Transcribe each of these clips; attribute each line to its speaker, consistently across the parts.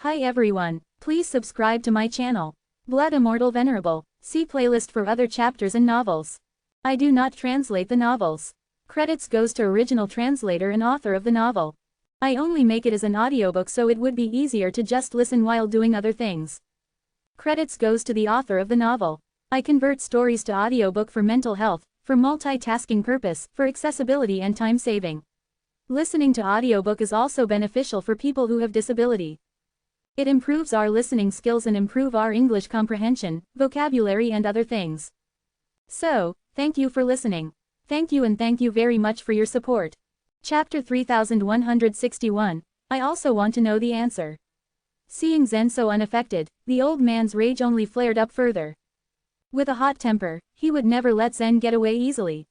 Speaker 1: Hi everyone, please subscribe to my channel. Blood Immortal Venerable, see playlist for other chapters and novels. I do not translate the novels. Credits goes to original translator and author of the novel. I only make it as an audiobook so it would be easier to just listen while doing other things. Credits goes to the author of the novel. I convert stories to audiobook for mental health, for multitasking purpose, for accessibility and time saving. Listening to audiobook is also beneficial for people who have disability. It improves our listening skills and improve our English comprehension, vocabulary and other things. So, thank you for listening. Thank you and thank you very much for your support. Chapter 3161, I also want to know the answer. Seeing Zen so unaffected, the old man's rage only flared up further. With a hot temper, he would never let Zen get away easily.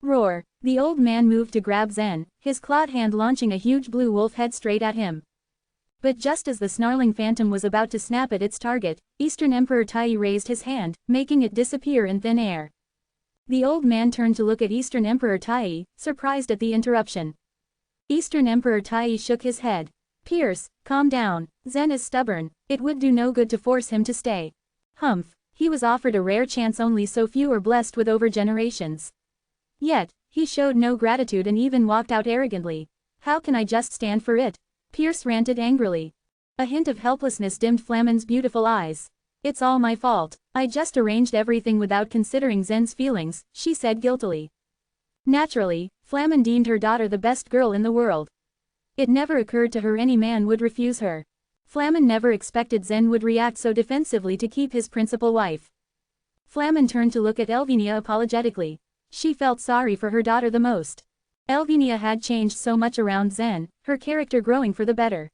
Speaker 1: Roar! The old man moved to grab Zen, his clawed hand launching a huge blue wolf head straight at him. But just as the snarling phantom was about to snap at its target, Eastern Emperor Tai raised his hand, making it disappear in thin air. The old man turned to look at Eastern Emperor Tai, surprised at the interruption. Eastern Emperor Tai shook his head. Pierce, calm down, Zen is stubborn, it would do no good to force him to stay. Humph, he was offered a rare chance only so few are blessed with over generations. Yet, he showed no gratitude and even walked out arrogantly. How can I just stand for it? Pierce ranted angrily. A hint of helplessness dimmed Flamin's beautiful eyes. It's all my fault, I just arranged everything without considering Zen's feelings, she said guiltily. Naturally, Flamin deemed her daughter the best girl in the world. It never occurred to her any man would refuse her. Flamin never expected Zen would react so defensively to keep his principal wife. Flamin turned to look at Elvinia apologetically. She felt sorry for her daughter the most. Elvinia had changed so much around Zen, her character growing for the better.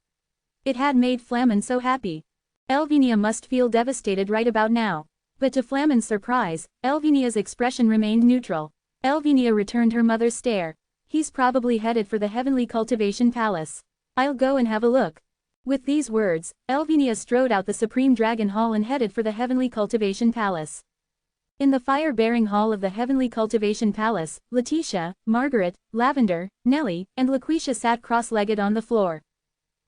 Speaker 1: It had made Flamin so happy. Elvinia must feel devastated right about now. But to Flamin's surprise, Elvinia's expression remained neutral. Elvinia returned her mother's stare. He's probably headed for the Heavenly Cultivation Palace. I'll go and have a look. With these words, Elvinia strode out the Supreme Dragon Hall and headed for the Heavenly Cultivation Palace. In the fire-bearing hall of the Heavenly Cultivation Palace, Letitia, Margaret, Lavender, Nellie, and Laquisha sat cross-legged on the floor.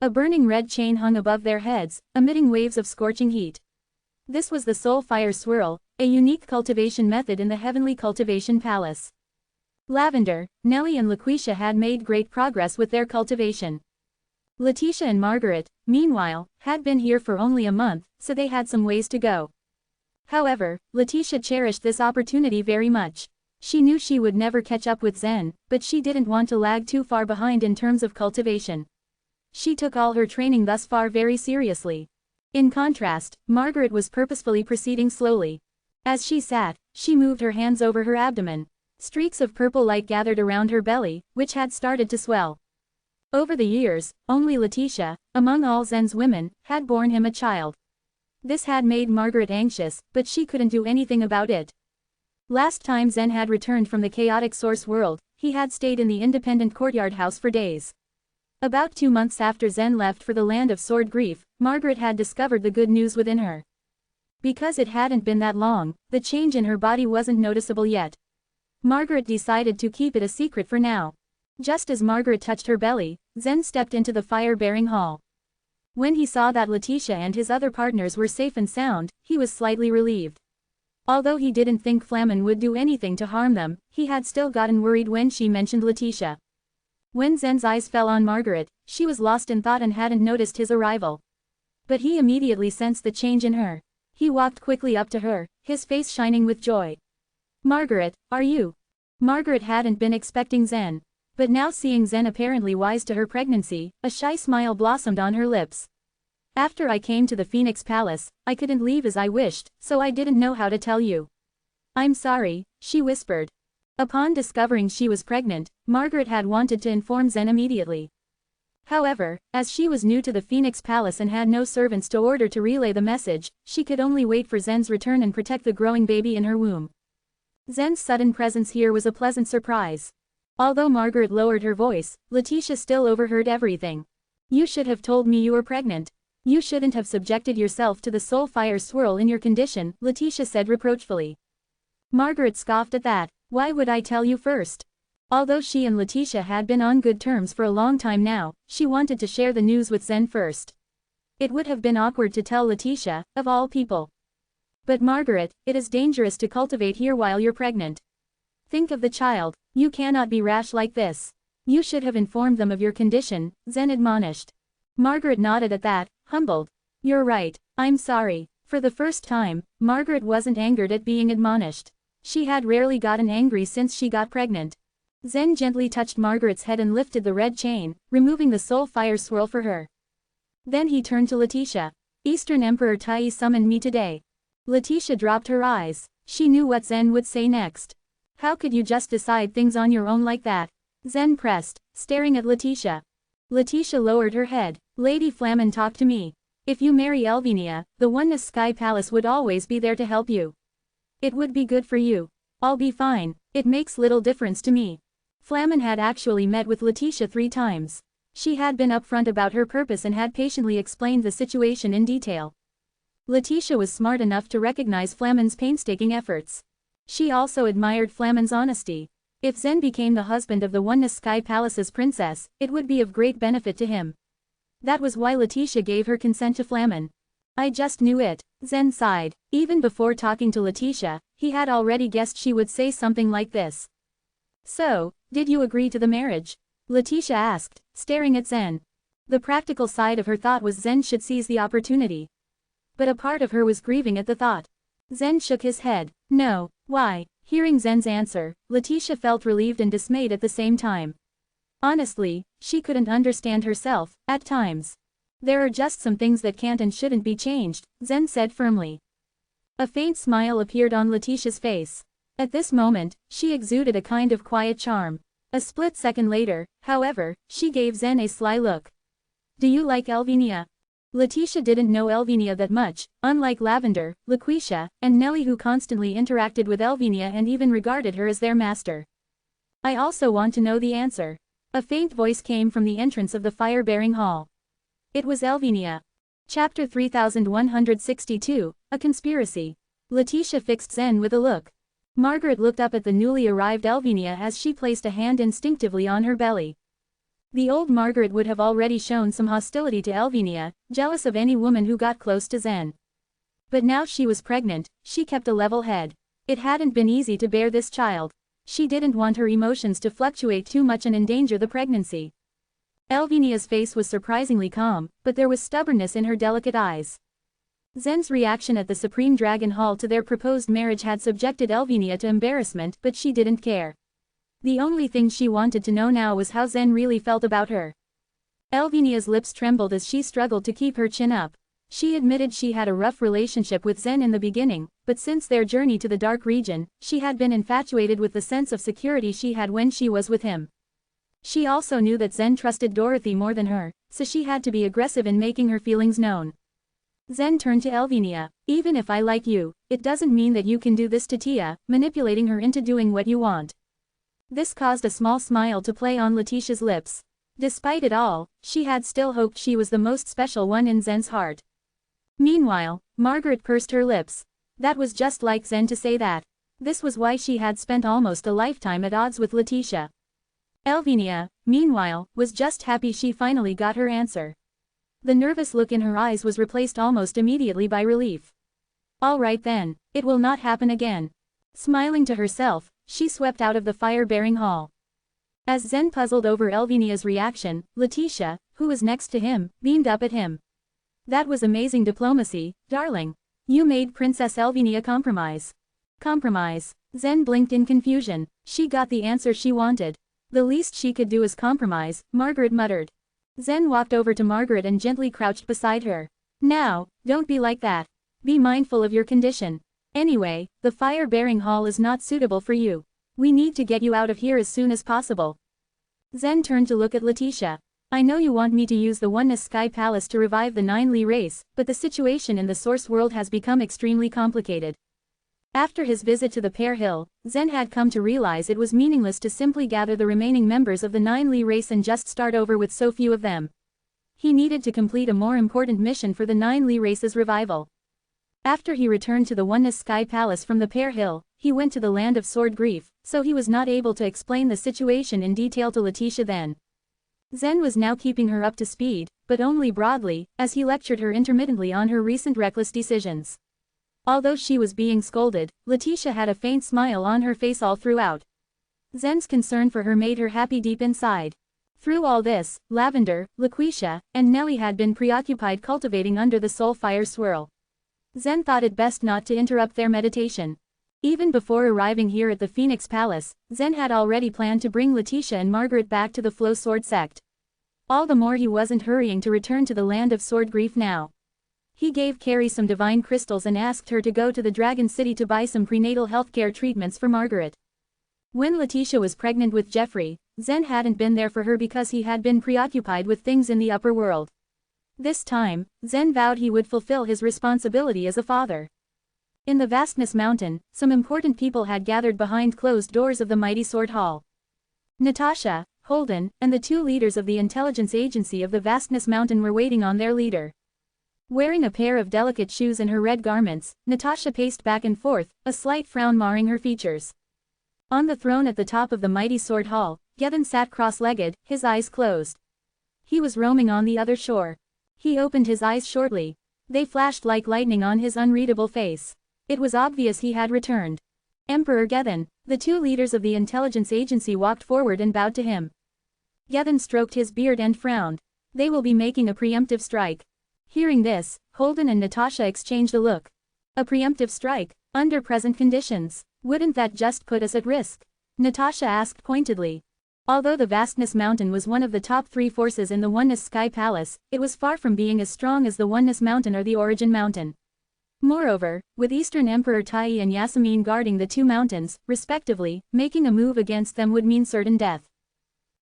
Speaker 1: A burning red chain hung above their heads, emitting waves of scorching heat. This was the Soul Fire Swirl, a unique cultivation method in the Heavenly Cultivation Palace. Lavender, Nellie and Laquisha had made great progress with their cultivation. Letitia and Margaret, meanwhile, had been here for only a month, so they had some ways to go. However, Letitia cherished this opportunity very much. She knew she would never catch up with Zen, but she didn't want to lag too far behind in terms of cultivation. She took all her training thus far very seriously. In contrast, Margaret was purposefully proceeding slowly. As she sat, she moved her hands over her abdomen. Streaks of purple light gathered around her belly, which had started to swell. Over the years, only Letitia, among all Zen's women, had borne him a child. This had made Margaret anxious, but she couldn't do anything about it. Last time Zen had returned from the chaotic source world, he had stayed in the independent courtyard house for days. About 2 months after Zen left for the land of sword grief, Margaret had discovered the good news within her. Because it hadn't been that long, the change in her body wasn't noticeable yet. Margaret decided to keep it a secret for now. Just as Margaret touched her belly, Zen stepped into the fire-bearing hall. When he saw that Letitia and his other partners were safe and sound, he was slightly relieved. Although he didn't think Flamin would do anything to harm them, he had still gotten worried when she mentioned Letitia. When Zen's eyes fell on Margaret, she was lost in thought and hadn't noticed his arrival. But he immediately sensed the change in her. He walked quickly up to her, his face shining with joy. Margaret, are you? Margaret hadn't been expecting Zen. But now seeing Zen apparently wise to her pregnancy, a shy smile blossomed on her lips. After I came to the Phoenix Palace, I couldn't leave as I wished, so I didn't know how to tell you. I'm sorry, she whispered. Upon discovering she was pregnant, Margaret had wanted to inform Zen immediately. However, as she was new to the Phoenix Palace and had no servants to order to relay the message, she could only wait for Zen's return and protect the growing baby in her womb. Zen's sudden presence here was a pleasant surprise. Although Margaret lowered her voice, Letitia still overheard everything. You should have told me you were pregnant. You shouldn't have subjected yourself to the soul fire swirl in your condition, Letitia said reproachfully. Margaret scoffed at that. Why would I tell you first? Although she and Letitia had been on good terms for a long time now, she wanted to share the news with Zen first. It would have been awkward to tell Letitia, of all people. But Margaret, it is dangerous to cultivate here while you're pregnant. Think of the child. You cannot be rash like this. You should have informed them of your condition, Zen admonished. Margaret nodded at that, humbled. You're right, I'm sorry. For the first time, Margaret wasn't angered at being admonished. She had rarely gotten angry since she got pregnant. Zen gently touched Margaret's head and lifted the red chain, removing the soul fire swirl for her. Then he turned to Letitia. Eastern Emperor Tai summoned me today. Letitia dropped her eyes. She knew what Zen would say next. How could you just decide things on your own like that? Zen pressed, staring at Letitia. Letitia lowered her head. Lady Flamen talked to me. If you marry Elvinia, the Oneness Sky Palace would always be there to help you. It would be good for you. I'll be fine, it makes little difference to me. Flamen had actually met with Letitia 3 times. She had been upfront about her purpose and had patiently explained the situation in detail. Letitia was smart enough to recognize Flamen's painstaking efforts. She also admired Flamen's honesty. If Zen became the husband of the Oneness Sky Palace's princess, it would be of great benefit to him. That was why Letitia gave her consent to Flamen. I just knew it, Zen sighed. Even before talking to Letitia, he had already guessed she would say something like this. So, did you agree to the marriage? Letitia asked, staring at Zen. The practical side of her thought was Zen should seize the opportunity. But a part of her was grieving at the thought. Zen shook his head. No, why? Hearing Zen's answer, Letitia felt relieved and dismayed at the same time. Honestly, she couldn't understand herself, at times. There are just some things that can't and shouldn't be changed, Zen said firmly. A faint smile appeared on Letitia's face. At this moment, she exuded a kind of quiet charm. A split second later, however, she gave Zen a sly look. Do you like Elvinia? Letitia didn't know Elvinia that much, unlike Lavender, Laquisha, and Nellie, who constantly interacted with Elvinia and even regarded her as their master. I also want to know the answer. A faint voice came from the entrance of the fire-bearing hall. It was Elvinia. Chapter 3162, A Conspiracy. Letitia fixed Zen with a look. Margaret looked up at the newly arrived Elvinia as she placed a hand instinctively on her belly. The old Margaret would have already shown some hostility to Elvinia, jealous of any woman who got close to Zen. But now she was pregnant, she kept a level head. It hadn't been easy to bear this child. She didn't want her emotions to fluctuate too much and endanger the pregnancy. Elvinia's face was surprisingly calm, but there was stubbornness in her delicate eyes. Zen's reaction at the Supreme Dragon Hall to their proposed marriage had subjected Elvinia to embarrassment, but she didn't care. The only thing she wanted to know now was how Zen really felt about her. Elvinia's lips trembled as she struggled to keep her chin up. She admitted she had a rough relationship with Zen in the beginning, but since their journey to the dark region, she had been infatuated with the sense of security she had when she was with him. She also knew that Zen trusted Dorothy more than her, so she had to be aggressive in making her feelings known. Zen turned to Elvinia. Even if I like you, it doesn't mean that you can do this to Tia, manipulating her into doing what you want. This caused a small smile to play on Letitia's lips. Despite it all, she had still hoped she was the most special one in Zen's heart. Meanwhile, Margaret pursed her lips. That was just like Zen to say that. This was why she had spent almost a lifetime at odds with Letitia. Elvinia, meanwhile, was just happy she finally got her answer. The nervous look in her eyes was replaced almost immediately by relief. All right then, it will not happen again. Smiling to herself, she swept out of the fire-bearing hall. As Zen puzzled over Elvinia's reaction, Letitia, who was next to him, beamed up at him. That was amazing diplomacy, darling. You made Princess Elvinia compromise. Compromise. Zen blinked in confusion. She got the answer she wanted. The least she could do is compromise, Margaret muttered. Zen walked over to Margaret and gently crouched beside her. Now, don't be like that. Be mindful of your condition. Anyway, the fire-bearing hall is not suitable for you. We need to get you out of here as soon as possible. Zen turned to look at Letitia. I know you want me to use the Oneness Sky Palace to revive the Nine-Li race, but the situation in the Source World has become extremely complicated. After his visit to the Pear Hill, Zen had come to realize it was meaningless to simply gather the remaining members of the Nine-Li race and just start over with so few of them. He needed to complete a more important mission for the Nine-Li race's revival. After he returned to the Oneness Sky Palace from the Pear Hill, he went to the Land of Sword Grief, so he was not able to explain the situation in detail to Letitia then. Zen was now keeping her up to speed, but only broadly, as he lectured her intermittently on her recent reckless decisions. Although she was being scolded, Letitia had a faint smile on her face all throughout. Zen's concern for her made her happy deep inside. Through all this, Lavender, Laquisha, and Nellie had been preoccupied cultivating under the soul fire swirl. Zen thought it best not to interrupt their meditation. Even before arriving here at the Phoenix Palace, Zen had already planned to bring Letitia and Margaret back to the Flow Sword sect. All the more he wasn't hurrying to return to the land of sword grief now. He gave Carrie some divine crystals and asked her to go to the Dragon City to buy some prenatal healthcare treatments for Margaret. When Letitia was pregnant with Jeffrey, Zen hadn't been there for her because he had been preoccupied with things in the upper world. This time, Zen vowed he would fulfill his responsibility as a father. In the Vastness Mountain, some important people had gathered behind closed doors of the mighty Sword Hall. Natasha, Holden, and the two leaders of the intelligence agency of the Vastness Mountain were waiting on their leader. Wearing a pair of delicate shoes and her red garments, Natasha paced back and forth, a slight frown marring her features. On the throne at the top of the mighty Sword Hall, Yevon sat cross-legged, his eyes closed. He was roaming on the other shore. He opened his eyes shortly. They flashed like lightning on his unreadable face. It was obvious he had returned. Emperor Yevon, the two leaders of the intelligence agency walked forward and bowed to him. Yevon stroked his beard and frowned. They will be making a preemptive strike. Hearing this, Holden and Natasha exchanged a look. A preemptive strike, under present conditions, wouldn't that just put us at risk? Natasha asked pointedly. Although the Vastness Mountain was one of the top 3 forces in the Oneness Sky Palace, it was far from being as strong as the Oneness Mountain or the Origin Mountain. Moreover, with Eastern Emperor Tai and Yasmin guarding the two mountains, respectively, making a move against them would mean certain death.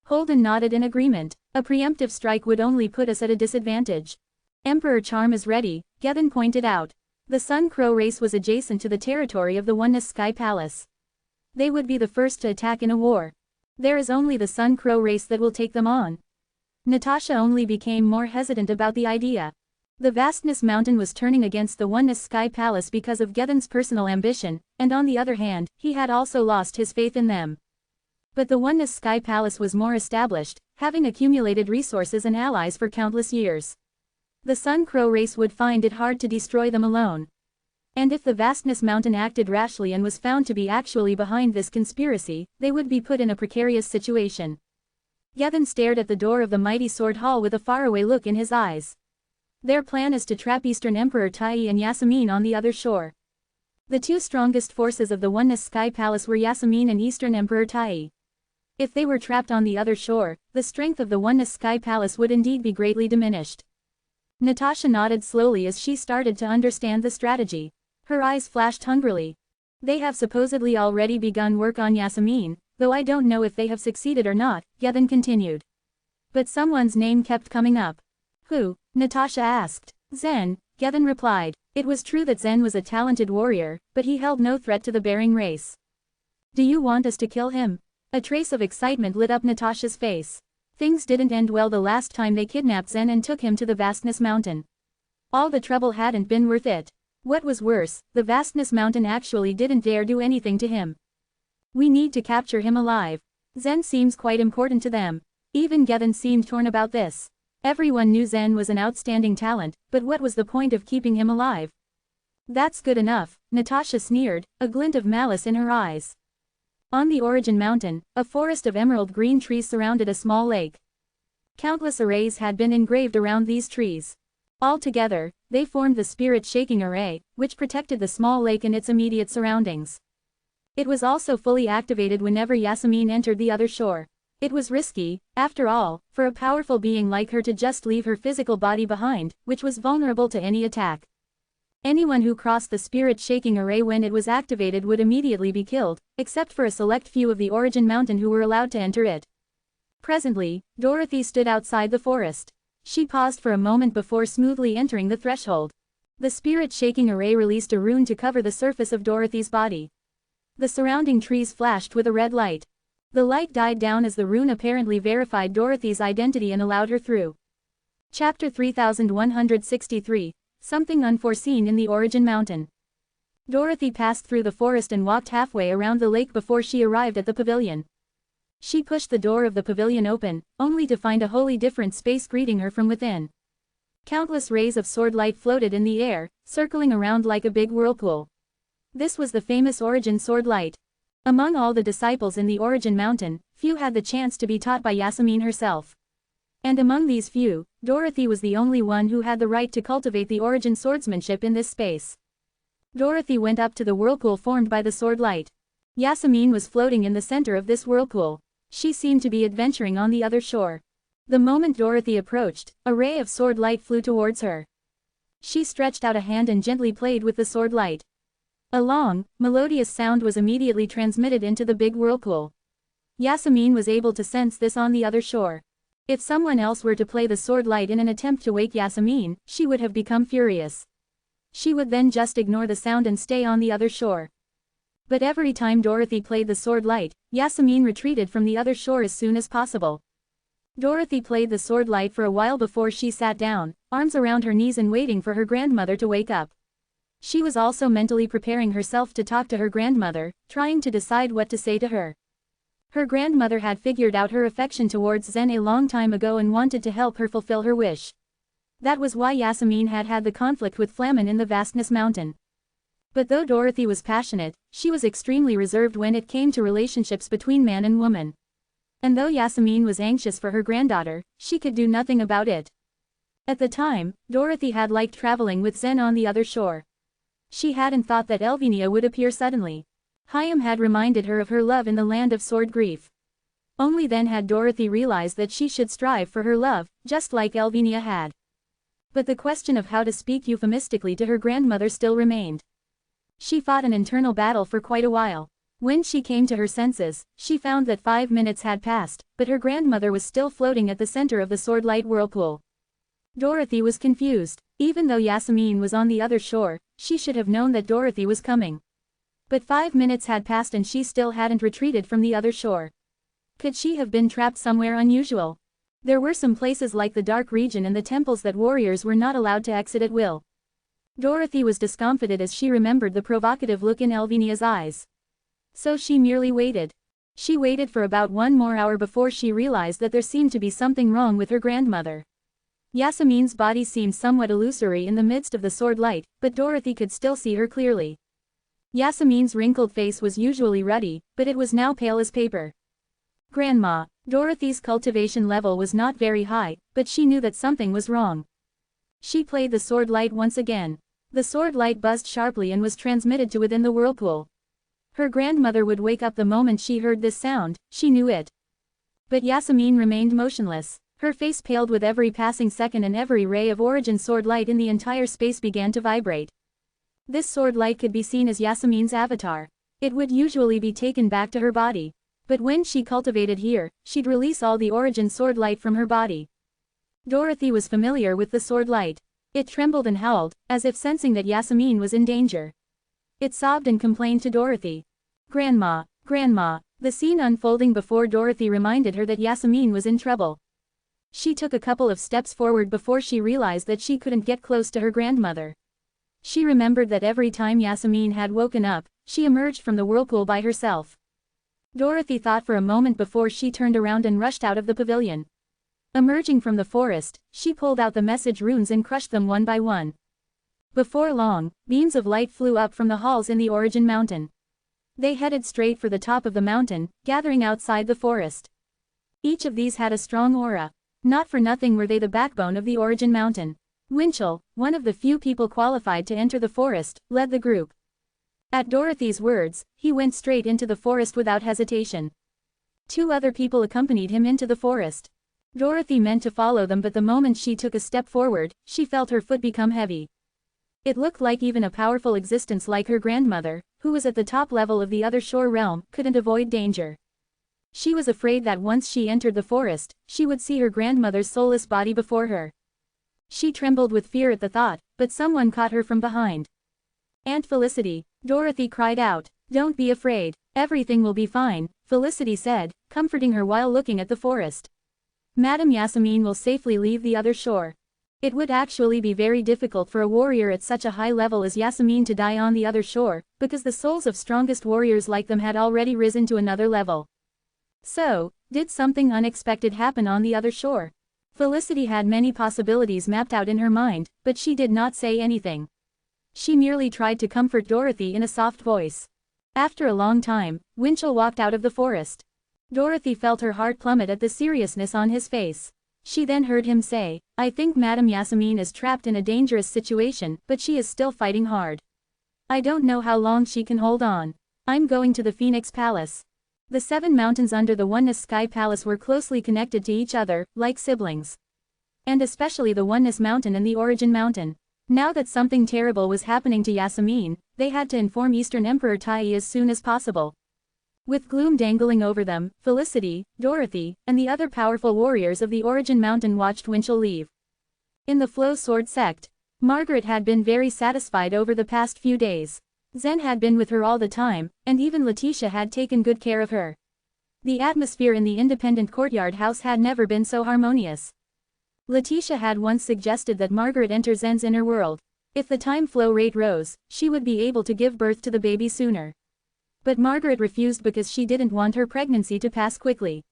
Speaker 1: Holden nodded in agreement. A preemptive strike would only put us at a disadvantage. Emperor Charm is ready, Yevon pointed out. The Sun Crow race was adjacent to the territory of the Oneness Sky Palace. They would be the first to attack in a war. There is only the Sun Crow race that will take them on. Natasha only became more hesitant about the idea. The Vastness Mountain was turning against the Oneness Sky Palace because of Yevon's personal ambition, and on the other hand, he had also lost his faith in them. But the Oneness Sky Palace was more established, having accumulated resources and allies for countless years. The Sun Crow race would find it hard to destroy them alone. And if the Vastness Mountain acted rashly and was found to be actually behind this conspiracy, they would be put in a precarious situation. Yevon stared at the door of the mighty Sword Hall with a faraway look in his eyes. Their plan is to trap Eastern Emperor Tai and Yasmin on the other shore. The two strongest forces of the Oneness Sky Palace were Yasmin and Eastern Emperor Tai. If they were trapped on the other shore, the strength of the Oneness Sky Palace would indeed be greatly diminished. Natasha nodded slowly as she started to understand the strategy. Her eyes flashed hungrily. They have supposedly already begun work on Yasmin, though I don't know if they have succeeded or not, Yevon continued. But someone's name kept coming up. Who? Natasha asked. Zen, Yevon replied. It was true that Zen was a talented warrior, but he held no threat to the Bering race. Do you want us to kill him? A trace of excitement lit up Natasha's face. Things didn't end well the last time they kidnapped Zen and took him to the Vastness Mountain. All the trouble hadn't been worth it. What was worse, the Vastness Mountain actually didn't dare do anything to him. We need to capture him alive. Zen seems quite important to them. Even Yevon seemed torn about this. Everyone knew Zen was an outstanding talent, but what was the point of keeping him alive? That's good enough, Natasha sneered, a glint of malice in her eyes. On the Origin Mountain, a forest of emerald green trees surrounded a small lake. Countless arrays had been engraved around these trees. Altogether, they formed the spirit-shaking array, which protected the small lake and its immediate surroundings. It was also fully activated whenever Yasmin entered the other shore. It was risky, after all, for a powerful being like her to just leave her physical body behind, which was vulnerable to any attack. Anyone who crossed the spirit-shaking array when it was activated would immediately be killed, except for a select few of the Origin Mountain who were allowed to enter it. Presently, Dorothy stood outside the forest. She paused for a moment before smoothly entering the threshold. The spirit-shaking array released a rune to cover the surface of Dorothy's body. The surrounding trees flashed with a red light. The light died down as the rune apparently verified Dorothy's identity and allowed her through. Chapter 3163. Something unforeseen in the Origin Mountain. Dorothy passed through the forest and walked halfway around the lake before she arrived at the pavilion. She pushed the door of the pavilion open, only to find a wholly different space greeting her from within. Countless rays of sword light floated in the air, circling around like a big whirlpool. This was the famous Origin sword light. Among all the disciples in the Origin Mountain, few had the chance to be taught by Yasmin herself. And among these few, Dorothy was the only one who had the right to cultivate the Origin swordsmanship in this space. Dorothy went up to the whirlpool formed by the sword light. Yasmin was floating in the center of this whirlpool. She seemed to be adventuring on the other shore. The moment Dorothy approached, a ray of sword light flew towards her. She stretched out a hand and gently played with the sword light. A long, melodious sound was immediately transmitted into the big whirlpool. Yasmin was able to sense this on the other shore. If someone else were to play the sword light in an attempt to wake Yasmin, she would have become furious. She would then just ignore the sound and stay on the other shore. But every time Dorothy played the sword light, Yasmin retreated from the other shore as soon as possible. Dorothy played the sword light for a while before she sat down, arms around her knees and waiting for her grandmother to wake up. She was also mentally preparing herself to talk to her grandmother, trying to decide what to say to her. Her grandmother had figured out her affection towards Zen a long time ago and wanted to help her fulfill her wish. That was why Yasmin had had the conflict with Flamin in the Vastness Mountain. But though Dorothy was passionate, she was extremely reserved when it came to relationships between man and woman. And though Yasmin was anxious for her granddaughter, she could do nothing about it. At the time, Dorothy had liked traveling with Zen on the other shore. She hadn't thought that Elvinia would appear suddenly. Hyam had reminded her of her love in the land of sword grief. Only then had Dorothy realized that she should strive for her love, just like Elvinia had. But the question of how to speak euphemistically to her grandmother still remained. She fought an internal battle for quite a while. When she came to her senses, she found that 5 minutes had passed, but her grandmother was still floating at the center of the sword light whirlpool. Dorothy was confused. Even though Yasmin was on the other shore, she should have known that Dorothy was coming. But 5 minutes had passed and she still hadn't retreated from the other shore. Could she have been trapped somewhere unusual? There were some places like the Dark Region and the temples that warriors were not allowed to exit at will. Dorothy was discomfited as she remembered the provocative look in Elvinia's eyes. So she merely waited. She waited for about 1 more hour before she realized that there seemed to be something wrong with her grandmother. Yasmin's body seemed somewhat illusory in the midst of the sword light, but Dorothy could still see her clearly. Yasmin's wrinkled face was usually ruddy, but it was now pale as paper. Grandma. Dorothy's cultivation level was not very high, but she knew that something was wrong. She played the sword light once again. The sword light buzzed sharply and was transmitted to within the whirlpool. Her grandmother would wake up the moment she heard this sound, she knew it. But Yasmin remained motionless. Her face paled with every passing second and every ray of Origin sword light in the entire space began to vibrate. This sword light could be seen as Yasmin's avatar. It would usually be taken back to her body. But when she cultivated here, she'd release all the Origin sword light from her body. Dorothy was familiar with the sword light. It trembled and howled, as if sensing that Yasmin was in danger. It sobbed and complained to Dorothy. Grandma, Grandma. The scene unfolding before Dorothy reminded her that Yasmin was in trouble. She took a couple of steps forward before she realized that she couldn't get close to her grandmother. She remembered that every time Yasmin had woken up, she emerged from the whirlpool by herself. Dorothy thought for a moment before she turned around and rushed out of the pavilion. Emerging from the forest, she pulled out the message runes and crushed them one by one. Before long, beams of light flew up from the halls in the Origin Mountain. They headed straight for the top of the mountain, gathering outside the forest. Each of these had a strong aura. Not for nothing were they the backbone of the Origin Mountain. Winchell, one of the few people qualified to enter the forest, led the group. At Dorothy's words, he went straight into the forest without hesitation. 2 other people accompanied him into the forest. Dorothy meant to follow them, but the moment she took a step forward, she felt her foot become heavy. It looked like even a powerful existence like her grandmother, who was at the top level of the other shore realm, couldn't avoid danger. She was afraid that once she entered the forest, she would see her grandmother's soulless body before her. She trembled with fear at the thought, but someone caught her from behind. Aunt Felicity, Dorothy cried out. Don't be afraid. Everything will be fine, Felicity said, comforting her while looking at the forest. Madame Yasmin will safely leave the other shore. It would actually be very difficult for a warrior at such a high level as Yasmin to die on the other shore, because the souls of strongest warriors like them had already risen to another level. So, did something unexpected happen on the other shore? Felicity had many possibilities mapped out in her mind, but she did not say anything. She merely tried to comfort Dorothy in a soft voice. After a long time, Winchell walked out of the forest. Dorothy felt her heart plummet at the seriousness on his face. She then heard him say, "I think Madame Yasmin is trapped in a dangerous situation, but she is still fighting hard. I don't know how long she can hold on. I'm going to the Phoenix Palace." The 7 mountains under the Oneness Sky Palace were closely connected to each other, like siblings. And especially the Oneness Mountain and the Origin Mountain. Now that something terrible was happening to Yasmin, they had to inform Eastern Emperor Tai as soon as possible. With gloom dangling over them, Felicity, Dorothy, and the other powerful warriors of the Origin Mountain watched Winchell leave. In the Flow Sword sect, Margaret had been very satisfied over the past few days. Zen had been with her all the time, and even Letitia had taken good care of her. The atmosphere in the independent courtyard house had never been so harmonious. Letitia had once suggested that Margaret enter Zen's inner world. If the time flow rate rose, she would be able to give birth to the baby sooner. But Margaret refused because she didn't want her pregnancy to pass quickly.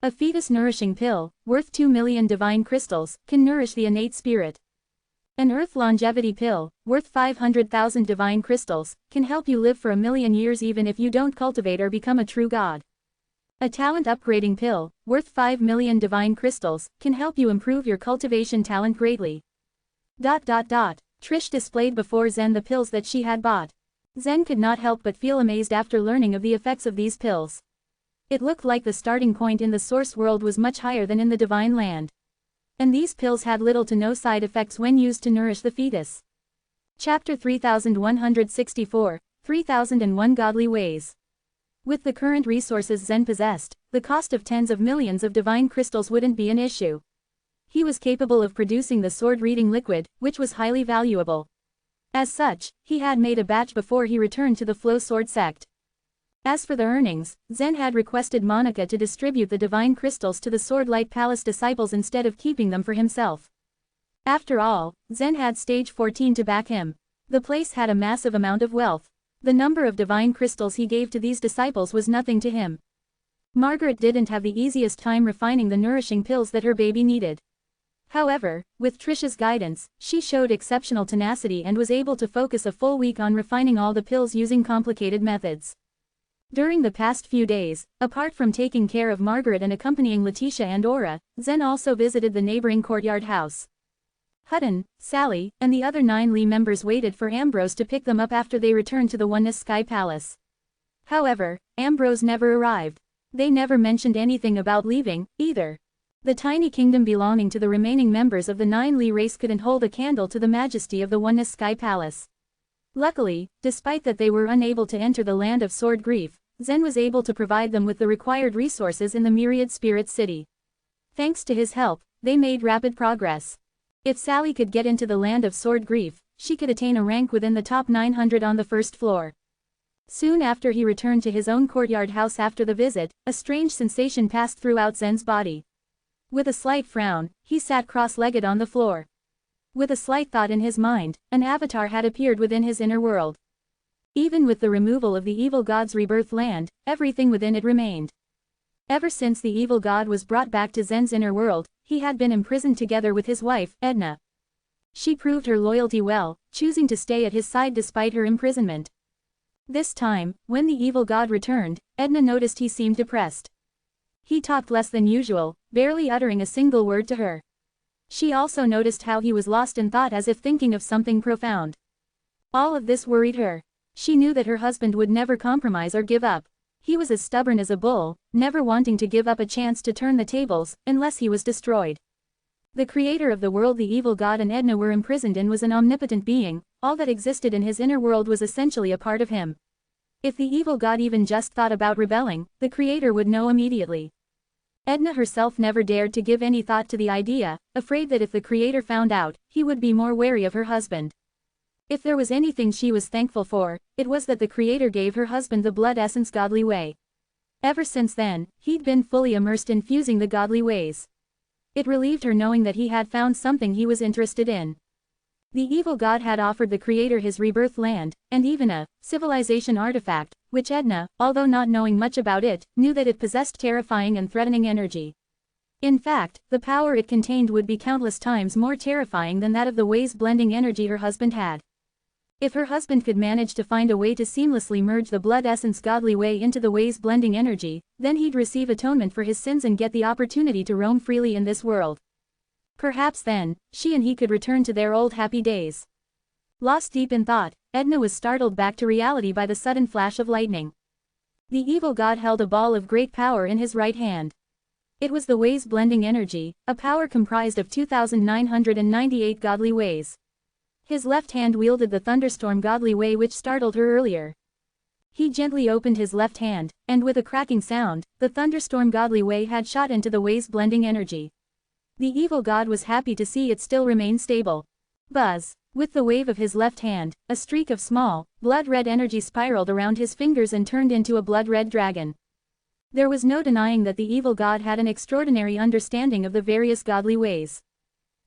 Speaker 1: A fetus nourishing pill, worth 2 million divine crystals, can nourish the innate spirit. An Earth longevity pill, worth 500,000 divine crystals, can help you live for 1,000,000 years even if you don't cultivate or become a true god. A talent upgrading pill, worth 5 million divine crystals, can help you improve your cultivation talent greatly. Trish displayed before Zen the pills that she had bought. Zen could not help but feel amazed after learning of the effects of these pills. It looked like the starting point in the source world was much higher than in the divine land. And these pills had little to no side effects when used to nourish the fetus. Chapter 3164, 3001 Godly Ways. With the current resources Zen possessed, the cost of tens of millions of divine crystals wouldn't be an issue. He was capable of producing the sword-reading liquid, which was highly valuable. As such, he had made a batch before he returned to the Flow Sword sect. As for the earnings, Zen had requested Monica to distribute the divine crystals to the Swordlight Palace disciples instead of keeping them for himself. After all, Zen had stage 14 to back him. The place had a massive amount of wealth. The number of divine crystals he gave to these disciples was nothing to him. Margaret didn't have the easiest time refining the nourishing pills that her baby needed. However, with Trish's guidance, she showed exceptional tenacity and was able to focus a full week on refining all the pills using complicated methods. During the past few days, apart from taking care of Margaret and accompanying Letitia and Aura, Zen also visited the neighboring courtyard house. Hutton, Sally, and the other 9 Lee members waited for Ambrose to pick them up after they returned to the Oneness Sky Palace. However, Ambrose never arrived. They never mentioned anything about leaving, either. The tiny kingdom belonging to the remaining members of the 9 Lee race couldn't hold a candle to the majesty of the Oneness Sky Palace. Luckily, despite that they were unable to enter the land of sword grief, Zen was able to provide them with the required resources in the Myriad Spirit City. Thanks to his help, they made rapid progress. If Sally could get into the land of sword grief, she could attain a rank within the top 900 on the first floor. Soon after he returned to his own courtyard house after the visit, a strange sensation passed throughout Zen's body. With a slight frown, he sat cross-legged on the floor. With a slight thought in his mind, an avatar had appeared within his inner world. Even with the removal of the evil god's rebirth land, everything within it remained. Ever since the evil god was brought back to Zen's inner world, he had been imprisoned together with his wife, Edna. She proved her loyalty well, choosing to stay at his side despite her imprisonment. This time, when the evil god returned, Edna noticed he seemed depressed. He talked less than usual, barely uttering a single word to her. She also noticed how he was lost in thought, as if thinking of something profound. All of this worried her. She knew that her husband would never compromise or give up. He was as stubborn as a bull, never wanting to give up a chance to turn the tables, unless he was destroyed. The creator of the world the evil god and Edna were imprisoned in was an omnipotent being. All that existed in his inner world was essentially a part of him. If the evil god even just thought about rebelling, the creator would know immediately. Edna herself never dared to give any thought to the idea, afraid that if the creator found out, he would be more wary of her husband. If there was anything she was thankful for, it was that the creator gave her husband the blood essence godly way. Ever since then, he'd been fully immersed in fusing the godly ways. It relieved her knowing that he had found something he was interested in. The evil god had offered the creator his rebirth land, and even a civilization artifact, which Edna, although not knowing much about it, knew that it possessed terrifying and threatening energy. In fact, the power it contained would be countless times more terrifying than that of the ways-blending energy her husband had. If her husband could manage to find a way to seamlessly merge the blood essence godly way into the ways-blending energy, then he'd receive atonement for his sins and get the opportunity to roam freely in this world. Perhaps then, she and he could return to their old happy days. Lost deep in thought, Edna was startled back to reality by the sudden flash of lightning. The evil god held a ball of great power in his right hand. It was the ways-blending energy, a power comprised of 2,998 godly ways. His left hand wielded the thunderstorm godly way which startled her earlier. He gently opened his left hand, and with a cracking sound, the thunderstorm godly way had shot into the ways-blending energy. The evil god was happy to see it still remain stable. Buzz! With the wave of his left hand, a streak of small, blood-red energy spiraled around his fingers and turned into a blood-red dragon. There was no denying that the evil god had an extraordinary understanding of the various godly ways.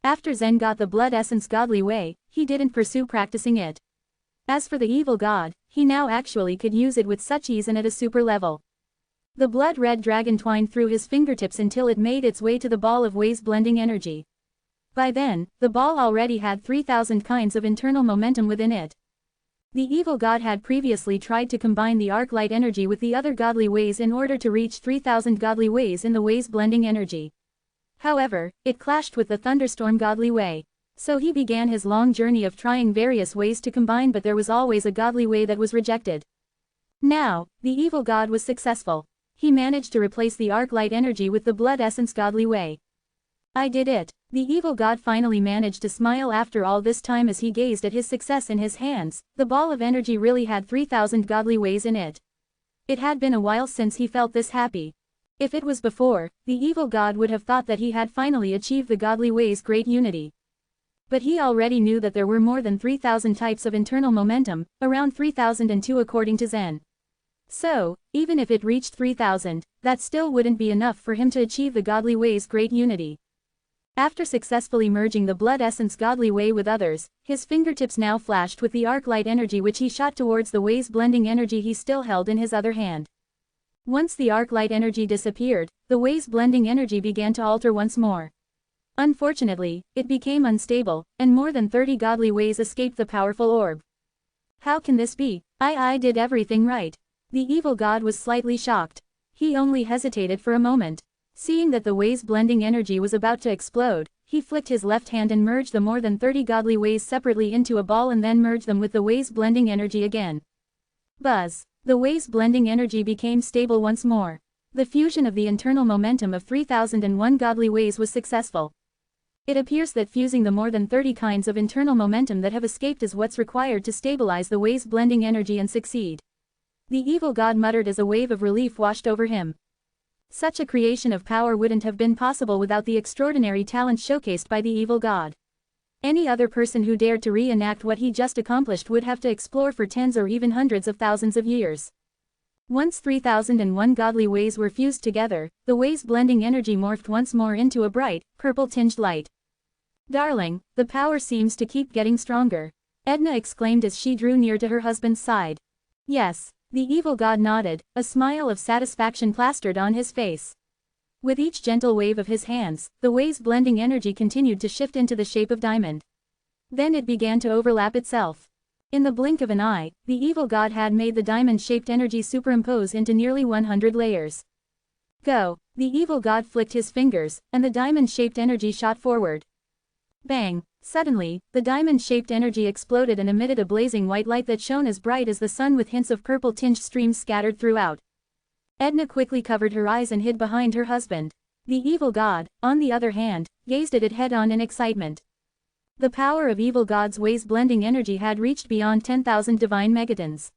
Speaker 1: After Zen got the blood essence godly way, he didn't pursue practicing it. As for the evil god, he now actually could use it with such ease and at a super level. The blood-red dragon twined through his fingertips until it made its way to the ball of ways-blending energy. By then, the ball already had 3,000 kinds of internal momentum within it. The evil god had previously tried to combine the arc light energy with the other godly ways in order to reach 3,000 godly ways in the ways-blending energy. However, it clashed with the thunderstorm godly way. So he began his long journey of trying various ways to combine, but there was always a godly way that was rejected. Now, the evil god was successful. He managed to replace the arc light energy with the blood essence godly way. I did it. The evil god finally managed to smile after all this time as he gazed at his success in his hands. The ball of energy really had 3,000 godly ways in it. It had been a while since he felt this happy. If it was before, the evil god would have thought that he had finally achieved the godly ways' great unity. But he already knew that there were more than 3,000 types of internal momentum, around 3,002 according to Zen. So, even if it reached 3,000, that still wouldn't be enough for him to achieve the godly ways' great unity. After successfully merging the blood essence godly way with others, his fingertips now flashed with the arc light energy which he shot towards the ways-blending energy he still held in his other hand. Once the arc light energy disappeared, the ways-blending energy began to alter once more. Unfortunately, it became unstable, and more than 30 godly ways escaped the powerful orb. How can this be? I did everything right. The evil god was slightly shocked. He only hesitated for a moment. Seeing that the ways-blending energy was about to explode, he flicked his left hand and merged the more than 30 godly ways separately into a ball and then merged them with the ways-blending energy again. Buzz! The ways-blending energy became stable once more. The fusion of the internal momentum of 3,001 godly ways was successful. It appears that fusing the more than 30 kinds of internal momentum that have escaped is what's required to stabilize the ways-blending energy and succeed. The evil god muttered as a wave of relief washed over him. Such a creation of power wouldn't have been possible without the extraordinary talent showcased by the evil god. Any other person who dared to reenact what he just accomplished would have to explore for tens or even hundreds of thousands of years. Once 3,001 godly ways were fused together, the ways-blending energy morphed once more into a bright, purple-tinged light. "Darling, the power seems to keep getting stronger," Edna exclaimed as she drew near to her husband's side. "Yes." The evil god nodded, a smile of satisfaction plastered on his face. With each gentle wave of his hands, the ways-blending energy continued to shift into the shape of diamond. Then it began to overlap itself. In the blink of an eye, the evil god had made the diamond-shaped energy superimpose into nearly 100 layers. Go! The evil god flicked his fingers, and the diamond-shaped energy shot forward. Bang! Suddenly, the diamond-shaped energy exploded and emitted a blazing white light that shone as bright as the sun with hints of purple-tinged streams scattered throughout. Edna quickly covered her eyes and hid behind her husband. The evil god, on the other hand, gazed at it head-on in excitement. The power of evil god's ways-blending energy had reached beyond 10,000 divine megatons.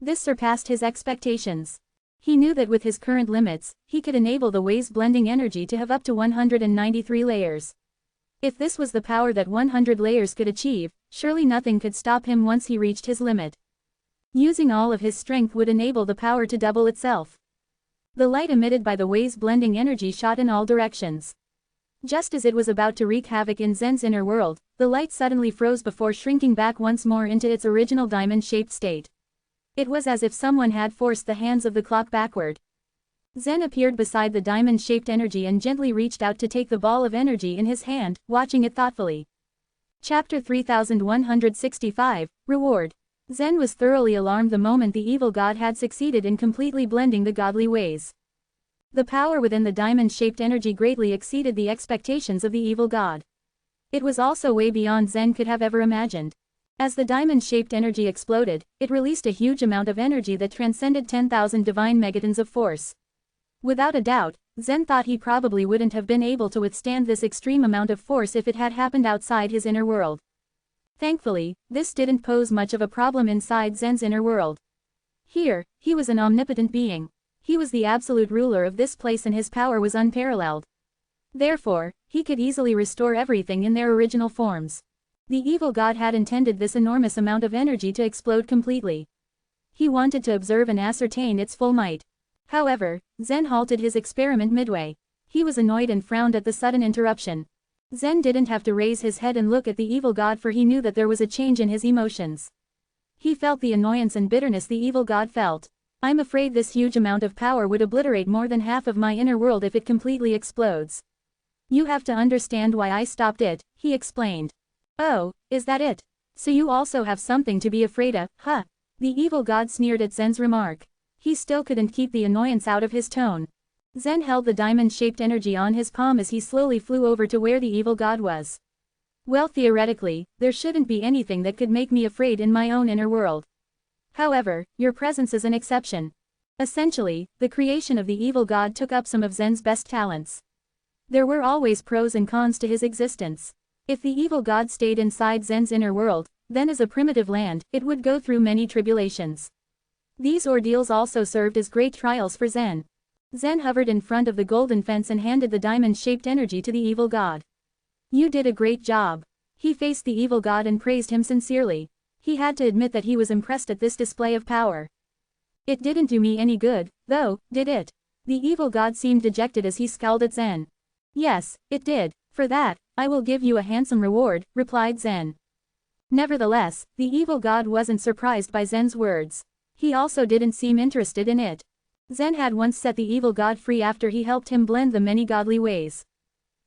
Speaker 1: This surpassed his expectations. He knew that with his current limits, he could enable the ways-blending energy to have up to 193 layers. If this was the power that 100 layers could achieve, surely nothing could stop him once he reached his limit. Using all of his strength would enable the power to double itself. The light emitted by the ways-blending energy shot in all directions. Just as it was about to wreak havoc in Zen's inner world, the light suddenly froze before shrinking back once more into its original diamond-shaped state. It was as if someone had forced the hands of the clock backward. Zen appeared beside the diamond-shaped energy and gently reached out to take the ball of energy in his hand, watching it thoughtfully. Chapter 3165, Reward. Zen was thoroughly alarmed the moment the evil god had succeeded in completely blending the godly ways. The power within the diamond-shaped energy greatly exceeded the expectations of the evil god. It was also way beyond Zen could have ever imagined. As the diamond-shaped energy exploded, it released a huge amount of energy that transcended 10,000 divine megatons of force. Without a doubt, Zen thought he probably wouldn't have been able to withstand this extreme amount of force if it had happened outside his inner world. Thankfully, this didn't pose much of a problem inside Zen's inner world. Here, he was an omnipotent being. He was the absolute ruler of this place and his power was unparalleled. Therefore, he could easily restore everything in their original forms. The evil god had intended this enormous amount of energy to explode completely. He wanted to observe and ascertain its full might. However, Zen halted his experiment midway. He was annoyed and frowned at the sudden interruption. Zen didn't have to raise his head and look at the evil god, for he knew that there was a change in his emotions. He felt the annoyance and bitterness the evil god felt. "I'm afraid this huge amount of power would obliterate more than half of my inner world if it completely explodes. You have to understand why I stopped it," he explained. "Oh, is that it? So you also have something to be afraid of, huh?" The evil god sneered at Zen's remark. He still couldn't keep the annoyance out of his tone. Zen held the diamond-shaped energy on his palm as he slowly flew over to where the evil god was. "Well, theoretically, there shouldn't be anything that could make me afraid in my own inner world. However, your presence is an exception." Essentially, the creation of the evil god took up some of Zen's best talents. There were always pros and cons to his existence. If the evil god stayed inside Zen's inner world, then as a primitive land, it would go through many tribulations. These ordeals also served as great trials for Zen. Zen hovered in front of the golden fence and handed the diamond-shaped energy to the evil god. "You did a great job." He faced the evil god and praised him sincerely. He had to admit that he was impressed at this display of power. "It didn't do me any good, though, did it?" The evil god seemed dejected as he scowled at Zen. "Yes, it did. For that, I will give you a handsome reward," replied Zen. Nevertheless, the evil god wasn't surprised by Zen's words. He also didn't seem interested in it. Zen had once set the evil god free after he helped him blend the many godly ways.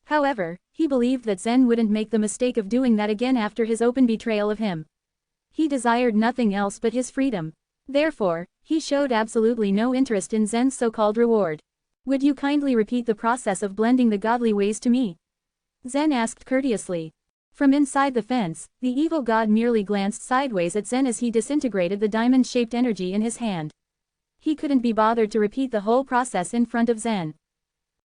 Speaker 1: However, he believed that Zen wouldn't make the mistake of doing that again after his open betrayal of him. He desired nothing else but his freedom. Therefore, he showed absolutely no interest in Zen's so-called reward. "Would you kindly repeat the process of blending the godly ways to me?" Zen asked courteously. From inside the fence, the evil god merely glanced sideways at Zen as he disintegrated the diamond-shaped energy in his hand. He couldn't be bothered to repeat the whole process in front of Zen.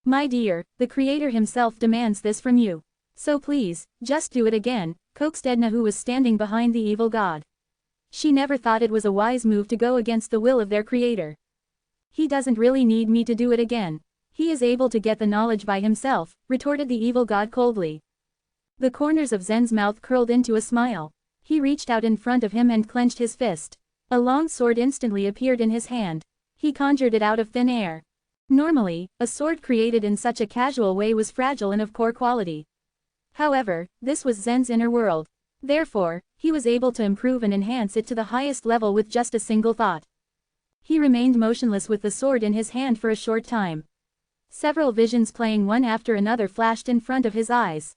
Speaker 1: "My dear, the creator himself demands this from you. So please, just do it again," coaxed Edna, who was standing behind the evil god. She never thought it was a wise move to go against the will of their creator. "He doesn't really need me to do it again. He is able to get the knowledge by himself," retorted the evil god coldly. The corners of Zen's mouth curled into a smile. He reached out in front of him and clenched his fist. A long sword instantly appeared in his hand. He conjured it out of thin air. Normally, a sword created in such a casual way was fragile and of poor quality. However, this was Zen's inner world. Therefore, he was able to improve and enhance it to the highest level with just a single thought. He remained motionless with the sword in his hand for a short time. Several visions playing one after another flashed in front of his eyes.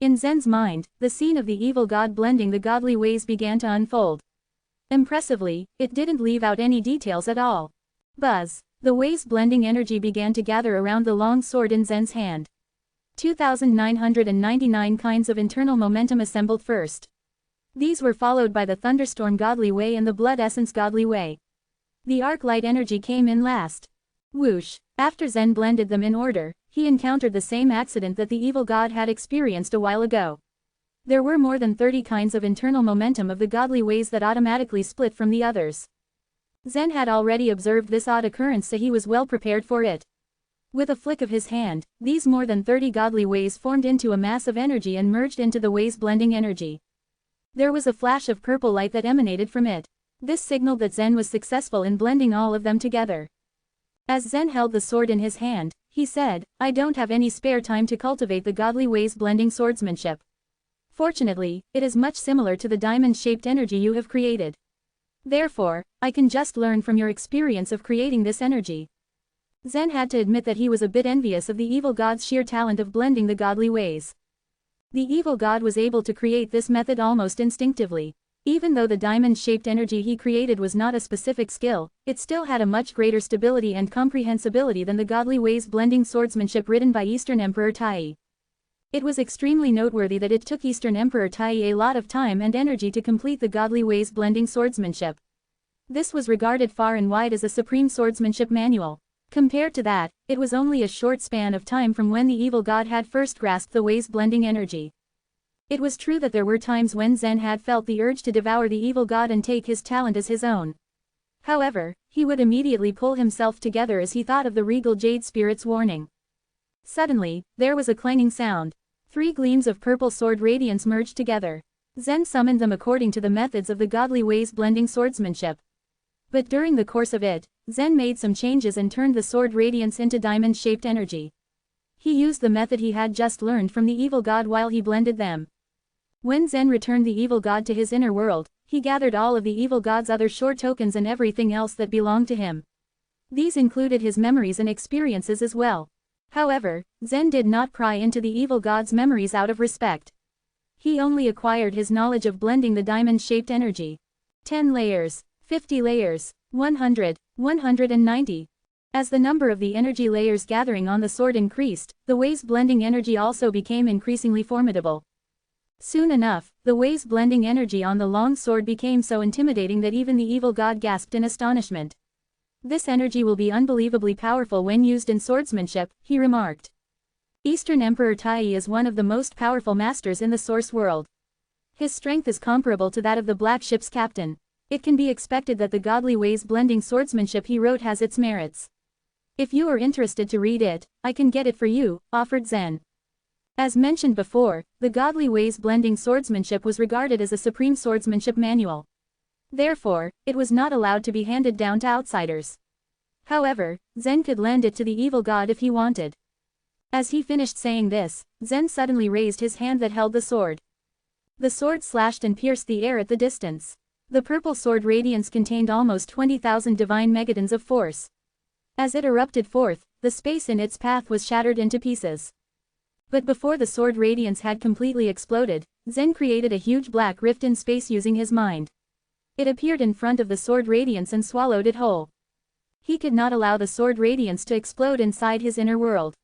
Speaker 1: In Zen's mind, the scene of the evil god blending the godly ways began to unfold. Impressively, it didn't leave out any details at all. Buzz! The ways blending energy began to gather around the long sword in Zen's hand. 2,999 kinds of internal momentum assembled first. These were followed by the thunderstorm godly way and the blood essence godly way. The arc light energy came in last. Whoosh! After Zen blended them in order, he encountered the same accident that the evil god had experienced a while ago. There were more than 30 kinds of internal momentum of the godly ways that automatically split from the others. Zen had already observed this odd occurrence, so he was well prepared for it. With a flick of his hand, these more than 30 godly ways formed into a mass of energy and merged into the ways blending energy. There was a flash of purple light that emanated from it. This signaled that Zen was successful in blending all of them together. As Zen held the sword in his hand, he said, "I don't have any spare time to cultivate the godly ways blending swordsmanship. Fortunately, it is much similar to the diamond-shaped energy you have created. Therefore, I can just learn from your experience of creating this energy. Zen had to admit that he was a bit envious of the evil god's sheer talent of blending the godly ways. The evil god was able to create this method almost instinctively. Even though the diamond-shaped energy he created was not a specific skill, it still had a much greater stability and comprehensibility than the godly ways blending swordsmanship written by Eastern Emperor Tai. It was extremely noteworthy that it took Eastern Emperor Tai a lot of time and energy to complete the godly ways blending swordsmanship. This was regarded far and wide as a supreme swordsmanship manual. Compared to that, it was only a short span of time from when the evil god had first grasped the ways blending energy. It was true that there were times when Zen had felt the urge to devour the evil god and take his talent as his own. However, he would immediately pull himself together as he thought of the regal jade spirit's warning. Suddenly, there was a clanging sound. 3 gleams of purple sword radiance merged together. Zen summoned them according to the methods of the godly ways blending swordsmanship. But during the course of it, Zen made some changes and turned the sword radiance into diamond-shaped energy. He used the method he had just learned from the evil god while he blended them. When Zen returned the evil god to his inner world, he gathered all of the evil god's other short tokens and everything else that belonged to him. These included his memories and experiences as well. However, Zen did not pry into the evil god's memories out of respect. He only acquired his knowledge of blending the diamond-shaped energy. 10 layers, 50 layers, 100, 190. As the number of the energy layers gathering on the sword increased, the ways blending energy also became increasingly formidable. Soon enough, the ways blending energy on the long sword became so intimidating that even the evil god gasped in astonishment. This energy will be unbelievably powerful when used in swordsmanship, he remarked. Eastern Emperor Tai is one of the most powerful masters in the source world. His strength is comparable to that of the Black Ship's captain. It can be expected that the godly ways blending swordsmanship he wrote has its merits. If you are interested to read it, I can get it for you, offered Zen. As mentioned before, the godly ways blending swordsmanship was regarded as a supreme swordsmanship manual. Therefore, it was not allowed to be handed down to outsiders. However, Zen could lend it to the evil god if he wanted. As he finished saying this, Zen suddenly raised his hand that held the sword. The sword slashed and pierced the air at the distance. The purple sword radiance contained almost 20,000 divine megatons of force. As it erupted forth, the space in its path was shattered into pieces. But before the sword radiance had completely exploded, Zen created a huge black rift in space using his mind. It appeared in front of the sword radiance and swallowed it whole. He could not allow the sword radiance to explode inside his inner world.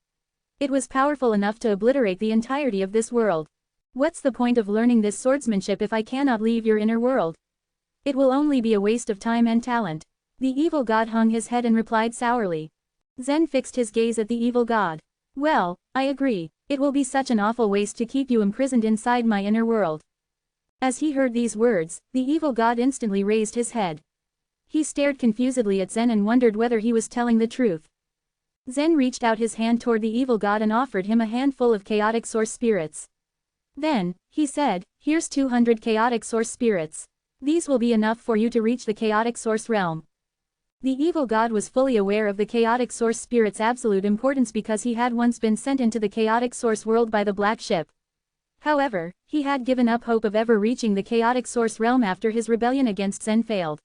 Speaker 1: It was powerful enough to obliterate the entirety of this world. What's the point of learning this swordsmanship if I cannot leave your inner world? It will only be a waste of time and talent. The evil god hung his head and replied sourly. Zen fixed his gaze at the evil god. Well, I agree. It will be such an awful waste to keep you imprisoned inside my inner world. As he heard these words, the evil god instantly raised his head. He stared confusedly at Zen and wondered whether he was telling the truth. Zen reached out his hand toward the evil god and offered him a handful of chaotic source spirits. Then, he said, here's 200 chaotic source spirits. These will be enough for you to reach the chaotic source realm. The evil god was fully aware of the chaotic source spirit's absolute importance because he had once been sent into the chaotic source world by the Black Ship. However, he had given up hope of ever reaching the chaotic source realm after his rebellion against Zen failed.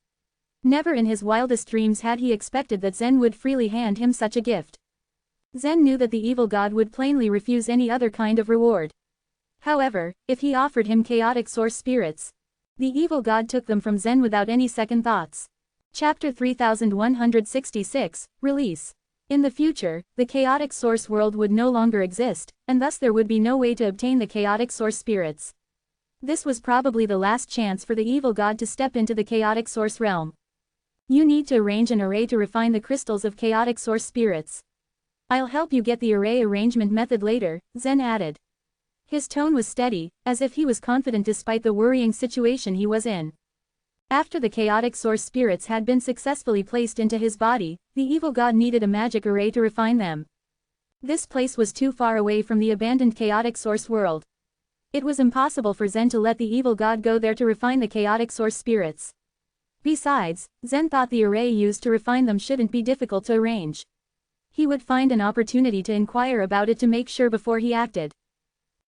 Speaker 1: Never in his wildest dreams had he expected that Zen would freely hand him such a gift. Zen knew that the evil god would plainly refuse any other kind of reward. However, if he offered him chaotic source spirits, the evil god took them from Zen without any second thoughts. Chapter 3166, Release. In the future, the chaotic source world would no longer exist, and thus there would be no way to obtain the chaotic source spirits. This was probably the last chance for the evil god to step into the chaotic source realm. You need to arrange an array to refine the crystals of chaotic source spirits. I'll help you get the array arrangement method later, Zen added. His tone was steady, as if he was confident despite the worrying situation he was in. After the chaotic source spirits had been successfully placed into his body, the evil god needed a magic array to refine them. This place was too far away from the abandoned chaotic source world. It was impossible for Zen to let the evil god go there to refine the chaotic source spirits. Besides, Zen thought the array used to refine them shouldn't be difficult to arrange. He would find an opportunity to inquire about it to make sure before he acted.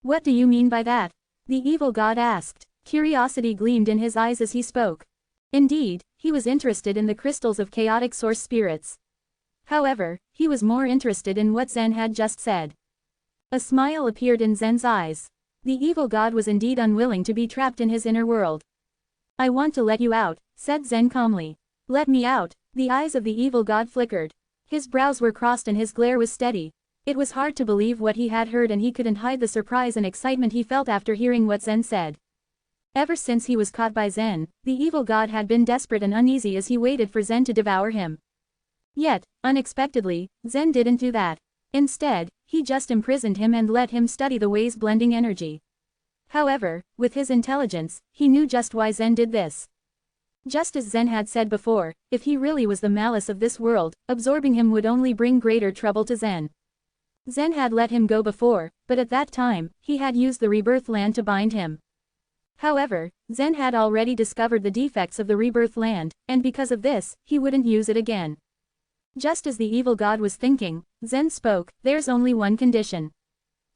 Speaker 1: What do you mean by that? the evil god asked. Curiosity gleamed in his eyes as he spoke. Indeed, he was interested in the crystals of chaotic source spirits. However, he was more interested in what Zen had just said. A smile appeared in Zen's eyes. The evil god was indeed unwilling to be trapped in his inner world. I want to let you out, said Zen calmly. Let me out. The eyes of the evil god flickered. His brows were crossed and his glare was steady. It was hard to believe what he had heard, and he couldn't hide the surprise and excitement he felt after hearing what Zen said. Ever since he was caught by Zen, the evil god had been desperate and uneasy as he waited for Zen to devour him. Yet, unexpectedly, Zen didn't do that. Instead, he just imprisoned him and let him study the way's blending energy. However, with his intelligence, he knew just why Zen did this. Just as Zen had said before, if he really was the malice of this world, absorbing him would only bring greater trouble to Zen. Zen had let him go before, but at that time, he had used the rebirth land to bind him. However, Zen had already discovered the defects of the rebirth land, and because of this, he wouldn't use it again. Just as the evil god was thinking, Zen spoke, there's only one condition.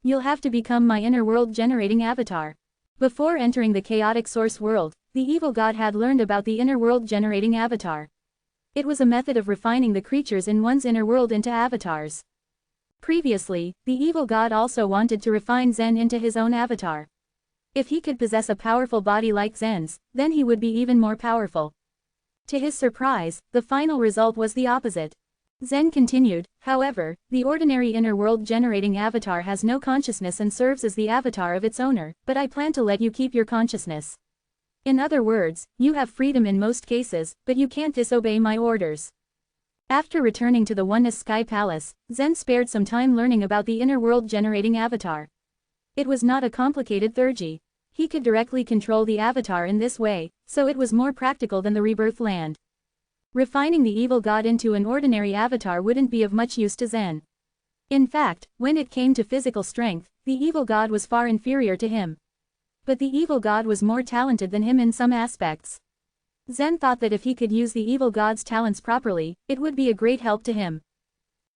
Speaker 1: You'll have to become my inner world generating avatar. Before entering the chaotic source world, the evil god had learned about the inner world generating avatar. It was a method of refining the creatures in one's inner world into avatars. Previously, the evil god also wanted to refine Zen into his own avatar. If he could possess a powerful body like Zen's, then he would be even more powerful. To his surprise, the final result was the opposite. Zen continued, however, the ordinary inner world generating avatar has no consciousness and serves as the avatar of its owner, but I plan to let you keep your consciousness. In other words, you have freedom in most cases, but you can't disobey my orders. After returning to the Oneness Sky Palace, Zen spared some time learning about the inner world generating avatar. It was not a complicated theurgy. He could directly control the avatar in this way, so it was more practical than the rebirth land. Refining the evil god into an ordinary avatar wouldn't be of much use to Zen. In fact, when it came to physical strength, the evil god was far inferior to him. But the evil god was more talented than him in some aspects. Zen thought that if he could use the evil god's talents properly, it would be a great help to him.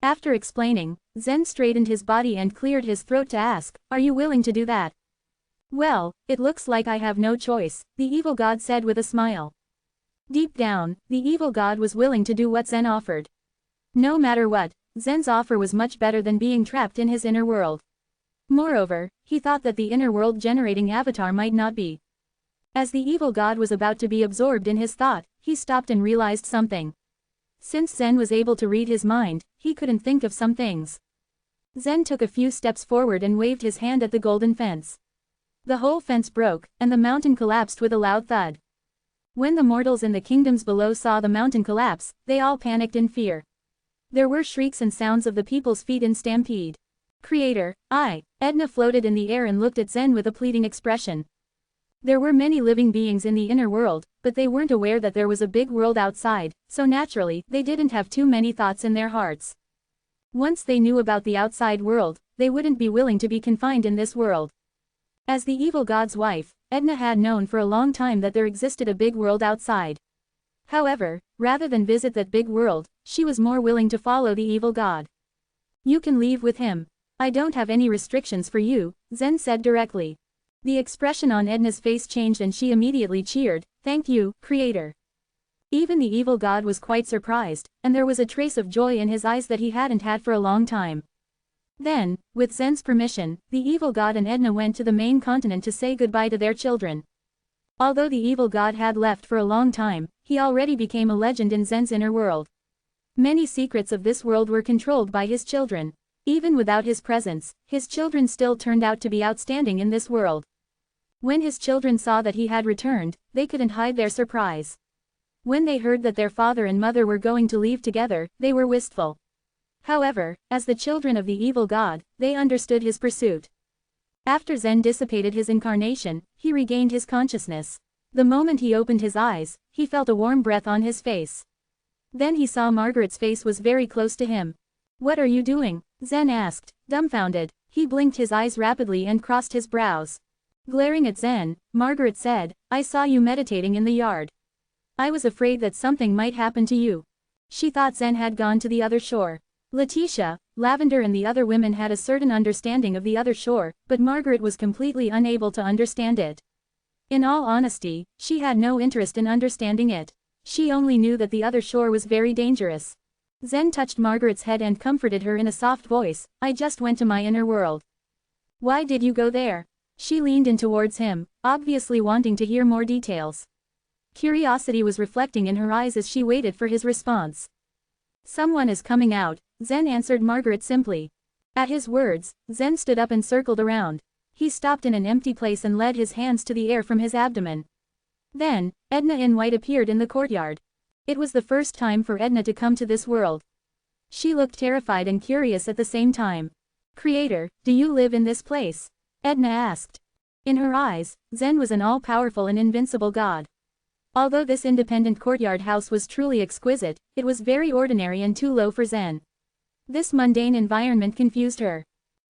Speaker 1: After explaining, Zen straightened his body and cleared his throat to ask, are you willing to do that? Well, it looks like I have no choice, the evil god said with a smile. Deep down, the evil god was willing to do what Zen offered. No matter what, Zen's offer was much better than being trapped in his inner world. Moreover, he thought that the inner world generating avatar might not be. As the evil god was about to be absorbed in his thought, he stopped and realized something. Since Zen was able to read his mind, he couldn't think of some things. Zen took a few steps forward and waved his hand at the golden fence. The whole fence broke, and the mountain collapsed with a loud thud. When the mortals in the kingdoms below saw the mountain collapse, they all panicked in fear. There were shrieks and sounds of the people's feet in stampede. Creator, Edna floated in the air and looked at Zen with a pleading expression. There were many living beings in the inner world, but they weren't aware that there was a big world outside, so naturally, they didn't have too many thoughts in their hearts. Once they knew about the outside world, they wouldn't be willing to be confined in this world. As the evil god's wife, Edna had known for a long time that there existed a big world outside. However, rather than visit that big world, she was more willing to follow the evil god. You can leave with him. I don't have any restrictions for you, Zen said directly. The expression on Edna's face changed and she immediately cheered, thank you, Creator. Even the evil god was quite surprised, and there was a trace of joy in his eyes that he hadn't had for a long time. Then, with Zen's permission, the evil god and Edna went to the main continent to say goodbye to their children. Although the evil god had left for a long time, he already became a legend in Zen's inner world. Many secrets of this world were controlled by his children. Even without his presence, his children still turned out to be outstanding in this world. When his children saw that he had returned, they couldn't hide their surprise. When they heard that their father and mother were going to leave together, they were wistful. However, as the children of the evil god, they understood his pursuit. After Zen dissipated his incarnation, he regained his consciousness. The moment he opened his eyes, he felt a warm breath on his face. Then he saw Margaret's face was very close to him. What are you doing? Zen asked, dumbfounded. He blinked his eyes rapidly and crossed his brows. Glaring at Zen, Margaret said, I saw you meditating in the yard. I was afraid that something might happen to you. She thought Zen had gone to the other shore. Letitia, Lavender and the other women had a certain understanding of the other shore, but Margaret was completely unable to understand it. In all honesty, she had no interest in understanding it. She only knew that the other shore was very dangerous. Zen touched Margaret's head and comforted her in a soft voice. I just went to my inner world. Why did you go there? She leaned in towards him, obviously wanting to hear more details. Curiosity was reflecting in her eyes as she waited for his response. Someone is coming out, Zen answered Margaret simply. At his words, Zen stood up and circled around. He stopped in an empty place and led his hands to the air from his abdomen. Then, Edna in white appeared in the courtyard. It was the first time for Edna to come to this world. She looked terrified and curious at the same time. Creator, do you live in this place? Edna asked. In her eyes, Zen was an all-powerful and invincible god. Although this independent courtyard house was truly exquisite, it was very ordinary and too low for Zen. This mundane environment confused her.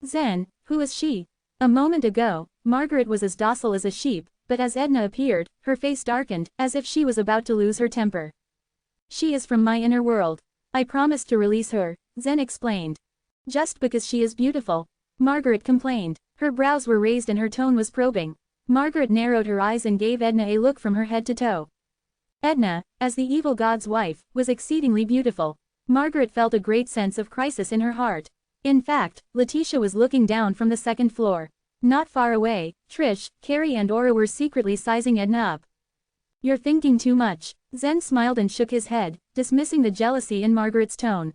Speaker 1: Zen, who is she? A moment ago, Margaret was as docile as a sheep, but as Edna appeared, her face darkened, as if she was about to lose her temper. She is from my inner world. I promised to release her, Zen explained. Just because she is beautiful, Margaret complained. Her brows were raised and her tone was probing. Margaret narrowed her eyes and gave Edna a look from her head to toe. Edna, as the evil god's wife, was exceedingly beautiful. Margaret felt a great sense of crisis in her heart. In fact, Letitia was looking down from the second floor. Not far away, Trish, Carrie and Aura were secretly sizing Edna up. You're thinking too much. Zen smiled and shook his head, dismissing the jealousy in Margaret's tone.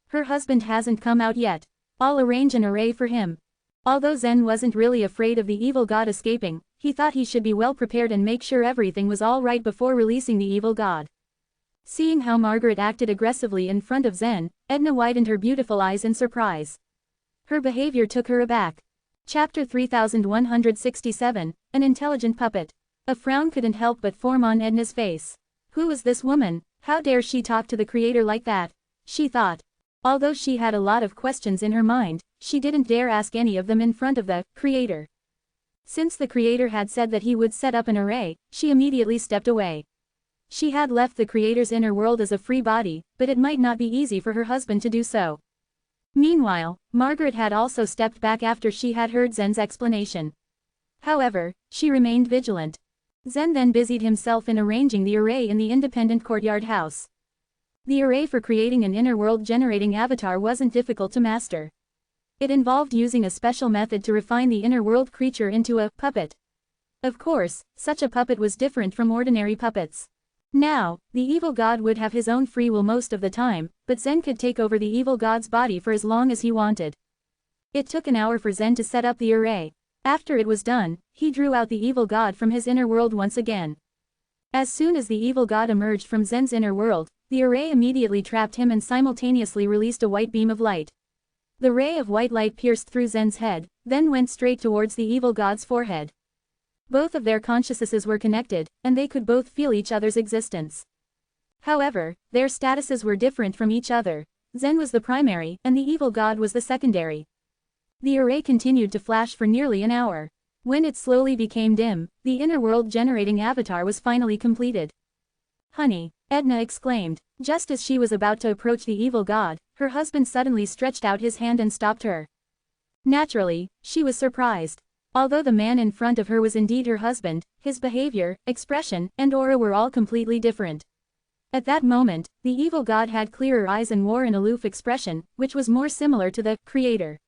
Speaker 1: Her husband hasn't come out yet. I'll arrange an array for him. Although Zen wasn't really afraid of the evil god escaping, he thought he should be well prepared and make sure everything was all right before releasing the evil god. Seeing how Margaret acted aggressively in front of Zen, Edna widened her beautiful eyes in surprise. Her behavior took her aback. Chapter 3167, An Intelligent Puppet. A frown couldn't help but form on Edna's face. Who is this woman? How dare she talk to the creator like that? She thought. Although she had a lot of questions in her mind, she didn't dare ask any of them in front of the creator. Since the creator had said that he would set up an array, she immediately stepped away. She had left the creator's inner world as a free body, but it might not be easy for her husband to do so. Meanwhile, Margaret had also stepped back after she had heard Zen's explanation. However, she remained vigilant. Zen then busied himself in arranging the array in the independent courtyard house. The array for creating an inner world generating avatar wasn't difficult to master. It involved using a special method to refine the inner world creature into a puppet. Of course, such a puppet was different from ordinary puppets. Now, the evil god would have his own free will most of the time, but Zen could take over the evil god's body for as long as he wanted. It took an hour for Zen to set up the array. After it was done, he drew out the evil god from his inner world once again. As soon as the evil god emerged from Zen's inner world, the array immediately trapped him and simultaneously released a white beam of light. The ray of white light pierced through Zen's head, then went straight towards the evil god's forehead. Both of their consciousnesses were connected, and they could both feel each other's existence. However, their statuses were different from each other. Zen was the primary, and the evil god was the secondary. The array continued to flash for nearly an hour. When it slowly became dim, the inner world generating avatar was finally completed. Honey, Edna exclaimed. Just as she was about to approach the evil god, her husband suddenly stretched out his hand and stopped her. Naturally, she was surprised. Although the man in front of her was indeed her husband, his behavior, expression, and aura were all completely different. At that moment, the evil god had clearer eyes and wore an aloof expression, which was more similar to the creator.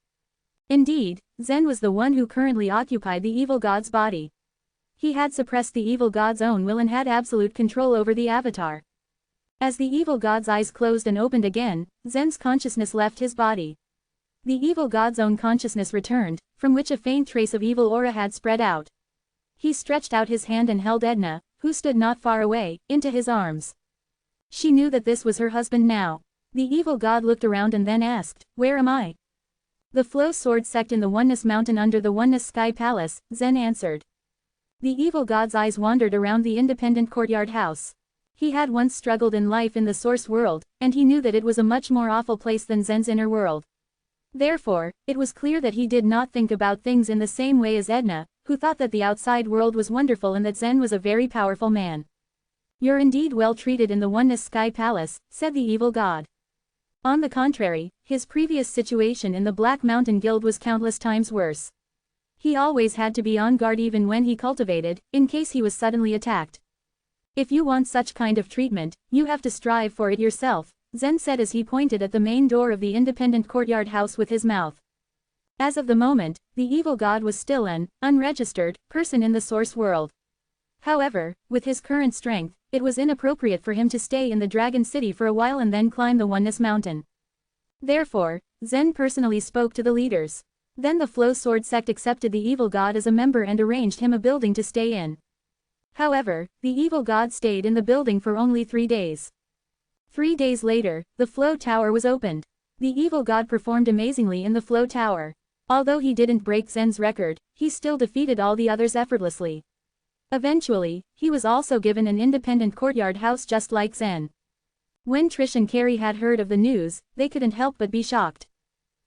Speaker 1: Indeed, Zen was the one who currently occupied the evil god's body. He had suppressed the evil god's own will and had absolute control over the avatar. As the evil god's eyes closed and opened again, Zen's consciousness left his body. The evil god's own consciousness returned, from which a faint trace of evil aura had spread out. He stretched out his hand and held Edna, who stood not far away, into his arms. She knew that this was her husband now. The evil god looked around and then asked, "Where am I?" "The Flow Sword Sect in the Oneness Mountain under the Oneness Sky Palace," Zen answered. The evil god's eyes wandered around the independent courtyard house. He had once struggled in life in the source world, and he knew that it was a much more awful place than Zen's inner world. Therefore, it was clear that he did not think about things in the same way as Edna, who thought that the outside world was wonderful and that Zen was a very powerful man. "You're indeed well treated in the Oneness Sky Palace," said the evil god. On the contrary, his previous situation in the Black Mountain Guild was countless times worse. He always had to be on guard even when he cultivated, in case he was suddenly attacked. If you want such kind of treatment, you have to strive for it yourself, Zen said as he pointed at the main door of the independent courtyard house with his mouth. As of the moment, the evil god was still an unregistered person in the source world. However, with his current strength, it was inappropriate for him to stay in the Dragon City for a while and then climb the Oneness Mountain. Therefore, Zen personally spoke to the leaders. Then the Flow Sword sect accepted the evil god as a member and arranged him a building to stay in. However, the evil god stayed in the building for only 3 days. 3 days later, the Flow Tower was opened. The evil god performed amazingly in the Flow Tower. Although he didn't break Zen's record, he still defeated all the others effortlessly. Eventually, he was also given an independent courtyard house just like Zen. When Trish and Carrie had heard of the news, they couldn't help but be shocked.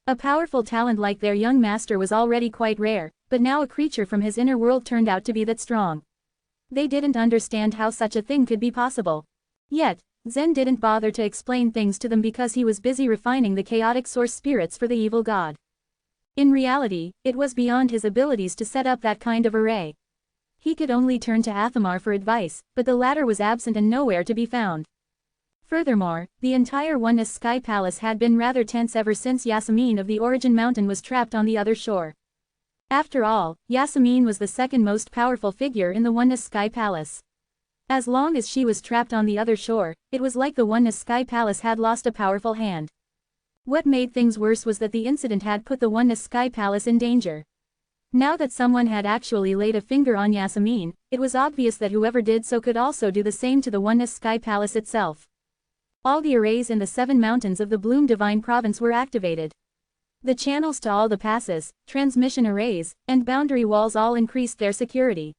Speaker 1: A powerful talent like their young master was already quite rare, but now a creature from his inner world turned out to be that strong. They didn't understand how such a thing could be possible. Yet, Zen didn't bother to explain things to them because he was busy refining the chaotic source spirits for the evil god. In reality, it was beyond his abilities to set up that kind of array. He could only turn to Athamar for advice, but the latter was absent and nowhere to be found. Furthermore, the entire Oneness Sky Palace had been rather tense ever since Yasmin of the Origin Mountain was trapped on the other shore. After all, Yasmin was the second most powerful figure in the Oneness Sky Palace. As long as she was trapped on the other shore, it was like the Oneness Sky Palace had lost a powerful hand. What made things worse was that the incident had put the Oneness Sky Palace in danger. Now that someone had actually laid a finger on Yasmin, it was obvious that whoever did so could also do the same to the Oneness Sky Palace itself. All the arrays in the 7 mountains of the Bloom Divine Province were activated. The channels to all the passes, transmission arrays, and boundary walls all increased their security.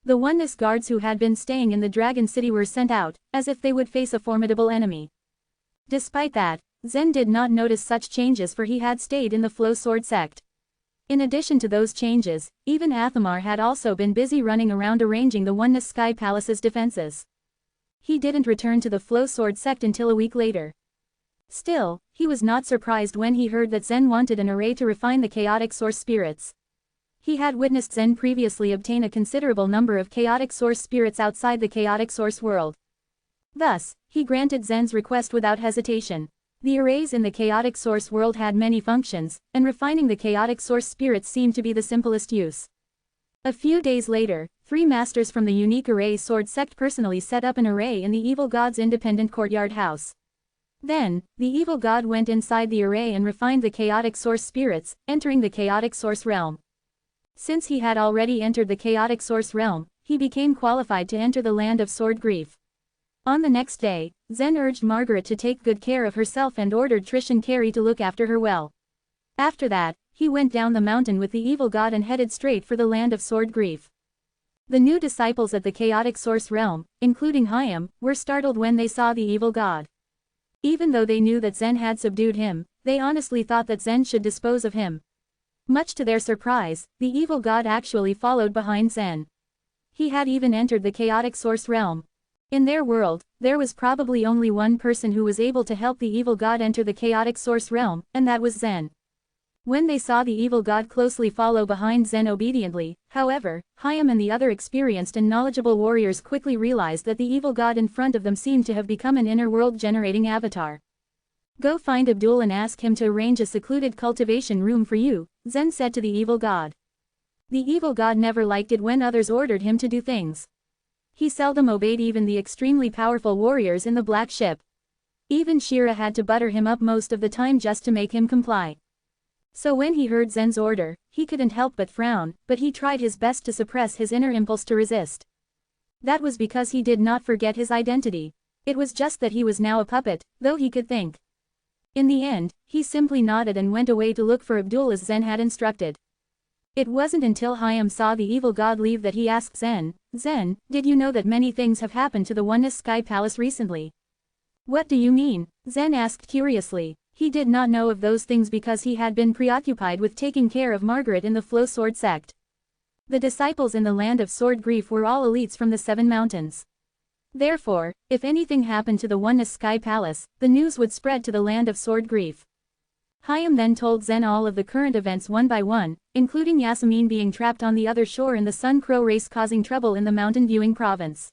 Speaker 1: The Oneness guards who had been staying in the Dragon City were sent out, as if they would face a formidable enemy. Despite that, Zen did not notice such changes for he had stayed in the Flow Sword sect. In addition to those changes, even Athamar had also been busy running around arranging the Oneness Sky Palace's defenses. He didn't return to the Flow Sword sect until a week later. Still, he was not surprised when he heard that Zen wanted an array to refine the chaotic source spirits. He had witnessed Zen previously obtain a considerable number of chaotic source spirits outside the chaotic source world. Thus, he granted Zen's request without hesitation. The arrays in the chaotic source world had many functions, and refining the chaotic source spirits seemed to be the simplest use. A few days later, 3 masters from the unique array sword sect personally set up an array in the evil god's independent courtyard house. Then, the evil god went inside the array and refined the chaotic source spirits, entering the chaotic source realm. Since he had already entered the chaotic source realm, he became qualified to enter the land of sword grief. On the next day, Zen urged Margaret to take good care of herself and ordered Trish and Carrie to look after her well. After that, he went down the mountain with the evil god and headed straight for the land of sword grief. The new disciples at the chaotic source realm, including Hyam, were startled when they saw the evil god. Even though they knew that Zen had subdued him, they honestly thought that Zen should dispose of him. Much to their surprise, the evil god actually followed behind Zen. He had even entered the chaotic source realm. In their world, there was probably only one person who was able to help the evil god enter the chaotic source realm, and that was Zen. When they saw the evil god closely follow behind Zen obediently, however, Hyam and the other experienced and knowledgeable warriors quickly realized that the evil god in front of them seemed to have become an inner world generating avatar. Go find Abdul and ask him to arrange a secluded cultivation room for you, Zen said to the evil god. The evil god never liked it when others ordered him to do things. He seldom obeyed even the extremely powerful warriors in the black ship. Even Shira had to butter him up most of the time just to make him comply. So when he heard Zen's order, he couldn't help but frown, but he tried his best to suppress his inner impulse to resist. That was because he did not forget his identity. It was just that he was now a puppet, though he could think. In the end, he simply nodded and went away to look for Abdul as Zen had instructed. It wasn't until Hyam saw the evil god leave that he asked Zen, "Zen, did you know that many things have happened to the Oneness Sky Palace recently?" "What do you mean?" Zen asked curiously. He did not know of those things because he had been preoccupied with taking care of Margaret in the Flow Sword sect. The disciples in the land of sword grief were all elites from the 7 mountains. Therefore, if anything happened to the Oneness Sky Palace, the news would spread to the land of Sword Grief. Hayam then told Zen all of the current events one by one, including Yasmin being trapped on the other shore and the Sun Crow race causing trouble in the mountain viewing province.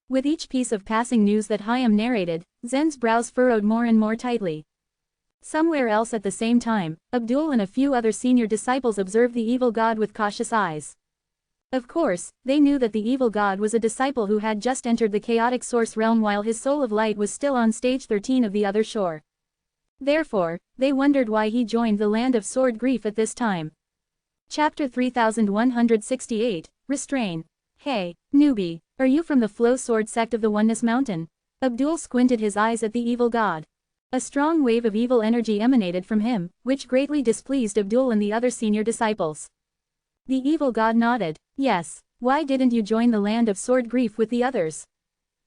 Speaker 1: With each piece of passing news that Hayam narrated, Zen's brows furrowed more and more tightly. Somewhere else at the same time, Abdul and a few other senior disciples observed the evil god with cautious eyes. Of course, they knew that the evil god was a disciple who had just entered the chaotic source realm while his soul of light was still on stage 13 of the other shore. Therefore, they wondered why he joined the land of Sword Grief at this time. Chapter 3168, Restrain. Hey, newbie, are you from the Flow Sword sect of the Oneness Mountain? Abdul squinted his eyes at the evil god. A strong wave of evil energy emanated from him, which greatly displeased Abdul and the other senior disciples. The evil god nodded. Yes, why didn't you join the land of Sword Grief with the others?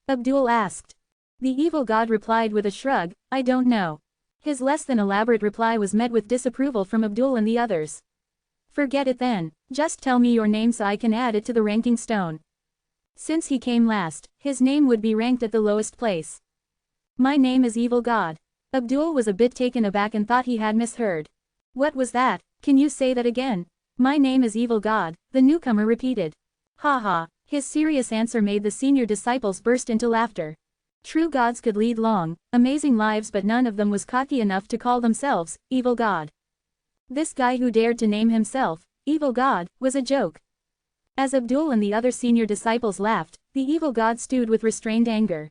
Speaker 1: Abdul asked. The evil god replied with a shrug, I don't know. His less than elaborate reply was met with disapproval from Abdul and the others. Forget it then, just tell me your name so I can add it to the ranking stone. Since he came last, his name would be ranked at the lowest place. My name is Evil God. Abdul was a bit taken aback and thought he had misheard. What was that? Can you say that again? My name is Evil God, the newcomer repeated. Ha ha, his serious answer made the senior disciples burst into laughter. True gods could lead long, amazing lives, but none of them was cocky enough to call themselves Evil God. This guy who dared to name himself Evil God was a joke. As Abdul and the other senior disciples laughed, the evil god stewed with restrained anger.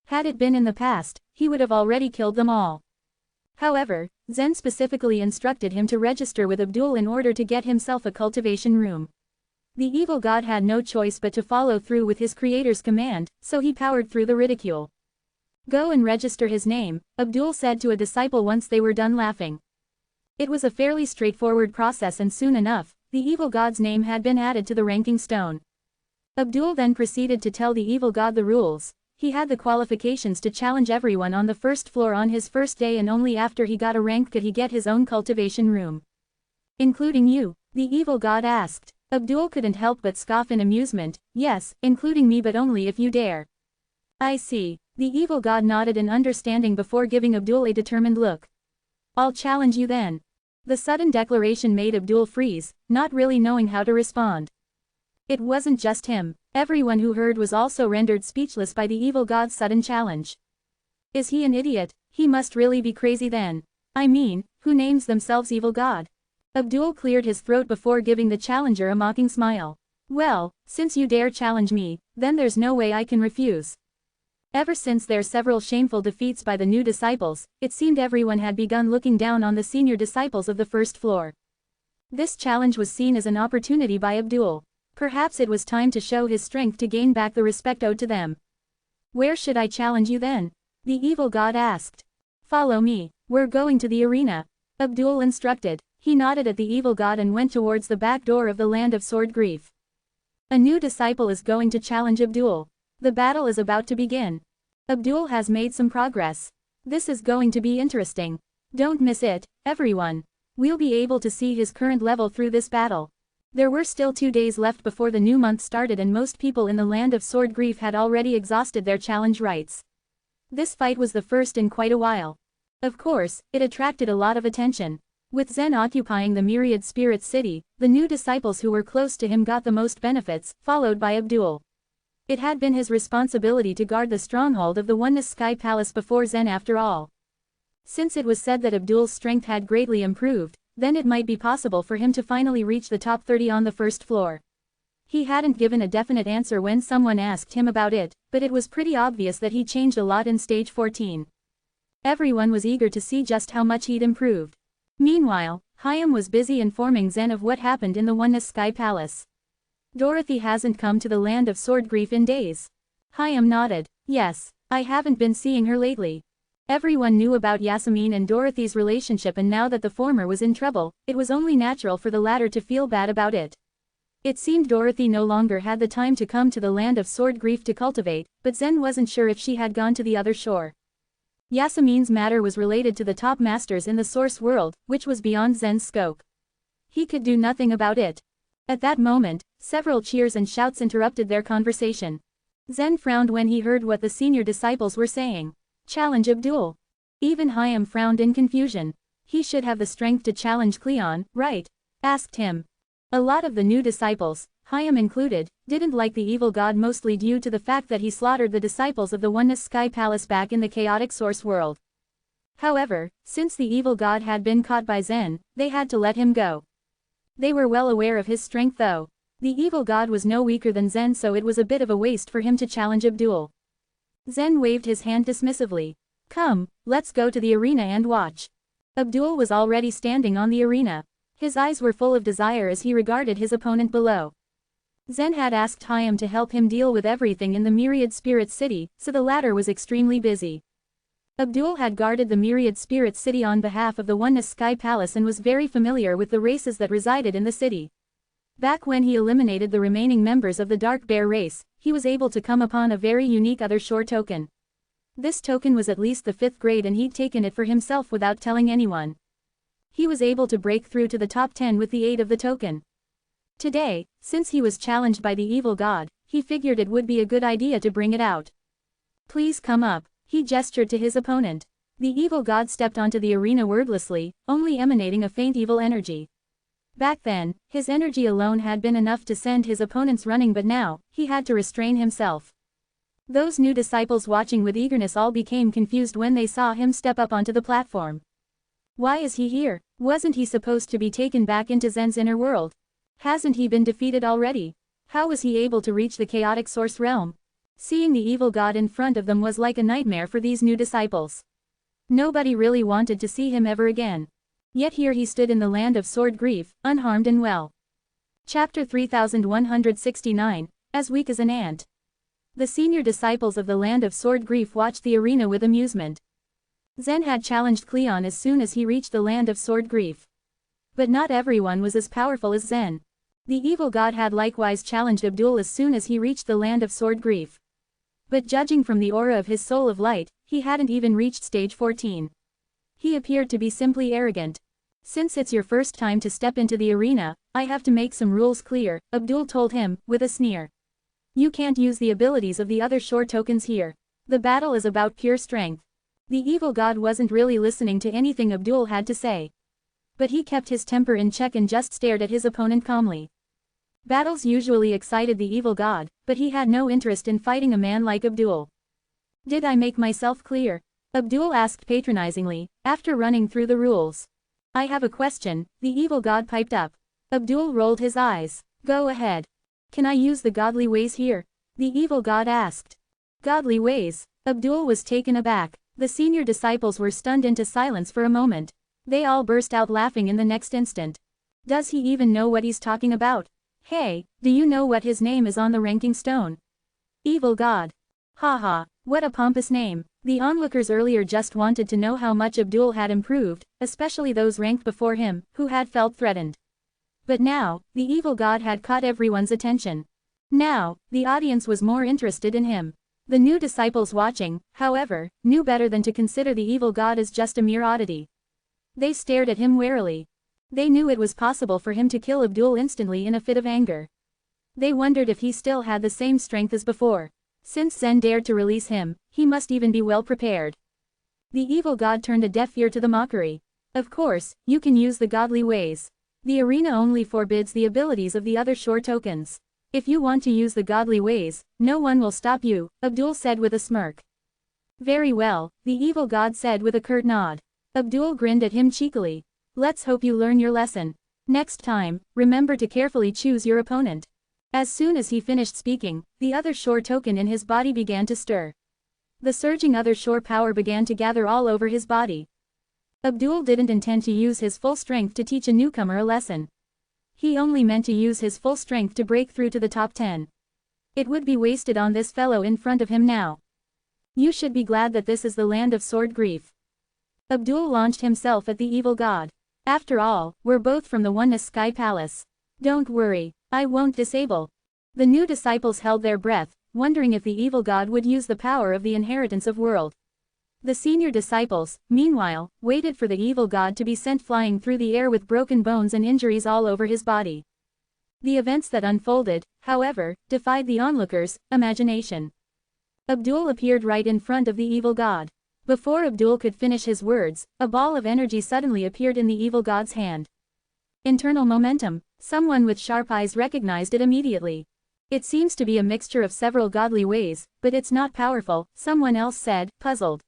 Speaker 1: Had it been in the past, he would have already killed them all. However, Zen specifically instructed him to register with Abdul in order to get himself a cultivation room. The evil god had no choice but to follow through with his creator's command, so he powered through the ridicule. Go and register his name, Abdul said to a disciple once they were done laughing. It was a fairly straightforward process, and soon enough, the evil god's name had been added to the ranking stone. Abdul then proceeded to tell the evil god the rules. He had the qualifications to challenge everyone on the first floor on his first day, and only after he got a rank could he get his own cultivation room. Including you? The evil god asked. Abdul couldn't help but scoff in amusement. Yes, including me, but only if you dare. I see. The evil god nodded in understanding before giving Abdul a determined look. I'll challenge you then. The sudden declaration made Abdul freeze, not really knowing how to respond. It wasn't just him. Everyone who heard was also rendered speechless by the evil god's sudden challenge. Is he an idiot? He must really be crazy then. I mean, who names themselves evil god? Abdul cleared his throat before giving the challenger a mocking smile. Well, since you dare challenge me, then there's no way I can refuse. Ever since their several shameful defeats by the new disciples, it seemed everyone had begun looking down on the senior disciples of the first floor. This challenge was seen as an opportunity by Abdul. Perhaps it was time to show his strength to gain back the respect owed to them. Where should I challenge you then? The evil god asked. Follow me, we're going to the arena. Abdul instructed. He nodded at the evil god and went towards the back door of the land of Sword Grief. A new disciple is going to challenge Abdul. The battle is about to begin. Abdul has made some progress. This is going to be interesting. Don't miss it, everyone. We'll be able to see his current level through this battle. There were still 2 days left before the new month started, and most people in the land of Sword Grief had already exhausted their challenge rights. This fight was the first in quite a while. Of course, it attracted a lot of attention. With Zen occupying the Myriad Spirit City, the new disciples who were close to him got the most benefits, followed by Abdul. It had been his responsibility to guard the stronghold of the Oneness Sky Palace before Zen after all. Since it was said that Abdul's strength had greatly improved, then it might be possible for him to finally reach the top 30 on the first floor. He hadn't given a definite answer when someone asked him about it, but it was pretty obvious that he changed a lot in stage 14. Everyone was eager to see just how much he'd improved. Meanwhile, Hayam was busy informing Zen of what happened in the Oneness Sky Palace. Dorothy hasn't come to the land of Sword Grief in days. Hayam nodded. Yes, I haven't been seeing her lately. Everyone knew about Yasmin and Dorothy's relationship, and now that the former was in trouble, it was only natural for the latter to feel bad about it. It seemed Dorothy no longer had the time to come to the land of Sword Grief to cultivate, but Zen wasn't sure if she had gone to the other shore. Yasmin's matter was related to the top masters in the source world, which was beyond Zen's scope. He could do nothing about it. At that moment, several cheers and shouts interrupted their conversation. Zen frowned when he heard what the senior disciples were saying. Challenge Abdul. Even Hayam frowned in confusion. He should have the strength to challenge Cleon, right? Asked him. A lot of the new disciples, Hayam included, didn't like the evil god mostly due to the fact that he slaughtered the disciples of the Oneness Sky Palace back in the chaotic source world. However, since the evil god had been caught by Zen, they had to let him go. They were well aware of his strength though. The evil god was no weaker than Zen, so it was a bit of a waste for him to challenge Abdul. Zen waved his hand dismissively. Come, let's go to the arena and watch. Abdul was already standing on the arena. His eyes were full of desire as he regarded his opponent below. Zen had asked Hayam to help him deal with everything in the Myriad Spirit City, so the latter was extremely busy. Abdul had guarded the Myriad Spirit City on behalf of the Oneness Sky Palace and was very familiar with the races that resided in the city. Back when he eliminated the remaining members of the Dark Bear race, he was able to come upon a very unique other shore token. This token was at least the 5th grade and he'd taken it for himself without telling anyone. He was able to break through to the top 10 with the aid of the token. Today, since he was challenged by the evil god, he figured it would be a good idea to bring it out. Please come up, he gestured to his opponent. The evil god stepped onto the arena wordlessly, only emanating a faint evil energy. Back then, his energy alone had been enough to send his opponents running, but now, he had to restrain himself. Those new disciples watching with eagerness all became confused when they saw him step up onto the platform. Why is he here? Wasn't he supposed to be taken back into Zen's inner world? Hasn't he been defeated already? How was he able to reach the chaotic source realm? Seeing the evil god in front of them was like a nightmare for these new disciples. Nobody really wanted to see him ever again. Yet here he stood in the land of sword grief, unharmed and well. Chapter 3169, As Weak as an Ant. The senior disciples of the land of sword grief watched the arena with amusement. Zen had challenged Cleon as soon as he reached the land of sword grief. But not everyone was as powerful as Zen. The evil god had likewise challenged Abdul as soon as he reached the land of sword grief. But judging from the aura of his soul of light, he hadn't even reached stage 14. He appeared to be simply arrogant. Since it's your first time to step into the arena, I have to make some rules clear, Abdul told him, with a sneer. You can't use the abilities of the other shore tokens here. The battle is about pure strength. The evil god wasn't really listening to anything Abdul had to say. But he kept his temper in check and just stared at his opponent calmly. Battles usually excited the evil god, but he had no interest in fighting a man like Abdul. Did I make myself clear? Abdul asked patronizingly, after running through the rules. I have a question, the evil god piped up. Abdul rolled his eyes. Go ahead. Can I use the godly ways here? The evil god asked. Godly ways? Abdul was taken aback. The senior disciples were stunned into silence for a moment. They all burst out laughing in the next instant. Does he even know what he's talking about? Hey, do you know what his name is on the ranking stone? Evil god. Haha, what a pompous name. The onlookers earlier just wanted to know how much Abdul had improved, especially those ranked before him, who had felt threatened. But now, the evil god had caught everyone's attention. Now, the audience was more interested in him. The new disciples watching, however, knew better than to consider the evil god as just a mere oddity. They stared at him warily. They knew it was possible for him to kill Abdul instantly in a fit of anger. They wondered if he still had the same strength as before. Since Zen dared to release him, he must even be well prepared. The evil god turned a deaf ear to the mockery. Of course, you can use the godly ways. The arena only forbids the abilities of the other shore tokens. If you want to use the godly ways, no one will stop you, Abdul said with a smirk. Very well, the evil god said with a curt nod. Abdul grinned at him cheekily. Let's hope you learn your lesson. Next time, remember to carefully choose your opponent. As soon as he finished speaking, the other shore token in his body began to stir. The surging other shore power began to gather all over his body. Abdul didn't intend to use his full strength to teach a newcomer a lesson. He only meant to use his full strength to break through to the top 10. It would be wasted on this fellow in front of him now. You should be glad that this is the land of sword grief. Abdul launched himself at the evil god. After all, we're both from the Oneness Sky Palace. Don't worry, I won't disable. The new disciples held their breath, wondering if the evil god would use the power of the inheritance of world. The senior disciples, meanwhile, waited for the evil god to be sent flying through the air with broken bones and injuries all over his body. The events that unfolded, however, defied the onlookers' imagination. Abdul appeared right in front of the evil god. Before Abdul could finish his words, a ball of energy suddenly appeared in the evil god's hand. Internal momentum. Someone with sharp eyes recognized it immediately. It seems to be a mixture of several godly ways, but it's not powerful, someone else said, puzzled.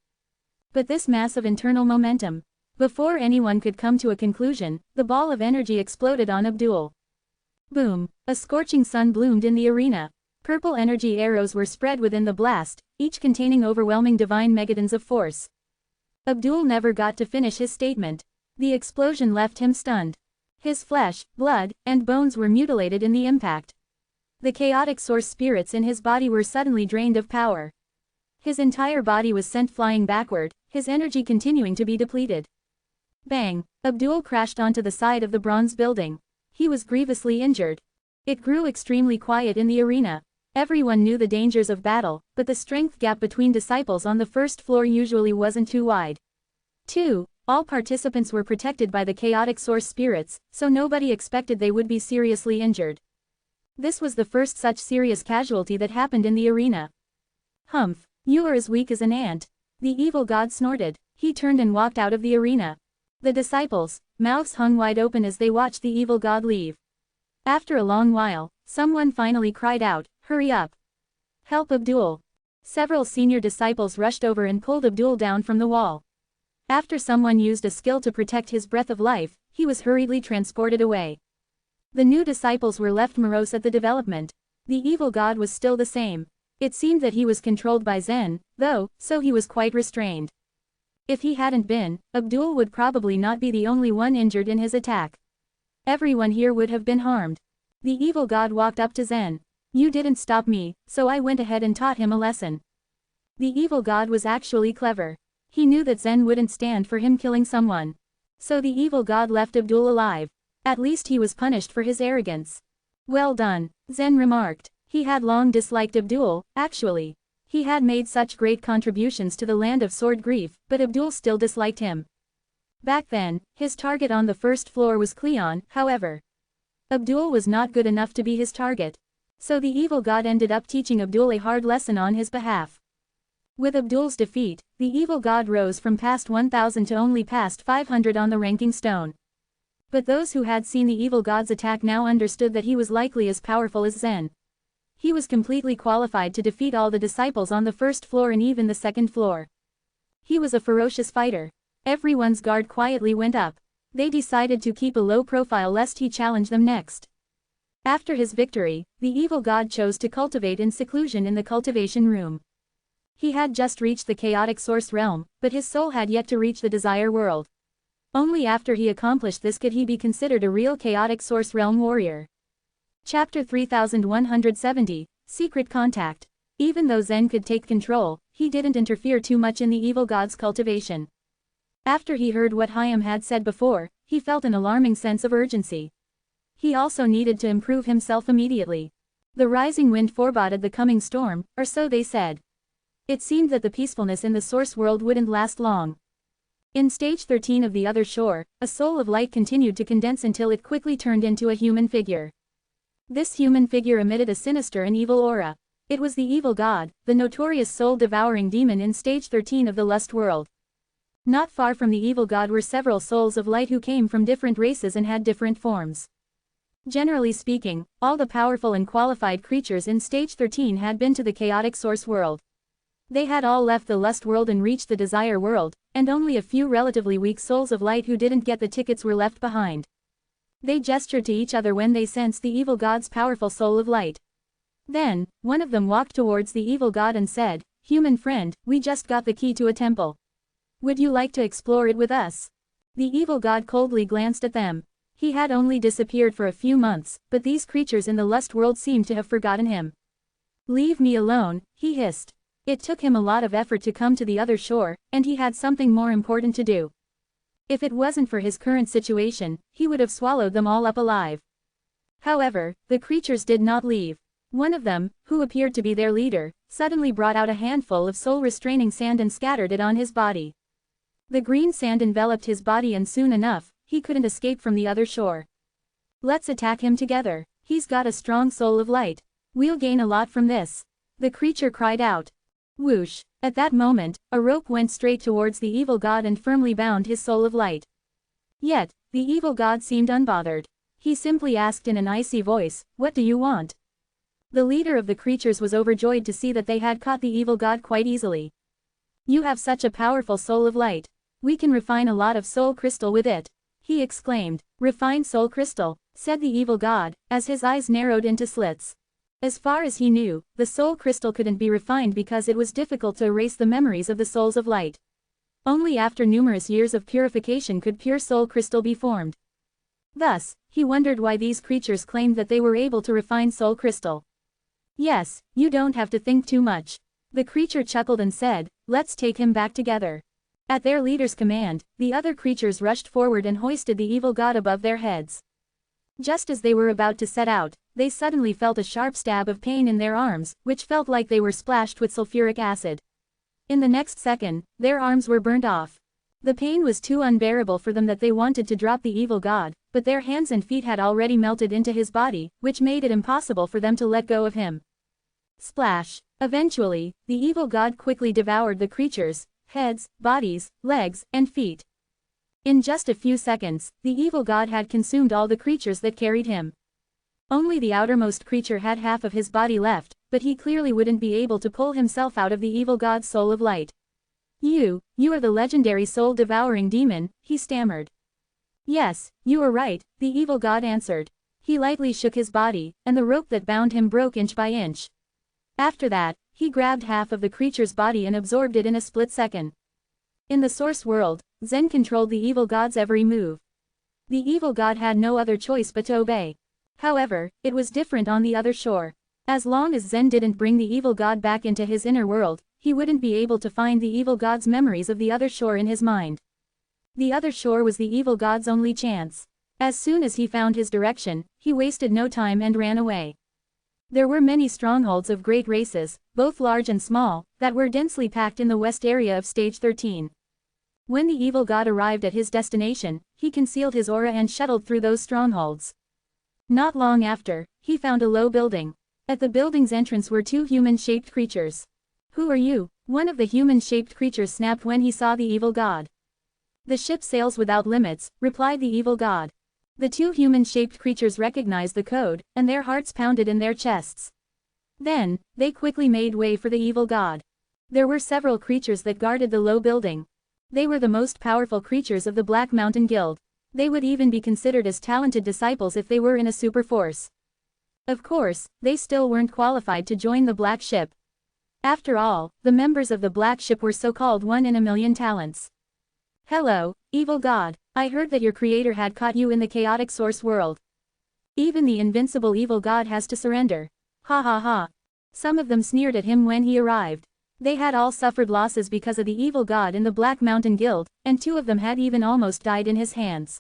Speaker 1: But this mass of internal momentum. Before anyone could come to a conclusion, the ball of energy exploded on Abdul. Boom! A scorching sun bloomed in the arena. Purple energy arrows were spread within the blast, each containing overwhelming divine megatons of force. Abdul never got to finish his statement. The explosion left him stunned. His flesh, blood, and bones were mutilated in the impact. The chaotic source spirits in his body were suddenly drained of power. His entire body was sent flying backward, his energy continuing to be depleted. Bang! Abdul crashed onto the side of the bronze building. He was grievously injured. It grew extremely quiet in the arena. Everyone knew the dangers of battle, but the strength gap between disciples on the first floor usually wasn't too wide. 2. All participants were protected by the chaotic source spirits, so nobody expected they would be seriously injured. This was the first such serious casualty that happened in the arena. Humph, you are as weak as an ant. The evil god snorted. He turned and walked out of the arena. The disciples, mouths hung wide open as they watched the evil god leave. After a long while, someone finally cried out, "Hurry up! Help Abdul!" Several senior disciples rushed over and pulled Abdul down from the wall. After someone used a skill to protect his breath of life, he was hurriedly transported away. The new disciples were left morose at the development. The evil god was still the same. It seemed that he was controlled by Zen, though, so he was quite restrained. If he hadn't been, Abdul would probably not be the only one injured in his attack. Everyone here would have been harmed. The evil god walked up to Zen. "You didn't stop me, so I went ahead and taught him a lesson." The evil god was actually clever. He knew that Zen wouldn't stand for him killing someone. So the evil god left Abdul alive. At least he was punished for his arrogance. "Well done," Zen remarked. He had long disliked Abdul, actually. He had made such great contributions to the land of sword grief, but Abdul still disliked him. Back then, his target on the first floor was Cleon, however. Abdul was not good enough to be his target. So the evil god ended up teaching Abdul a hard lesson on his behalf. With Abdul's defeat, the evil god rose from past 1000 to only past 500 on the ranking stone. But those who had seen the evil god's attack now understood that he was likely as powerful as Zen. He was completely qualified to defeat all the disciples on the first floor and even the second floor. He was a ferocious fighter. Everyone's guard quietly went up. They decided to keep a low profile lest he challenge them next. After his victory, the evil god chose to cultivate in seclusion in the cultivation room. He had just reached the chaotic source realm, but his soul had yet to reach the desire world. Only after he accomplished this could he be considered a real chaotic source realm warrior. Chapter 3170, Secret Contact. Even though Zen could take control, he didn't interfere too much in the evil god's cultivation. After he heard what Hyam had said before, he felt an alarming sense of urgency. He also needed to improve himself immediately. The rising wind foreboded the coming storm, or so they said. It seemed that the peacefulness in the source world wouldn't last long. In stage 13 of the other shore, a soul of light continued to condense until it quickly turned into a human figure. This human figure emitted a sinister and evil aura. It was the evil god, the notorious soul-devouring demon in stage 13 of the lust world. Not far from the evil god were several souls of light who came from different races and had different forms. Generally speaking, all the powerful and qualified creatures in stage 13 had been to the chaotic source world. They had all left the lust world and reached the desire world, and only a few relatively weak souls of light who didn't get the tickets were left behind. They gestured to each other when they sensed the evil god's powerful soul of light. Then, one of them walked towards the evil god and said, "Human friend, we just got the key to a temple. Would you like to explore it with us?" The evil god coldly glanced at them. He had only disappeared for a few months, but these creatures in the lust world seemed to have forgotten him. "Leave me alone," he hissed. It took him a lot of effort to come to the other shore, and he had something more important to do. If it wasn't for his current situation, he would have swallowed them all up alive. However, the creatures did not leave. One of them, who appeared to be their leader, suddenly brought out a handful of soul-restraining sand and scattered it on his body. The green sand enveloped his body and soon enough, he couldn't escape from the other shore. "Let's attack him together. He's got a strong soul of light. We'll gain a lot from this," the creature cried out. Whoosh! At that moment, a rope went straight towards the evil god and firmly bound his soul of light. Yet, the evil god seemed unbothered. He simply asked in an icy voice, "What do you want?" The leader of the creatures was overjoyed to see that they had caught the evil god quite easily. "You have such a powerful soul of light. We can refine a lot of soul crystal with it," he exclaimed. "Refined soul crystal," said the evil god, as his eyes narrowed into slits. As far as he knew, the soul crystal couldn't be refined because it was difficult to erase the memories of the souls of light. Only after numerous years of purification could pure soul crystal be formed. Thus, he wondered why these creatures claimed that they were able to refine soul crystal. "Yes, you don't have to think too much." The creature chuckled and said, "Let's take him back together." At their leader's command, the other creatures rushed forward and hoisted the evil god above their heads. Just as they were about to set out, they suddenly felt a sharp stab of pain in their arms, which felt like they were splashed with sulfuric acid. In the next second, their arms were burnt off. The pain was too unbearable for them that they wanted to drop the evil god, but their hands and feet had already melted into his body, which made it impossible for them to let go of him. Splash! Eventually, the evil god quickly devoured the creatures' heads, bodies, legs, and feet. In just a few seconds, the evil god had consumed all the creatures that carried him. Only the outermost creature had half of his body left, but he clearly wouldn't be able to pull himself out of the evil god's soul of light. You are the legendary soul-devouring demon," he stammered. "Yes, you are right," the evil god answered. He lightly shook his body, and the rope that bound him broke inch by inch. After that, he grabbed half of the creature's body and absorbed it in a split second. In the source world, Zen controlled the evil god's every move. The evil god had no other choice but to obey. However, it was different on the other shore. As long as Zen didn't bring the evil god back into his inner world, he wouldn't be able to find the evil god's memories of the other shore in his mind. The other shore was the evil god's only chance. As soon as he found his direction, he wasted no time and ran away. There were many strongholds of great races, both large and small, that were densely packed in the west area of Stage 13. When the evil god arrived at his destination, he concealed his aura and shuttled through those strongholds. Not long after, he found a low building. At the building's entrance were two human-shaped creatures. "Who are you?" one of the human-shaped creatures snapped when he saw the evil god. "The ship sails without limits," replied the evil god. The two human-shaped creatures recognized the code, and their hearts pounded in their chests. Then, they quickly made way for the evil god. There were several creatures that guarded the low building. They were the most powerful creatures of the Black Mountain Guild. They would even be considered as talented disciples if they were in a super force. Of course, they still weren't qualified to join the Black Ship. After all, the members of the Black Ship were so-called 1 in a million talents. "Hello, evil god, I heard that your creator had caught you in the chaotic source world. Even the invincible evil god has to surrender. Ha ha ha." Some of them sneered at him when he arrived. They had all suffered losses because of the evil god in the Black Mountain Guild, and two of them had even almost died in his hands.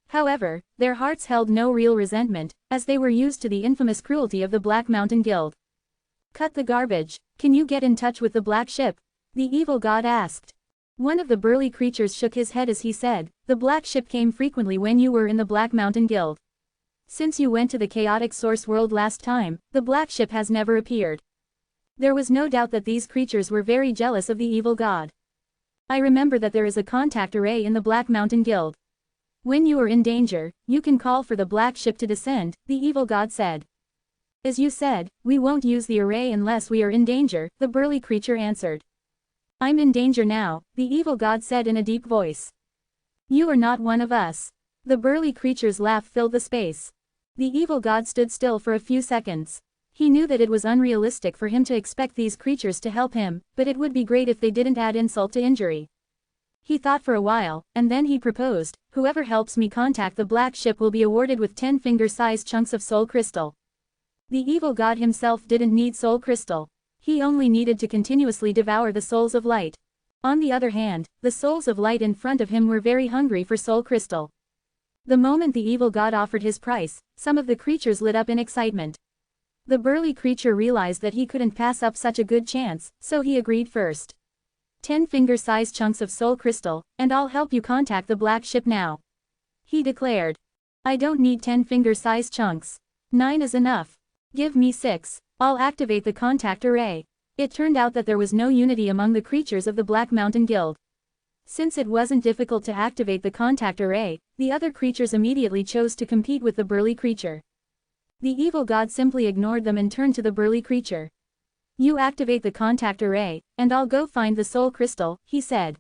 Speaker 1: However, their hearts held no real resentment, as they were used to the infamous cruelty of the Black Mountain Guild. "Cut the garbage. Can you get in touch with the Black Ship?" the evil god asked. One of the burly creatures shook his head as he said, "The Black Ship came frequently when you were in the Black Mountain Guild. Since you went to the chaotic source world last time, the Black Ship has never appeared." There was no doubt that these creatures were very jealous of the evil god. "I remember that there is a contact array in the Black Mountain Guild. When you are in danger, you can call for the Black Ship to descend," the evil god said. "As you said, we won't use the array unless we are in danger," the burly creature answered. "I'm in danger now," the evil god said in a deep voice. "You are not one of us." The burly creature's laugh filled the space. The evil god stood still for a few seconds. He knew that it was unrealistic for him to expect these creatures to help him, but it would be great if they didn't add insult to injury. He thought for a while, and then he proposed, "Whoever helps me contact the Black Ship will be awarded with 10 finger-sized chunks of soul crystal." The evil god himself didn't need soul crystal. He only needed to continuously devour the souls of light. On the other hand, the souls of light in front of him were very hungry for soul crystal. The moment the evil god offered his price, some of the creatures lit up in excitement. The burly creature realized that he couldn't pass up such a good chance, so he agreed first. 10 finger-sized chunks of soul crystal, and I'll help you contact the Black Ship now," he declared. "I don't need 10 finger-sized chunks. 9 is enough. Give me 6. I'll activate the contact array." It turned out that there was no unity among the creatures of the Black Mountain Guild. Since it wasn't difficult to activate the contact array, the other creatures immediately chose to compete with the burly creature. The evil god simply ignored them and turned to the burly creature. "You activate the contact array, and I'll go find the soul crystal," he said.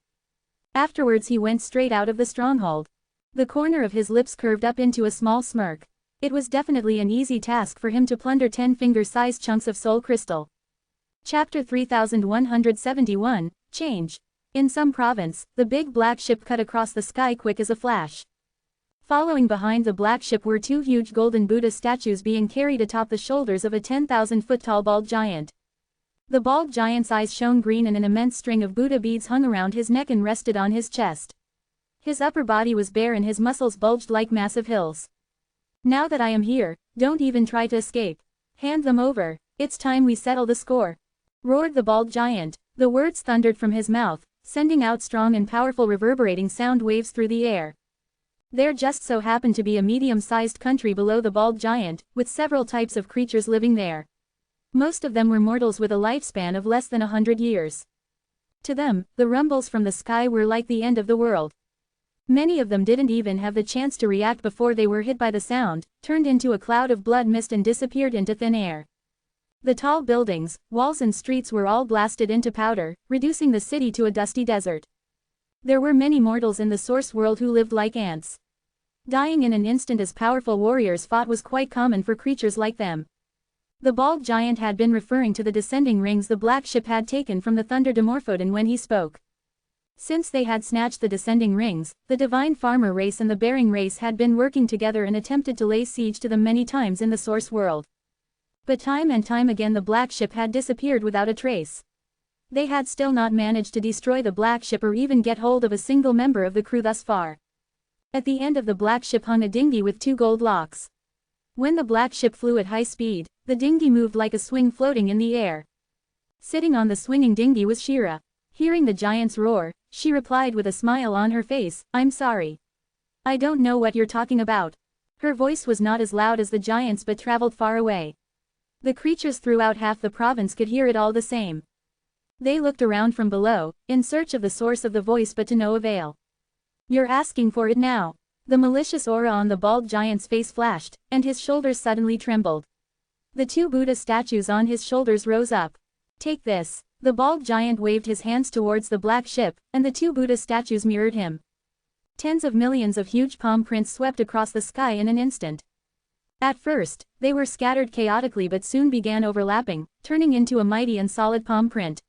Speaker 1: Afterwards he went straight out of the stronghold. The corner of his lips curved up into a small smirk. It was definitely an easy task for him to plunder 10-finger-sized chunks of soul crystal. Chapter 3171, Change. In some province, the big black ship cut across the sky quick as a flash. Following behind the black ship were two huge golden Buddha statues being carried atop the shoulders of a 10,000-foot-tall bald giant. The bald giant's eyes shone green and an immense string of Buddha beads hung around his neck and rested on his chest. His upper body was bare and his muscles bulged like massive hills. "Now that I am here, don't even try to escape. Hand them over. It's time we settle the score," roared the bald giant. The words thundered from his mouth, sending out strong and powerful reverberating sound waves through the air. There just so happened to be a medium-sized country below the bald giant, with several types of creatures living there. Most of them were mortals with a lifespan of less than 100 years. To them, the rumbles from the sky were like the end of the world. Many of them didn't even have the chance to react before they were hit by the sound, turned into a cloud of blood mist and disappeared into thin air. The tall buildings, walls and streets were all blasted into powder, reducing the city to a dusty desert. There were many mortals in the source world who lived like ants. Dying in an instant as powerful warriors fought was quite common for creatures like them. The bald giant had been referring to the descending rings the black ship had taken from the Thunder Dimorphodon when he spoke. Since they had snatched the descending rings, the divine farmer race and the bearing race had been working together and attempted to lay siege to them many times in the source world. But time and time again the black ship had disappeared without a trace. They had still not managed to destroy the black ship or even get hold of a single member of the crew thus far. At the end of the black ship hung a dinghy with two gold locks. When the black ship flew at high speed, the dinghy moved like a swing floating in the air. Sitting on the swinging dinghy was Shira. Hearing the giant's roar, she replied with a smile on her face, "I'm sorry. I don't know what you're talking about." Her voice was not as loud as the giant's but traveled far away. The creatures throughout half the province could hear it all the same. They looked around from below, in search of the source of the voice but to no avail. "You're asking for it now." The malicious aura on the bald giant's face flashed, and his shoulders suddenly trembled. The two Buddha statues on his shoulders rose up. "Take this." The bald giant waved his hands towards the black ship, and the two Buddha statues mirrored him. Tens of millions of huge palm prints swept across the sky in an instant. At first, they were scattered chaotically but soon began overlapping, turning into a mighty and solid palm print.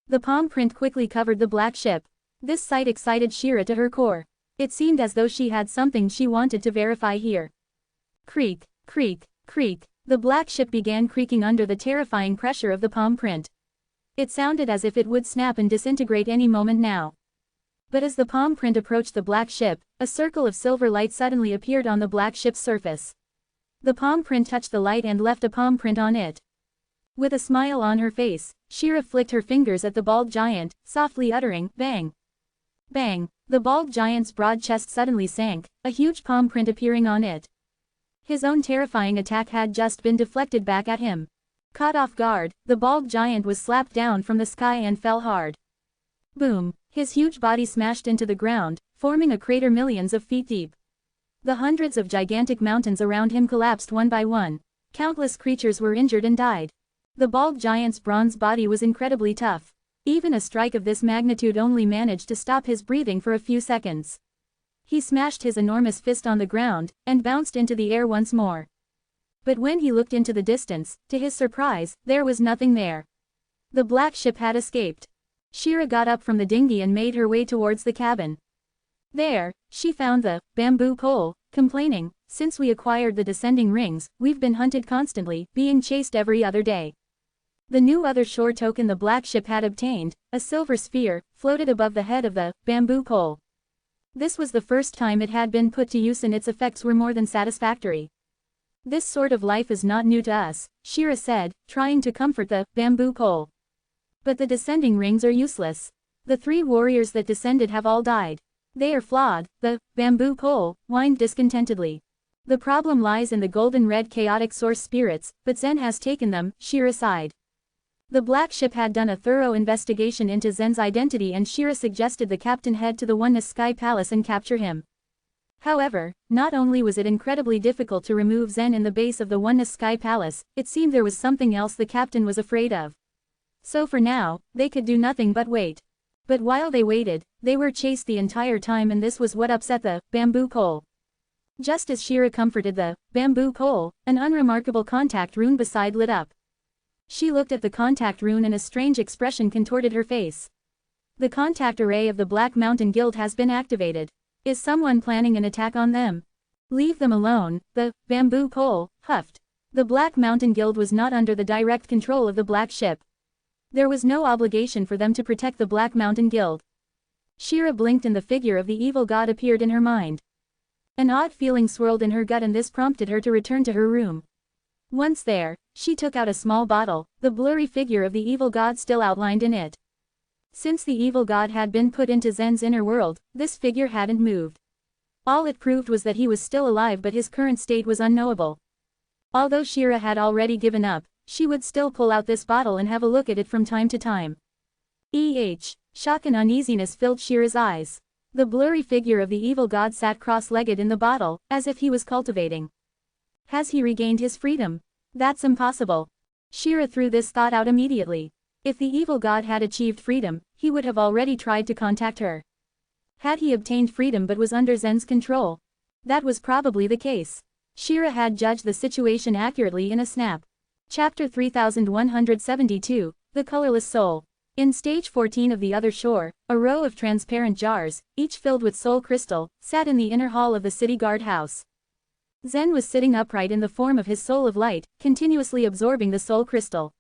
Speaker 1: The palm print quickly covered the black ship. This sight excited Shira to her core. It seemed as though she had something she wanted to verify here. Creak, creak, creak. The black ship began creaking under the terrifying pressure of the palm print. It sounded as if it would snap and disintegrate any moment now. But as the palm print approached the black ship, a circle of silver light suddenly appeared on the black ship's surface. The palm print touched the light and left a palm print on it. With a smile on her face, Shira flicked her fingers at the bald giant, softly uttering, "Bang! Bang!" The bald giant's broad chest suddenly sank, a huge palm print appearing on it. His own terrifying attack had just been deflected back at him. Caught off guard, the bald giant was slapped down from the sky and fell hard. Boom! His huge body smashed into the ground, forming a crater millions of feet deep. The hundreds of gigantic mountains around him collapsed one by one. Countless creatures were injured and died. The bald giant's bronze body was incredibly tough. Even a strike of this magnitude only managed to stop his breathing for a few seconds. He smashed his enormous fist on the ground, and bounced into the air once more. But when he looked into the distance, to his surprise, there was nothing there. The black ship had escaped. Shira got up from the dinghy and made her way towards the cabin. There, she found the bamboo pole, complaining, "Since we acquired the descending rings, we've been hunted constantly, being chased every other day." The new other shore token the black ship had obtained, a silver sphere, floated above the head of the bamboo pole. This was the first time it had been put to use and its effects were more than satisfactory. "This sort of life is not new to us," Shira said, trying to comfort the bamboo pole. "But the descending rings are useless. The 3 warriors that descended have all died. They are flawed," the bamboo pole whined discontentedly. "The problem lies in the golden red chaotic source spirits, but Zen has taken them," Shira sighed. The black ship had done a thorough investigation into Zen's identity, and Shira suggested the captain head to the Oneness Sky Palace and capture him. However, not only was it incredibly difficult to remove Zen in the base of the Oneness Sky Palace, it seemed there was something else the captain was afraid of. So for now, they could do nothing but wait. But while they waited, they were chased the entire time, and this was what upset the bamboo coal. Just as Shira comforted the bamboo coal, an unremarkable contact rune beside lit up. She looked at the contact rune and a strange expression contorted her face. The contact array of the Black Mountain Guild has been activated. Is someone planning an attack on them? Leave them alone, the bamboo coal huffed. The Black Mountain Guild was not under the direct control of the Black Ship. There was no obligation for them to protect the Black Mountain Guild. Shira blinked and the figure of the evil god appeared in her mind. An odd feeling swirled in her gut, and this prompted her to return to her room. Once there, she took out a small bottle, the blurry figure of the evil god still outlined in it. Since the evil god had been put into Zen's inner world, this figure hadn't moved. All it proved was that he was still alive, but his current state was unknowable. Although Shira had already given up, she would still pull out this bottle and have a look at it from time to time. Shock and uneasiness filled Shira's eyes. The blurry figure of the evil god sat cross-legged in the bottle, as if he was cultivating. Has he regained his freedom? That's impossible. Shira threw this thought out immediately. If the evil god had achieved freedom, he would have already tried to contact her. Had he obtained freedom but was under Zen's control? That was probably the case. Shira had judged the situation accurately in a snap. Chapter 3172, The Colorless Soul. In stage 14 of The Other Shore, a row of transparent jars, each filled with soul crystal, sat in the inner hall of the city guard house. Zen was sitting upright in the form of his soul of light, continuously absorbing the soul crystal.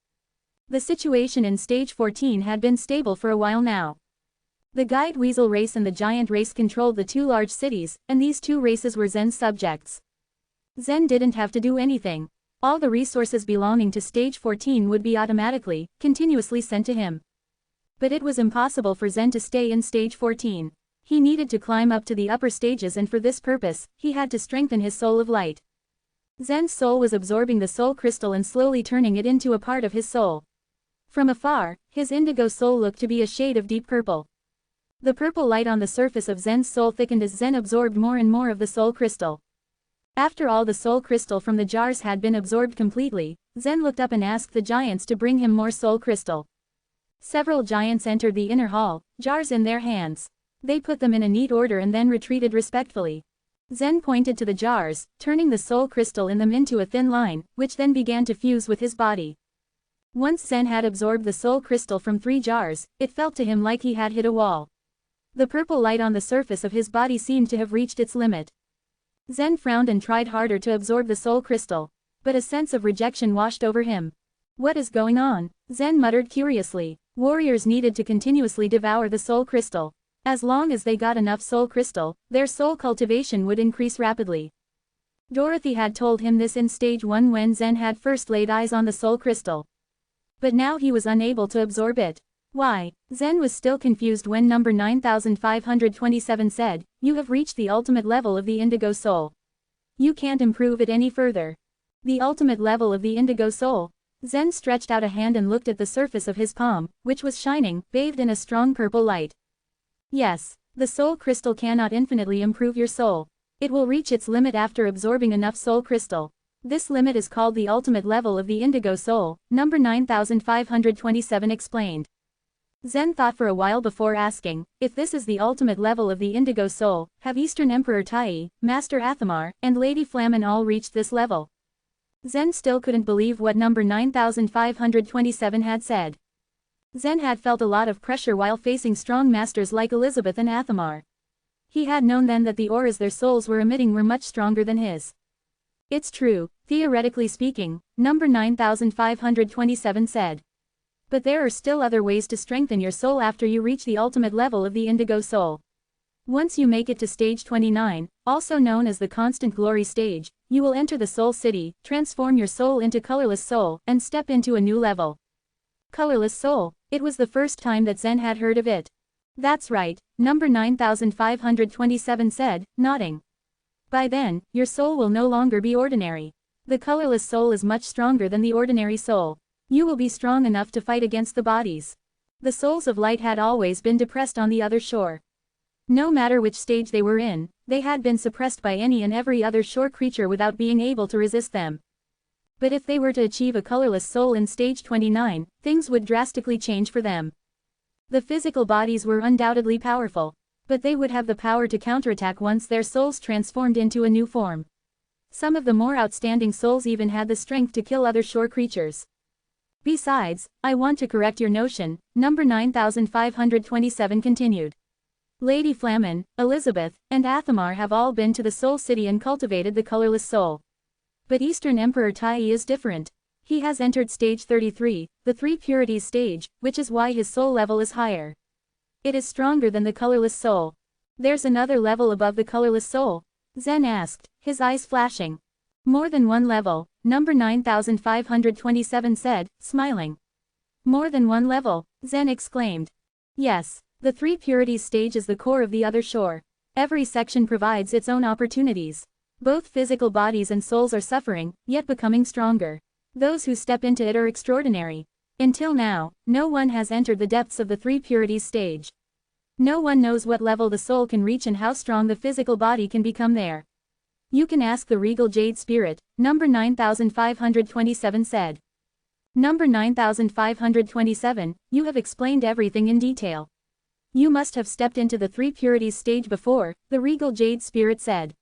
Speaker 1: The situation in stage 14 had been stable for a while now. The guide weasel race and the giant race controlled the two large cities, and these two races were Zen's subjects. Zen didn't have to do anything. All the resources belonging to stage 14 would be automatically, continuously sent to him. But it was impossible for Zen to stay in stage 14. He needed to climb up to the upper stages, and for this purpose, he had to strengthen his soul of light. Zen's soul was absorbing the soul crystal and slowly turning it into a part of his soul. From afar, his indigo soul looked to be a shade of deep purple. The purple light on the surface of Zen's soul thickened as Zen absorbed more and more of the soul crystal. After all the soul crystal from the jars had been absorbed completely, Zen looked up and asked the giants to bring him more soul crystal. Several giants entered the inner hall, jars in their hands. They put them in a neat order and then retreated respectfully. Zen pointed to the jars, turning the soul crystal in them into a thin line, which then began to fuse with his body. Once Zen had absorbed the soul crystal from 3 jars, it felt to him like he had hit a wall. The purple light on the surface of his body seemed to have reached its limit. Zen frowned and tried harder to absorb the soul crystal, but a sense of rejection washed over him. What is going on? Zen muttered curiously. Warriors needed to continuously devour the soul crystal. As long as they got enough soul crystal, their soul cultivation would increase rapidly. Dorothy had told him this in stage 1 when Zen had first laid eyes on the soul crystal. But now he was unable to absorb it. Why? Zen was still confused when number 9527 said, "You have reached the ultimate level of the indigo soul. You can't improve it any further." The ultimate level of the indigo soul? Zen stretched out a hand and looked at the surface of his palm, which was shining, bathed in a strong purple light. Yes, the soul crystal cannot infinitely improve your soul. It will reach its limit after absorbing enough soul crystal. This limit is called the ultimate level of the indigo soul, number 9527 explained. Zen thought for a while before asking, if this is the ultimate level of the indigo soul, have Eastern Emperor Tai, Master Athamar, and Lady Flamen all reached this level? Zen still couldn't believe what number 9527 had said. Zen had felt a lot of pressure while facing strong masters like Elizabeth and Athamar. He had known then that the auras their souls were emitting were much stronger than his. It's true, theoretically speaking, number 9527 said. But there are still other ways to strengthen your soul after you reach the ultimate level of the indigo soul. Once you make it to stage 29, also known as the constant glory stage, you will enter the soul city, transform your soul into colorless soul, and step into a new level. Colorless soul, it was the first time that Zen had heard of it. That's right, number 9527 said, nodding. By then, your soul will no longer be ordinary. The colorless soul is much stronger than the ordinary soul. You will be strong enough to fight against the bodies. The souls of light had always been depressed on the other shore. No matter which stage they were in, they had been suppressed by any and every other shore creature without being able to resist them. But if they were to achieve a colorless soul in stage 29, things would drastically change for them. The physical bodies were undoubtedly powerful, but they would have the power to counterattack once their souls transformed into a new form. Some of the more outstanding souls even had the strength to kill other shore creatures. Besides, I want to correct your notion, number 9527 continued. Lady Flamen, Elizabeth, and Athamar have all been to the Soul City and cultivated the colorless soul. But Eastern Emperor Tai is different. He has entered stage 33, the three purities stage, which is why his soul level is higher. It is stronger than the colorless soul. There's another level above the colorless soul? Zen asked, his eyes flashing. More than one level, number 9527 said, smiling. More than one level, Zen exclaimed. Yes, the three purities stage is the core of the other shore. Every section provides its own opportunities. Both physical bodies and souls are suffering, yet becoming stronger. Those who step into it are extraordinary. Until now, no one has entered the depths of the three purities stage. No one knows what level the soul can reach and how strong the physical body can become there. You can ask the Regal Jade Spirit, number 9527 said. Number 9527, you have explained everything in detail. You must have stepped into the three purities stage before, the Regal Jade Spirit said.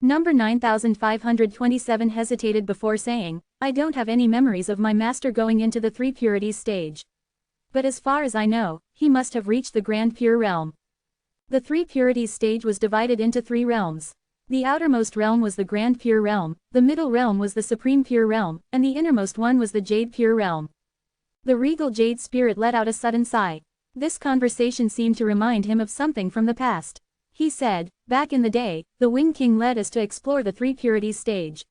Speaker 1: Number 9527 hesitated before saying, I don't have any memories of my master going into the three purities stage. But as far as I know, he must have reached the Grand Pure Realm. The three purities stage was divided into three realms. The outermost realm was the Grand Pure Realm, the middle realm was the Supreme Pure Realm, and the innermost one was the Jade Pure Realm. The Regal Jade Spirit let out a sudden sigh. This conversation seemed to remind him of something from the past. He said, back in the day, the Wing King led us to explore the three purities stage.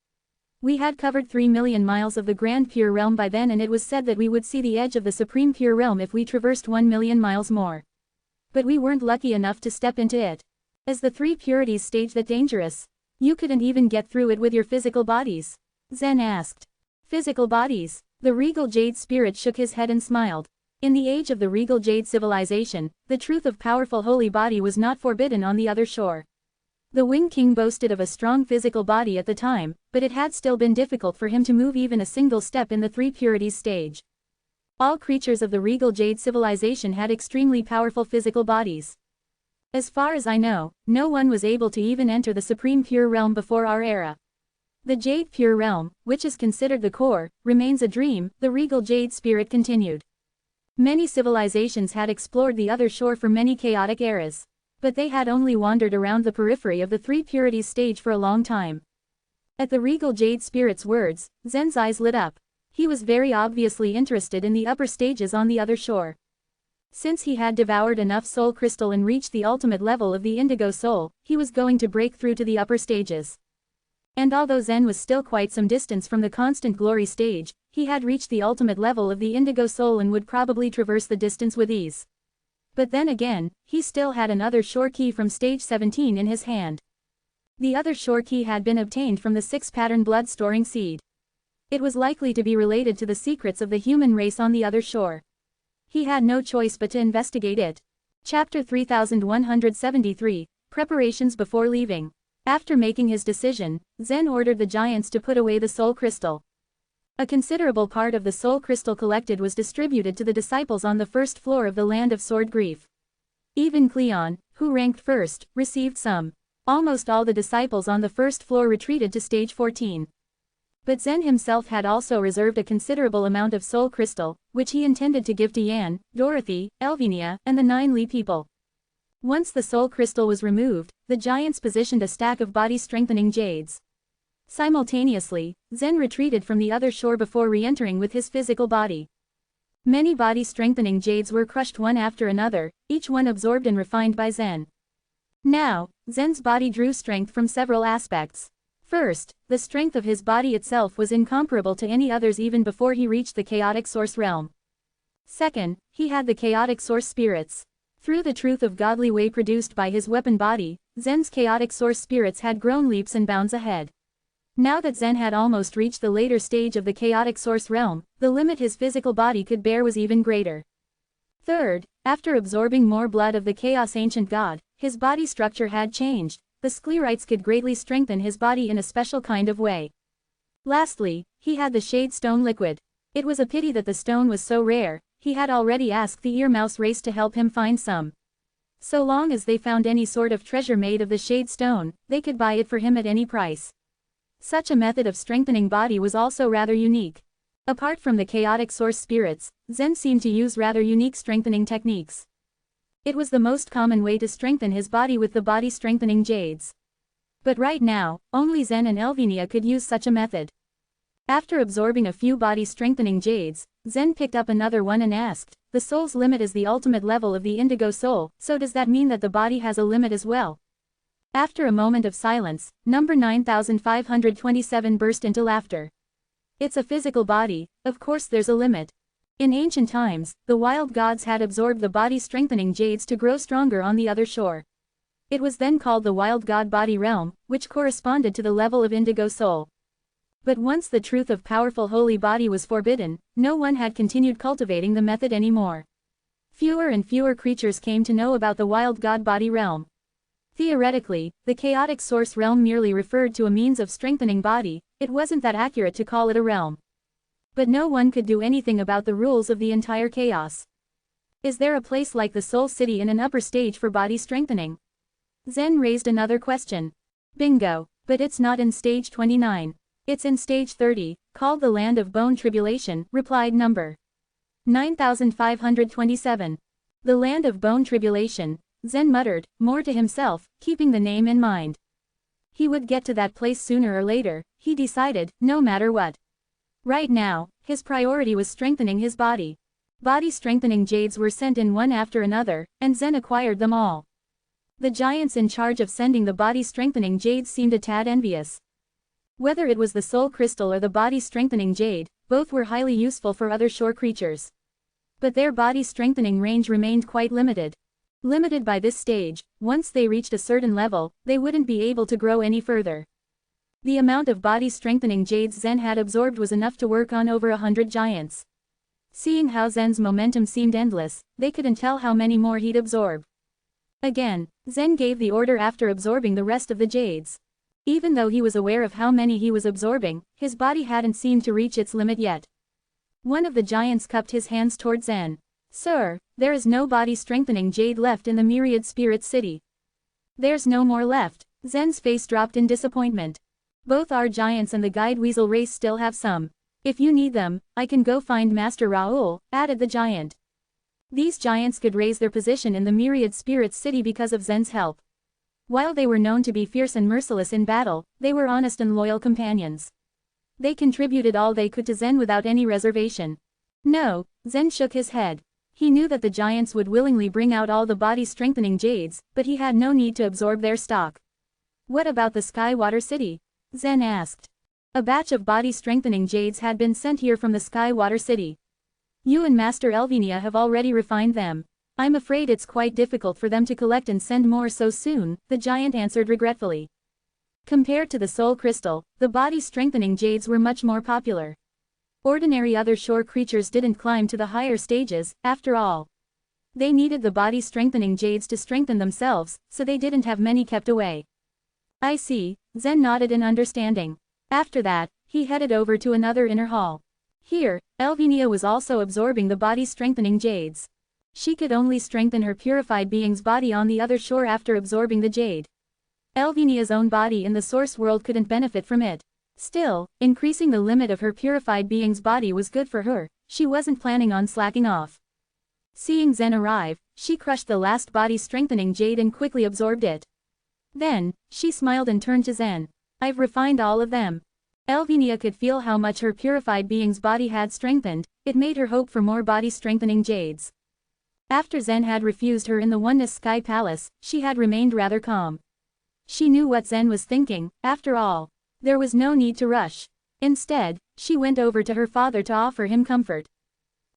Speaker 1: We had covered 3 million miles of the Grand Pure Realm by then, and it was said that we would see the edge of the Supreme Pure Realm if we traversed 1 million miles more. But we weren't lucky enough to step into it. Is the three purities stage that dangerous? You couldn't even get through it with your physical bodies? Zen asked. Physical bodies? The Regal Jade Spirit shook his head and smiled. In the age of the Regal Jade civilization, the truth of powerful holy body was not forbidden on the other shore. The Wing King boasted of a strong physical body at the time, but it had still been difficult for him to move even a single step in the three purities stage. All creatures of the Regal Jade civilization had extremely powerful physical bodies. As far as I know, no one was able to even enter the Supreme Pure Realm before our era. The Jade Pure Realm, which is considered the core, remains a dream, the Regal Jade Spirit continued. Many civilizations had explored the other shore for many chaotic eras. But they had only wandered around the periphery of the three purities stage for a long time. At the Regal Jade Spirit's words, Zen's eyes lit up. He was very obviously interested in the upper stages on the other shore. Since he had devoured enough soul crystal and reached the ultimate level of the indigo soul, he was going to break through to the upper stages. And although Zen was still quite some distance from the constant glory stage, he had reached the ultimate level of the indigo soul and would probably traverse the distance with ease. But then again, he still had another shore key from stage 17 in his hand. The other shore key had been obtained from the 6-pattern blood-storing seed. It was likely to be related to the secrets of the human race on the other shore. He had no choice but to investigate it. Chapter 3173, Preparations before leaving. After making his decision, Zen ordered the giants to put away the soul crystal. A considerable part of the soul crystal collected was distributed to the disciples on the first floor of the Land of Sword Grief. Even Cleon, who ranked first, received some. Almost all the disciples on the first floor retreated to stage 14. But Zen himself had also reserved a considerable amount of soul crystal, which he intended to give to Yan, Dorothy, Elvinia, and the 9 Li people. Once the soul crystal was removed, the giants positioned a stack of body-strengthening jades. Simultaneously, Zen retreated from the other shore before re-entering with his physical body. Many body-strengthening jades were crushed one after another, each one absorbed and refined by Zen. Now, Zen's body drew strength from several aspects. First, the strength of his body itself was incomparable to any others even before he reached the chaotic source realm. Second, he had the chaotic source spirits. Through the truth of godly way produced by his weapon body, Zen's chaotic source spirits had grown leaps and bounds ahead. Now that Zen had almost reached the later stage of the chaotic source realm, the limit his physical body could bear was even greater. Third, after absorbing more blood of the chaos ancient god, his body structure had changed. The sclerites could greatly strengthen his body in a special kind of way. Lastly, he had the shade stone liquid. It was a pity that the stone was so rare. He had already asked the earmouse race to help him find some. So long as they found any sort of treasure made of the shade stone, they could buy it for him at any price. Such a method of strengthening body was also rather unique. Apart from the chaotic source spirits, Zen seemed to use rather unique strengthening techniques. It was the most common way to strengthen his body with the body strengthening jades. But right now, only Zen and Elvenia could use such a method. After absorbing a few body strengthening jades, Zen picked up another one and asked, "The soul's limit is the ultimate level of the indigo soul, so does that mean that the body has a limit as well?" After a moment of silence, number 9527 burst into laughter. "It's a physical body, of course there's a limit. In ancient times, the wild gods had absorbed the body strengthening jades to grow stronger on the other shore. It was then called the wild god body realm, which corresponded to the level of indigo soul. But once the truth of powerful holy body was forbidden, no one had continued cultivating the method anymore. Fewer and fewer creatures came to know about the wild god body realm. Theoretically, the chaotic source realm merely referred to a means of strengthening body. It wasn't that accurate to call it a realm. But no one could do anything about the rules of the entire chaos. Is there a place like the Soul City in an upper stage for body strengthening? Zen raised another question. Bingo, but it's not in stage 29. It's in stage 30, called the Land of Bone Tribulation, replied number 9527. The Land of Bone Tribulation, Zen muttered, more to himself, keeping the name in mind. He would get to that place sooner or later, he decided, no matter what. Right now, his priority was strengthening his body. Body strengthening jades were sent in one after another, and Zen acquired them all. The giants in charge of sending the body strengthening jades seemed a tad envious. Whether it was the soul crystal or the body strengthening jade, both were highly useful for other shore creatures. But their body strengthening range remained quite limited. Limited by this stage, once they reached a certain level, they wouldn't be able to grow any further. The amount of body strengthening jades Zen had absorbed was enough to work on over 100 giants. Seeing how Zen's momentum seemed endless, they couldn't tell how many more he'd absorb. Again, Zen gave the order after absorbing the rest of the jades. Even though he was aware of how many he was absorbing, his body hadn't seemed to reach its limit yet. One of the giants cupped his hands toward Zen. "Sir, there is no body strengthening jade left in the myriad spirit city." "There's no more left." Zen's face dropped in disappointment. "Both our giants and the guide weasel race still have some. If you need them, I can go find Master Raoul," added the giant. These giants could raise their position in the myriad spirits city because of Zen's help. While they were known to be fierce and merciless in battle, they were honest and loyal companions. They contributed all they could to Zen without any reservation. No, Zen shook his head. He knew that the giants would willingly bring out all the body strengthening jades, but he had no need to absorb their stock. "What about the Skywater City?" Zen asked. "A batch of body strengthening jades had been sent here from the Skywater City. You and Master Elvenia have already refined them. I'm afraid it's quite difficult for them to collect and send more so soon," the giant answered regretfully. Compared to the soul crystal, the body strengthening jades were much more popular. Ordinary other shore creatures didn't climb to the higher stages, after all. They needed the body strengthening jades to strengthen themselves, so they didn't have many kept away. "I see," Zen nodded in understanding. After that, he headed over to another inner hall. Here, Elvenia was also absorbing the body strengthening jades. She could only strengthen her purified being's body on the other shore after absorbing the jade. Elvenia's own body in the source world couldn't benefit from it. Still, increasing the limit of her purified being's body was good for her. She wasn't planning on slacking off. Seeing Zen arrive, she crushed the last body strengthening jade and quickly absorbed it. Then, she smiled and turned to Zen. "I've refined all of them." Elvenia could feel how much her purified being's body had strengthened. It made her hope for more body strengthening jades. After Zen had refused her in the Oneness Sky Palace, she had remained rather calm. She knew what Zen was thinking. After all, there was no need to rush. Instead, she went over to her father to offer him comfort.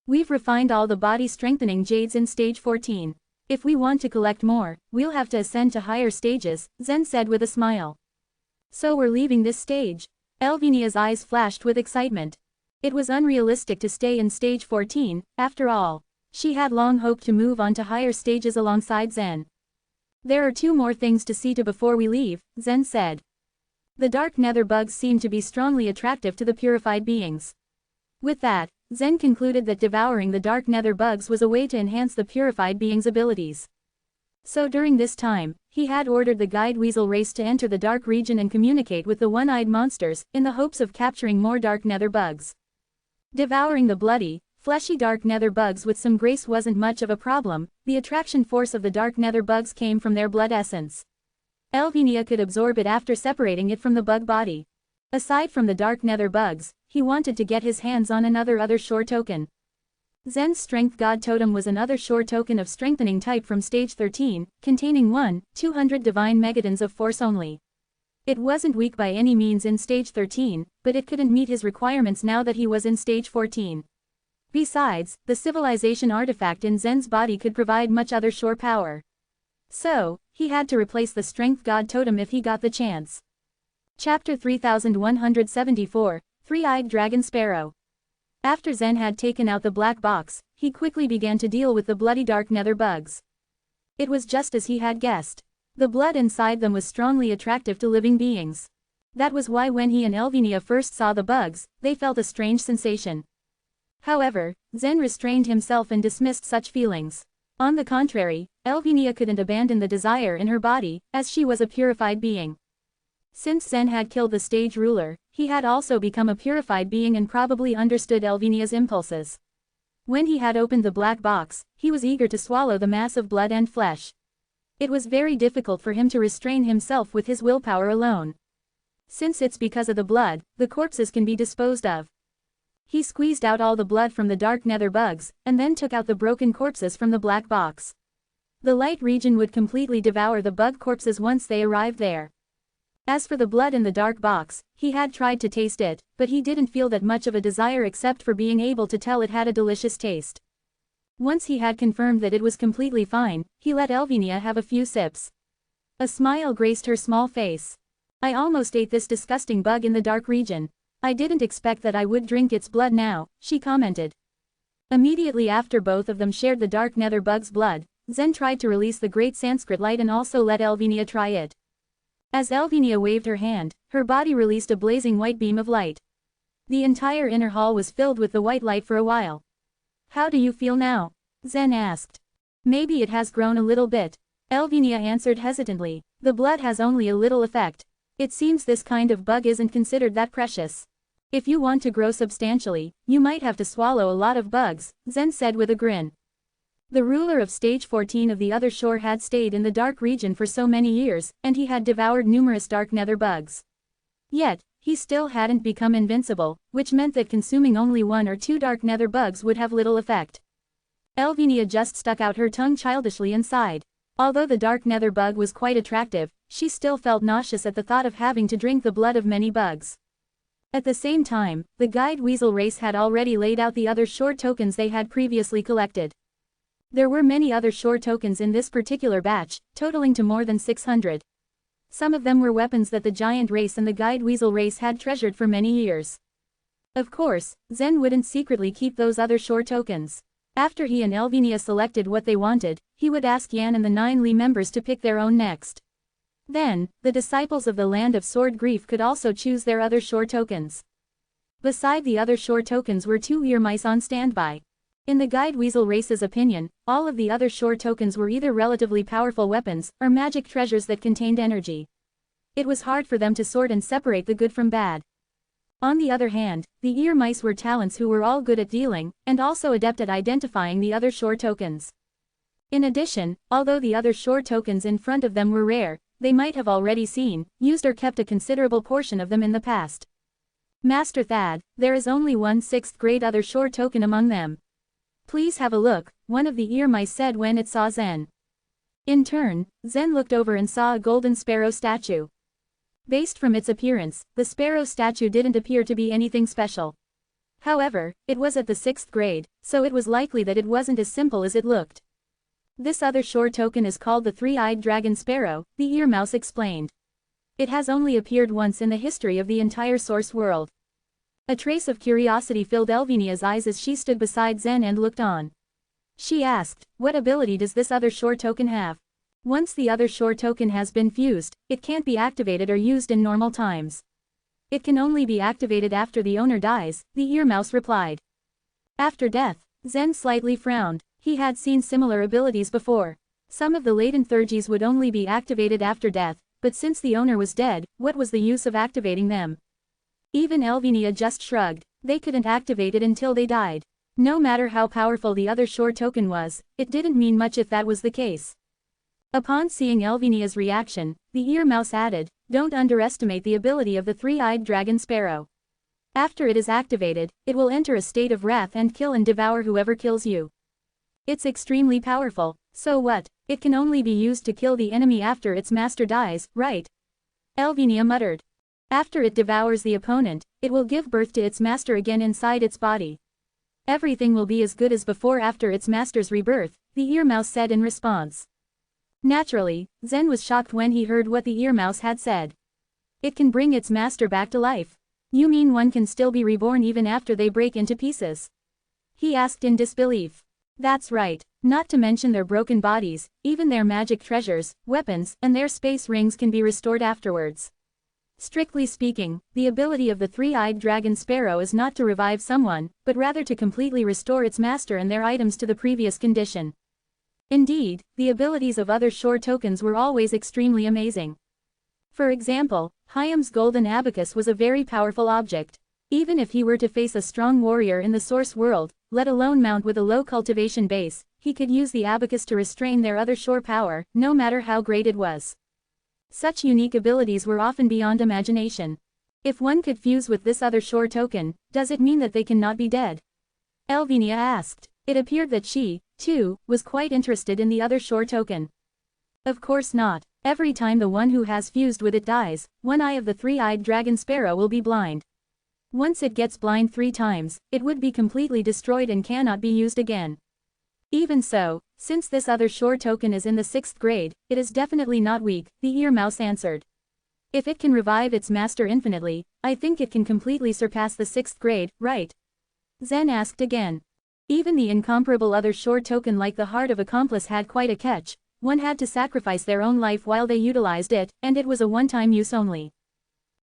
Speaker 1: "We've refined all the body strengthening jades in stage 14. If we want to collect more, we'll have to ascend to higher stages," Zen said with a smile. "So we're leaving this stage?" Elvinia's eyes flashed with excitement. It was unrealistic to stay in stage 14, after all. She had long hoped to move on to higher stages alongside Zen. There are 2 more things to see to before we leave, Zen said. The dark nether bugs seemed to be strongly attractive to the purified beings. With that, Zen concluded that devouring the dark nether bugs was a way to enhance the purified being's abilities. So during this time, he had ordered the guide weasel race to enter the dark region and communicate with the one-eyed monsters, in the hopes of capturing more dark nether bugs. Devouring the bloody, fleshy dark nether bugs with some grace wasn't much of a problem. The attraction force of the dark nether bugs came from their blood essence. Elvinia could absorb it after separating it from the bug body. Aside from the dark nether bugs, he wanted to get his hands on another other shore token. Zen's Strength God Totem was another shore token of strengthening type from stage 13, containing 1/200 divine megatons of force only. It wasn't weak by any means in stage 13, but it couldn't meet his requirements now that he was in stage 14. Besides, the civilization artifact in Zen's body could provide much other shore power. So, he had to replace the Strength God Totem if he got the chance. Chapter 3174, Three-Eyed Dragon Sparrow. After Zen had taken out the black box, he quickly began to deal with the bloody dark nether bugs. It was just as he had guessed. The blood inside them was strongly attractive to living beings. That was why when he and Elvinia first saw the bugs, they felt a strange sensation. However, Zen restrained himself and dismissed such feelings. On the contrary, Elvinia couldn't abandon the desire in her body, as she was a purified being. Since Zen had killed the stage ruler, he had also become a purified being and probably understood Elvinia's impulses. When he had opened the black box, he was eager to swallow the mass of blood and flesh. It was very difficult for him to restrain himself with his willpower alone. Since it's because of the blood, the corpses can be disposed of. He squeezed out all the blood from the dark nether bugs, and then took out the broken corpses from the black box. The light region would completely devour the bug corpses once they arrived there. As for the blood in the dark box, he had tried to taste it, but he didn't feel that much of a desire except for being able to tell it had a delicious taste. Once he had confirmed that it was completely fine, he let Elvinia have a few sips. A smile graced her small face. I almost ate this disgusting bug in the dark region. I didn't expect that I would drink its blood now, she commented. Immediately after both of them shared the dark nether bug's blood, Zen tried to release the great Sanskrit light and also let Elvinia try it. As Elvinia waved her hand, her body released a blazing white beam of light. The entire inner hall was filled with the white light for a while. How do you feel now? Zen asked. Maybe it has grown a little bit. Elvinia answered hesitantly. The blood has only a little effect. It seems this kind of bug isn't considered that precious. If you want to grow substantially, you might have to swallow a lot of bugs, Zen said with a grin. The ruler of stage 14 of the other shore had stayed in the dark region for so many years, and he had devoured numerous dark nether bugs. Yet, he still hadn't become invincible, which meant that consuming only 1 or 2 dark nether bugs would have little effect. Elvinia just stuck out her tongue childishly and sighed. Although the dark nether bug was quite attractive, she still felt nauseous at the thought of having to drink the blood of many bugs. At the same time, the guide weasel race had already laid out the other shore tokens they had previously collected. There were many other shore tokens in this particular batch, totaling to more than 600. Some of them were weapons that the giant race and the guide weasel race had treasured for many years. Of course, Zen wouldn't secretly keep those other shore tokens. After he and Elvinia selected what they wanted, he would ask Yan and the 9 Li members to pick their own next. Then, the disciples of the Land of Sword Grief could also choose their other shore tokens. Beside the other shore tokens were 2 ear mice on standby. In the guide weasel race's opinion, all of the other shore tokens were either relatively powerful weapons, or magic treasures that contained energy. It was hard for them to sort and separate the good from bad. On the other hand, the ear mice were talents who were all good at dealing, and also adept at identifying the other shore tokens. In addition, although the other shore tokens in front of them were rare, they might have already seen, used or kept a considerable portion of them in the past. Master Thad, there is only 1 6th grade other shore token among them. Please have a look, one of the ear mice said when it saw Zen. In turn, Zen looked over and saw a golden sparrow statue. Based from its appearance, the sparrow statue didn't appear to be anything special. However, it was at the 6th grade, so it was likely that it wasn't as simple as it looked. This other shore token is called the Three-Eyed Dragon Sparrow, the ear mouse explained. It has only appeared once in the history of the entire source world. A trace of curiosity filled Elvinia's eyes as she stood beside Zen and looked on. She asked, what ability does this other shore token have? Once the other shore token has been fused, it can't be activated or used in normal times. It can only be activated after the owner dies, the earmouse replied. After death, Zen slightly frowned. He had seen similar abilities before. Some of the latent thurgies would only be activated after death, but since the owner was dead, what was the use of activating them? Even Elvinia just shrugged. They couldn't activate it until they died. No matter how powerful the other shore token was, it didn't mean much if that was the case. Upon seeing Elvinia's reaction, the earmouse added, don't underestimate the ability of the three-eyed dragon sparrow. After it is activated, it will enter a state of wrath and kill and devour whoever kills you. It's extremely powerful, so what? It can only be used to kill the enemy after its master dies, right? Elvinia muttered. After it devours the opponent, it will give birth to its master again inside its body. Everything will be as good as before after its master's rebirth, the earmouse said in response. Naturally, Zen was shocked when he heard what the earmouse had said. It can bring its master back to life. You mean one can still be reborn even after they break into pieces? He asked in disbelief. That's right, not to mention their broken bodies, even their magic treasures, weapons, and their space rings can be restored afterwards. Strictly speaking, the ability of the three-eyed dragon sparrow is not to revive someone, but rather to completely restore its master and their items to the previous condition. Indeed, the abilities of other shore tokens were always extremely amazing. For example, Hyam's golden abacus was a very powerful object. Even if he were to face a strong warrior in the source world, let alone mount with a low cultivation base, he could use the abacus to restrain their other shore power, no matter how great it was. Such unique abilities were often beyond imagination. If one could fuse with this other shore token, does it mean that they cannot be dead? Elvinia asked. It appeared that she, too, was quite interested in the other shore token. Of course not. Every time the one who has fused with it dies, one eye of the three-eyed dragon sparrow will be blind. Once it gets blind 3 times, it would be completely destroyed and cannot be used again. Even so, since this other shore token is in the 6th grade, it is definitely not weak, the earmouse answered. If it can revive its master infinitely, I think it can completely surpass the 6th grade, right? Zen asked again. Even the incomparable other shore token like the Heart of Accomplice had quite a catch. One had to sacrifice their own life while they utilized it, and it was a one-time use only.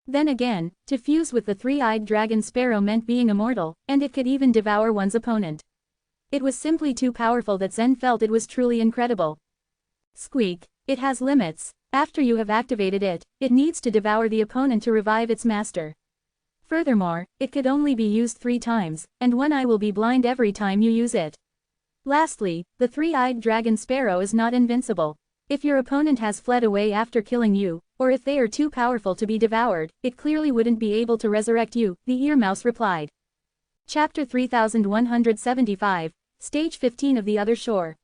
Speaker 1: Then again, to fuse with the three-eyed dragon sparrow meant being immortal, and it could even devour one's opponent. It was simply too powerful that Zen felt it was truly incredible. Squeak. It has limits. After you have activated it, it needs to devour the opponent to revive its master. Furthermore, it could only be used 3 times, and one eye will be blind every time you use it. Lastly, the three-eyed dragon sparrow is not invincible. If your opponent has fled away after killing you, or if they are too powerful to be devoured, it clearly wouldn't be able to resurrect you, the earmouse replied. Chapter 3175, Stage 15 of the Other Shore.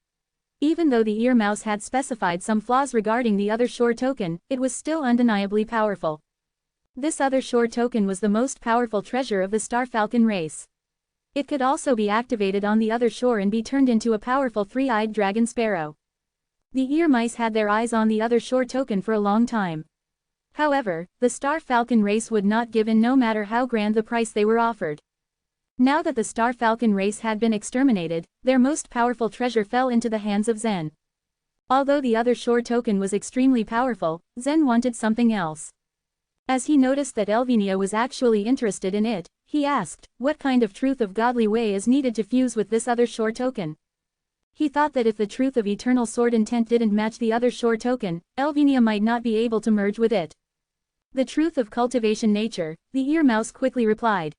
Speaker 1: Even though the earmouse had specified some flaws regarding the other shore token, it was still undeniably powerful. This other shore token was the most powerful treasure of the Starfalcon race. It could also be activated on the other shore and be turned into a powerful three-eyed dragon sparrow. The earmice had their eyes on the other shore token for a long time. However, the Starfalcon race would not give in no matter how grand the price they were offered. Now that the Starfalcon race had been exterminated, their most powerful treasure fell into the hands of Zen. Although the other shore token was extremely powerful, Zen wanted something else. As he noticed that Elvinia was actually interested in it, he asked, what kind of truth of godly way is needed to fuse with this other shore token? He thought that if the truth of eternal sword intent didn't match the other shore token, Elvinia might not be able to merge with it. The truth of cultivation nature, the earmouse quickly replied.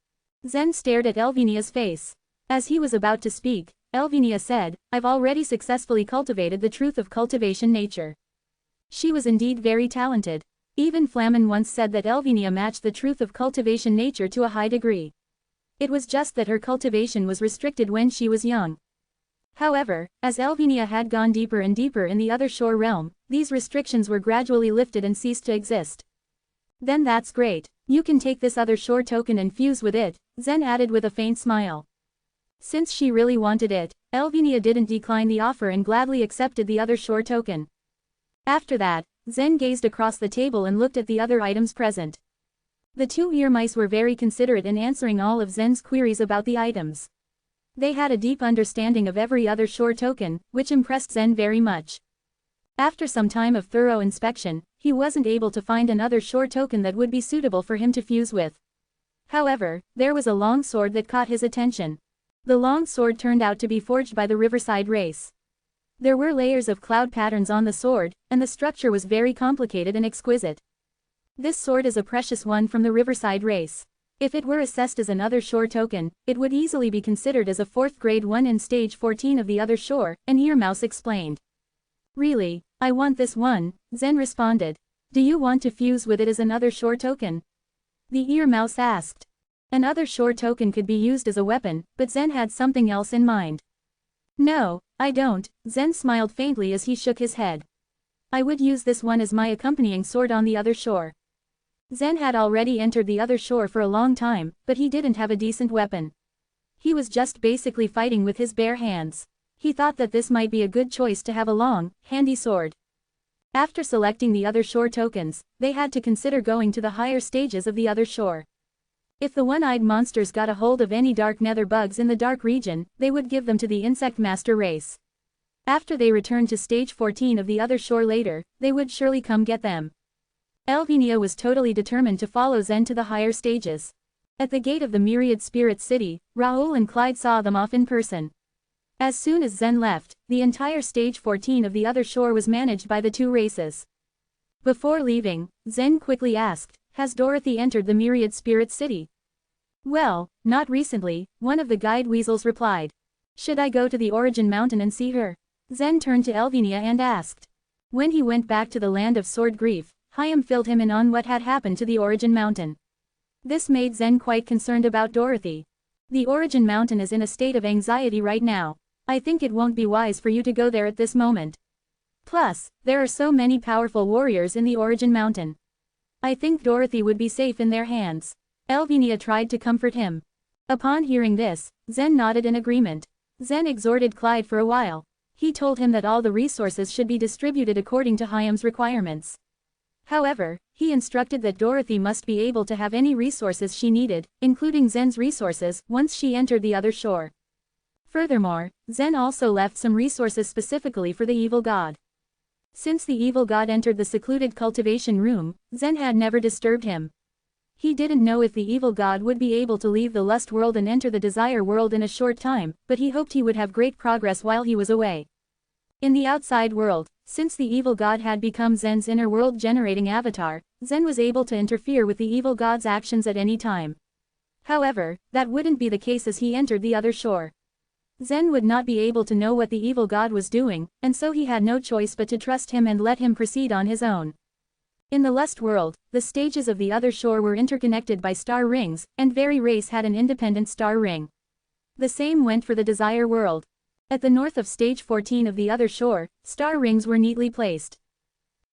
Speaker 1: Zen stared at Elvinia's face. As he was about to speak, Elvinia said, I've already successfully cultivated the truth of cultivation nature. She was indeed very talented. Even Flamen once said that Elvinia matched the truth of cultivation nature to a high degree. It was just that her cultivation was restricted when she was young. However, as Elvinia had gone deeper and deeper in the other shore realm, these restrictions were gradually lifted and ceased to exist. Then that's great. You can take this other shore token and fuse with it, Zen added with a faint smile. Since she really wanted it, Elvinia didn't decline the offer and gladly accepted the other shore token. After that, Zen gazed across the table and looked at the other items present. The two ear mice were very considerate in answering all of Zen's queries about the items. They had a deep understanding of every other shore token, which impressed Zen very much. After some time of thorough inspection, he wasn't able to find another shore token that would be suitable for him to fuse with. However, there was a long sword that caught his attention. The long sword turned out to be forged by the Riverside race. There were layers of cloud patterns on the sword, and the structure was very complicated and exquisite. This sword is a precious one from the Riverside race. If it were assessed as another shore token, it would easily be considered as a 4th grade one in stage 14 of the other shore, an ear mouse explained. Really, I want this one, Zen responded. Do you want to fuse with it as another shore token? The ear mouse asked. Another shore token could be used as a weapon, but Zen had something else in mind. No, I don't, Zen smiled faintly as he shook his head. I would use this one as my accompanying sword on the other shore. Zen had already entered the other shore for a long time, but he didn't have a decent weapon. He was just basically fighting with his bare hands. He thought that this might be a good choice to have a long, handy sword. After selecting the other shore tokens, they had to consider going to the higher stages of the other shore. If the one-eyed monsters got a hold of any dark nether bugs in the dark region, they would give them to the insect master race. After they returned to stage 14 of the other shore later, they would surely come get them. Elvinia was totally determined to follow Zen to the higher stages. At the gate of the Myriad Spirit City, Raoul and Clyde saw them off in person. As soon as Zen left, the entire stage 14 of the other shore was managed by the two races. Before leaving, Zen quickly asked, "Has Dorothy entered the Myriad Spirit City?" "Well, not recently," one of the guide weasels replied. "Should I go to the Origin Mountain and see her?" Zen turned to Elvinia and asked. When he went back to the land of Sword Grief, Hyam filled him in on what had happened to the Origin Mountain. This made Zen quite concerned about Dorothy. The Origin Mountain is in a state of anxiety right now. I think it won't be wise for you to go there at this moment. Plus, there are so many powerful warriors in the Origin Mountain. I think Dorothy would be safe in their hands. Elvinia tried to comfort him. Upon hearing this, Zen nodded in agreement. Zen exhorted Clyde for a while. He told him that all the resources should be distributed according to Hyam's requirements. However, he instructed that Dorothy must be able to have any resources she needed, including Zen's resources, once she entered the other shore. Furthermore, Zen also left some resources specifically for the evil god. Since the evil god entered the secluded cultivation room, Zen had never disturbed him. He didn't know if the evil god would be able to leave the lust world and enter the desire world in a short time, but he hoped he would have great progress while he was away. In the outside world, since the evil god had become Zen's inner world-generating avatar, Zen was able to interfere with the evil god's actions at any time. However, that wouldn't be the case as he entered the other shore. Zen would not be able to know what the evil god was doing, and so he had no choice but to trust him and let him proceed on his own. In the lust world, the stages of the other shore were interconnected by star rings, and every race had an independent star ring. The same went for the desire world. At the north of stage 14 of the other shore, star rings were neatly placed.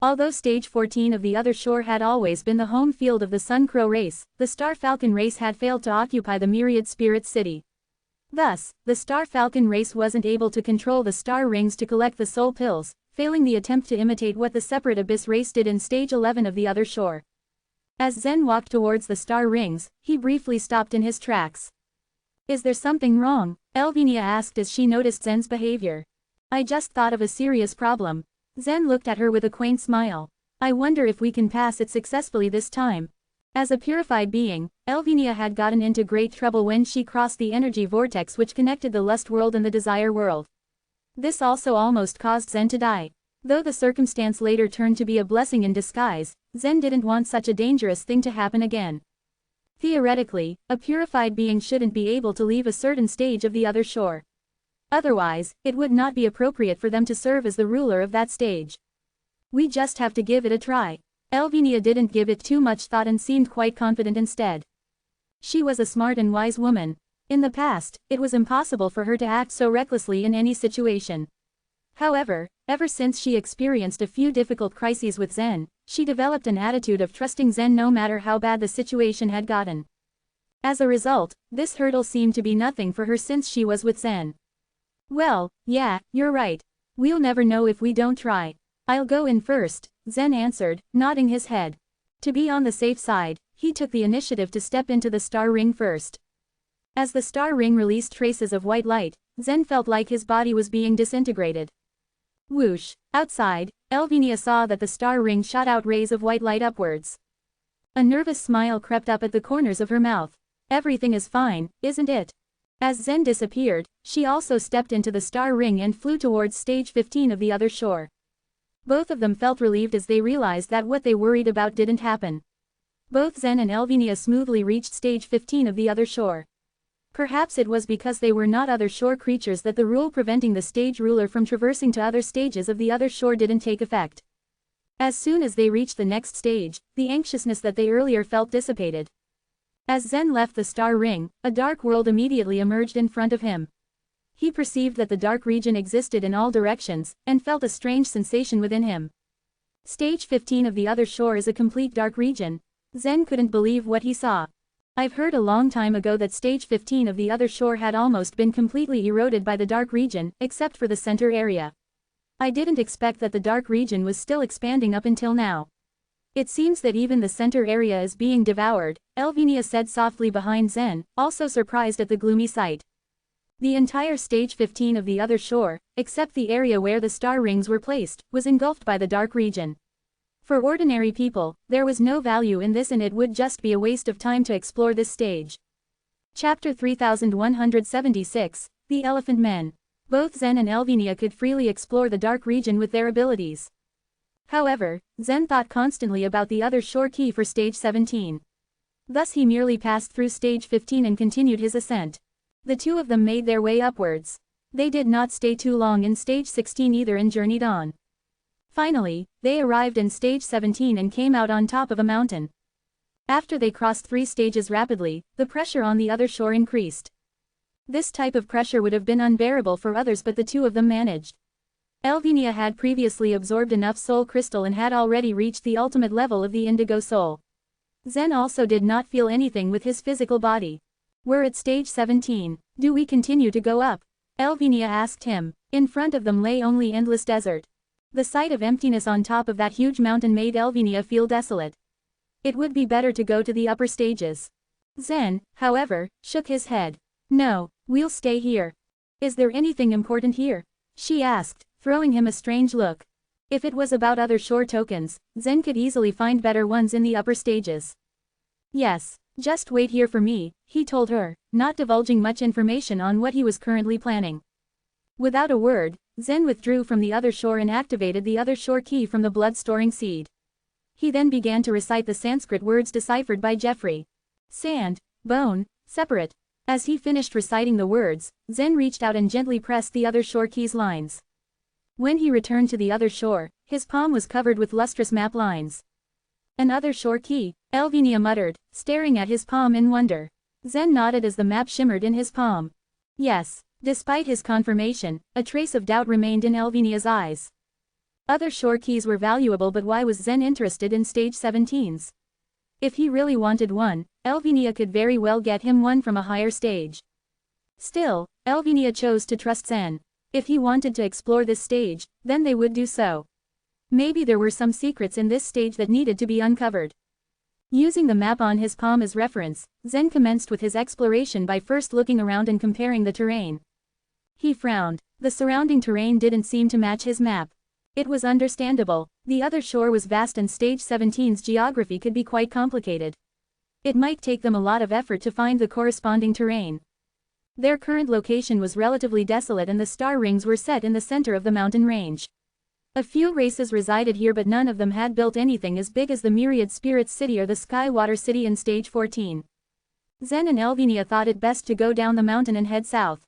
Speaker 1: Although stage 14 of the other shore had always been the home field of the Sun Crow race, the Star Falcon race had failed to occupy the Myriad Spirit City. Thus, the Star Falcon race wasn't able to control the star rings to collect the soul pills, failing the attempt to imitate what the Separate Abyss race did in stage 11 of the other shore. As Zen walked towards the star rings, he briefly stopped in his tracks. "Is there something wrong?" Elvinia asked as she noticed Zen's behavior. "I just thought of a serious problem." Zen looked at her with a quaint smile. "I wonder if we can pass it successfully this time." As a purified being, Elvinia had gotten into great trouble when she crossed the energy vortex which connected the lust world and the desire world. This also almost caused Zen to die. Though the circumstance later turned to be a blessing in disguise, Zen didn't want such a dangerous thing to happen again. Theoretically, a purified being shouldn't be able to leave a certain stage of the other shore. Otherwise, it would not be appropriate for them to serve as the ruler of that stage. "We just have to give it a try." Elvinia didn't give it too much thought and seemed quite confident instead. She was a smart and wise woman. In the past, it was impossible for her to act so recklessly in any situation. However, ever since she experienced a few difficult crises with Zen, she developed an attitude of trusting Zen no matter how bad the situation had gotten. As a result, this hurdle seemed to be nothing for her since she was with Zen. "Well, yeah, you're right. We'll never know if we don't try. I'll go in first," Zen answered, nodding his head. To be on the safe side, he took the initiative to step into the star ring first. As the star ring released traces of white light, Zen felt like his body was being disintegrated. Whoosh! Outside, Elvenia saw that the star ring shot out rays of white light upwards. A nervous smile crept up at the corners of her mouth. Everything is fine, isn't it? As Zen disappeared, she also stepped into the star ring and flew towards stage 15 of the other shore. Both of them felt relieved as they realized that what they worried about didn't happen. Both Zen and Elvenia smoothly reached stage 15 of the other shore. Perhaps it was because they were not other shore creatures that the rule preventing the stage ruler from traversing to other stages of the other shore didn't take effect. As soon as they reached the next stage, the anxiousness that they earlier felt dissipated. As Zen left the star ring, a dark world immediately emerged in front of him. He perceived that the dark region existed in all directions, and felt a strange sensation within him. Stage 15 of the other shore is a complete dark region. Zen couldn't believe what he saw. I've heard a long time ago that stage 15 of the other shore had almost been completely eroded by the dark region, except for the center area. I didn't expect that the dark region was still expanding up until now. It seems that even the center area is being devoured, Elvenia said softly behind Zen, also surprised at the gloomy sight. The entire stage 15 of the other shore, except the area where the star rings were placed, was engulfed by the dark region. For ordinary people, there was no value in this and it would just be a waste of time to explore this stage. Chapter 3176, The Elephant Men. Both Zen and Elvenia could freely explore the dark region with their abilities. However, Zen thought constantly about the other shore key for stage 17. Thus he merely passed through stage 15 and continued his ascent. The two of them made their way upwards. They did not stay too long in stage 16 either and journeyed on. Finally, they arrived in stage 17 and came out on top of a mountain. After they crossed 3 stages rapidly, the pressure on the other shore increased. This type of pressure would have been unbearable for others, but the two of them managed. Elvenia had previously absorbed enough soul crystal and had already reached the ultimate level of the indigo soul. Zen also did not feel anything with his physical body. We're at stage 17. Do we continue to go up? Elvenia asked him. In front of them lay only endless desert. The sight of emptiness on top of that huge mountain made Elvenia feel desolate. It would be better to go to the upper stages. Zen, however, shook his head. No, we'll stay here. Is there anything important here? She asked, throwing him a strange look. If it was about other shore tokens, Zen could easily find better ones in the upper stages. Yes, just wait here for me, he told her, not divulging much information on what he was currently planning. Without a word, Zen withdrew from the other shore and activated the other shore key from the blood-storing seed. He then began to recite the Sanskrit words deciphered by Jeffrey. Sand, bone, separate. As he finished reciting the words, Zen reached out and gently pressed the other shore key's lines. When he returned to the other shore, his palm was covered with lustrous map lines. Another shore key, Elvenia muttered, staring at his palm in wonder. Zen nodded as the map shimmered in his palm. Yes. Despite his confirmation, a trace of doubt remained in Elvenia's eyes. Other shore keys were valuable, but why was Zen interested in stage 17's? If he really wanted one, Elvenia could very well get him one from a higher stage. Still, Elvenia chose to trust Zen. If he wanted to explore this stage, then they would do so. Maybe there were some secrets in this stage that needed to be uncovered. Using the map on his palm as reference, Zen commenced with his exploration by first looking around and comparing the terrain. He frowned. The surrounding terrain didn't seem to match his map. It was understandable. The other shore was vast and stage 17's geography could be quite complicated. It might take them a lot of effort to find the corresponding terrain. Their current location was relatively desolate and the star rings were set in the center of the mountain range. A few races resided here, but none of them had built anything as big as the Myriad Spirits City or the Sky Water City in stage 14. Zen and Elvenia thought it best to go down the mountain and head south.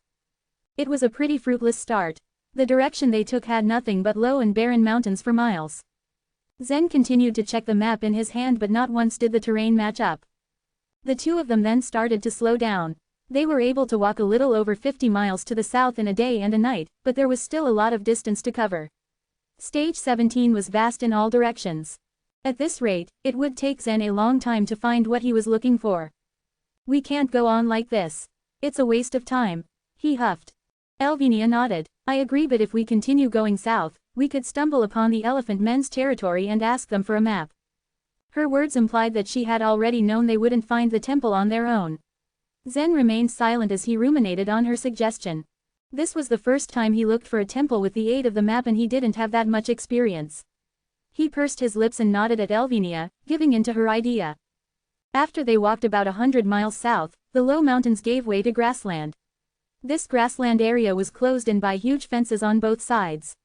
Speaker 1: It was a pretty fruitless start. The direction they took had nothing but low and barren mountains for miles. Zen continued to check the map in his hand, but not once did the terrain match up. The two of them then started to slow down. They were able to walk a little over 50 miles to the south in a day and a night, but there was still a lot of distance to cover. Stage 17 was vast in all directions. At this rate, it would take Zen a long time to find what he was looking for. We can't go on like this. It's a waste of time. He huffed. Elvenia nodded. I agree, but if we continue going south, we could stumble upon the elephant men's territory and ask them for a map. Her words implied that she had already known they wouldn't find the temple on their own. Zen remained silent as he ruminated on her suggestion. This was the first time he looked for a temple with the aid of the map, and he didn't have that much experience. He pursed his lips and nodded at Elvinia, giving in to her idea. After they walked about 100 miles south, the low mountains gave way to grassland. This grassland area was closed in by huge fences on both sides.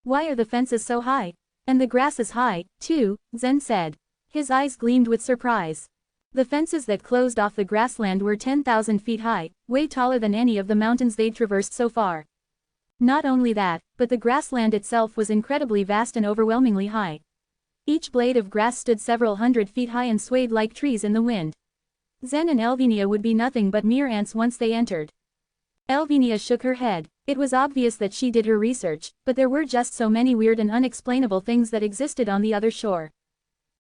Speaker 1: Why are the fences so high? And the grass is high, too, Zen said. His eyes gleamed with surprise. The fences that closed off the grassland were 10,000 feet high, way taller than any of the mountains they'd traversed so far. Not only that, but the grassland itself was incredibly vast and overwhelmingly high. Each blade of grass stood several hundred feet high and swayed like trees in the wind. Zen and Elvinia would be nothing but mere ants once they entered. Elvinia shook her head. It was obvious that she did her research, but there were just so many weird and unexplainable things that existed on the other shore.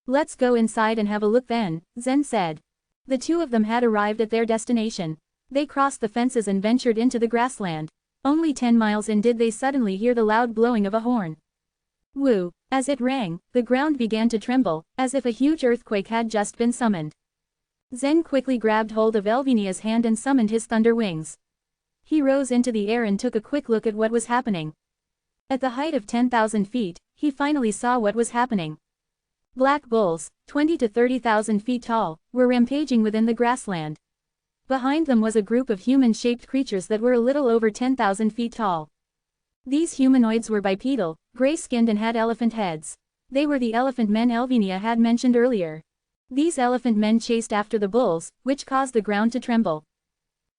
Speaker 1: Let's go inside and have a look then, Zen said. The two of them had arrived at their destination. They crossed the fences and ventured into the grassland. Only 10 miles in did they suddenly hear the loud blowing of a horn. Woo! As it rang, the ground began to tremble, as if a huge earthquake had just been summoned. Zen quickly grabbed hold of Elvinia's hand and summoned his thunder wings. He rose into the air and took a quick look at what was happening. At the height of 10,000 feet, he finally saw what was happening. Black bulls, 20 to 30,000 feet tall, were rampaging within the grassland. Behind them was a group of human-shaped creatures that were a little over 10,000 feet tall. These humanoids were bipedal, gray-skinned and had elephant heads. They were the elephant men Elvinia had mentioned earlier. These elephant men chased after the bulls, which caused the ground to tremble.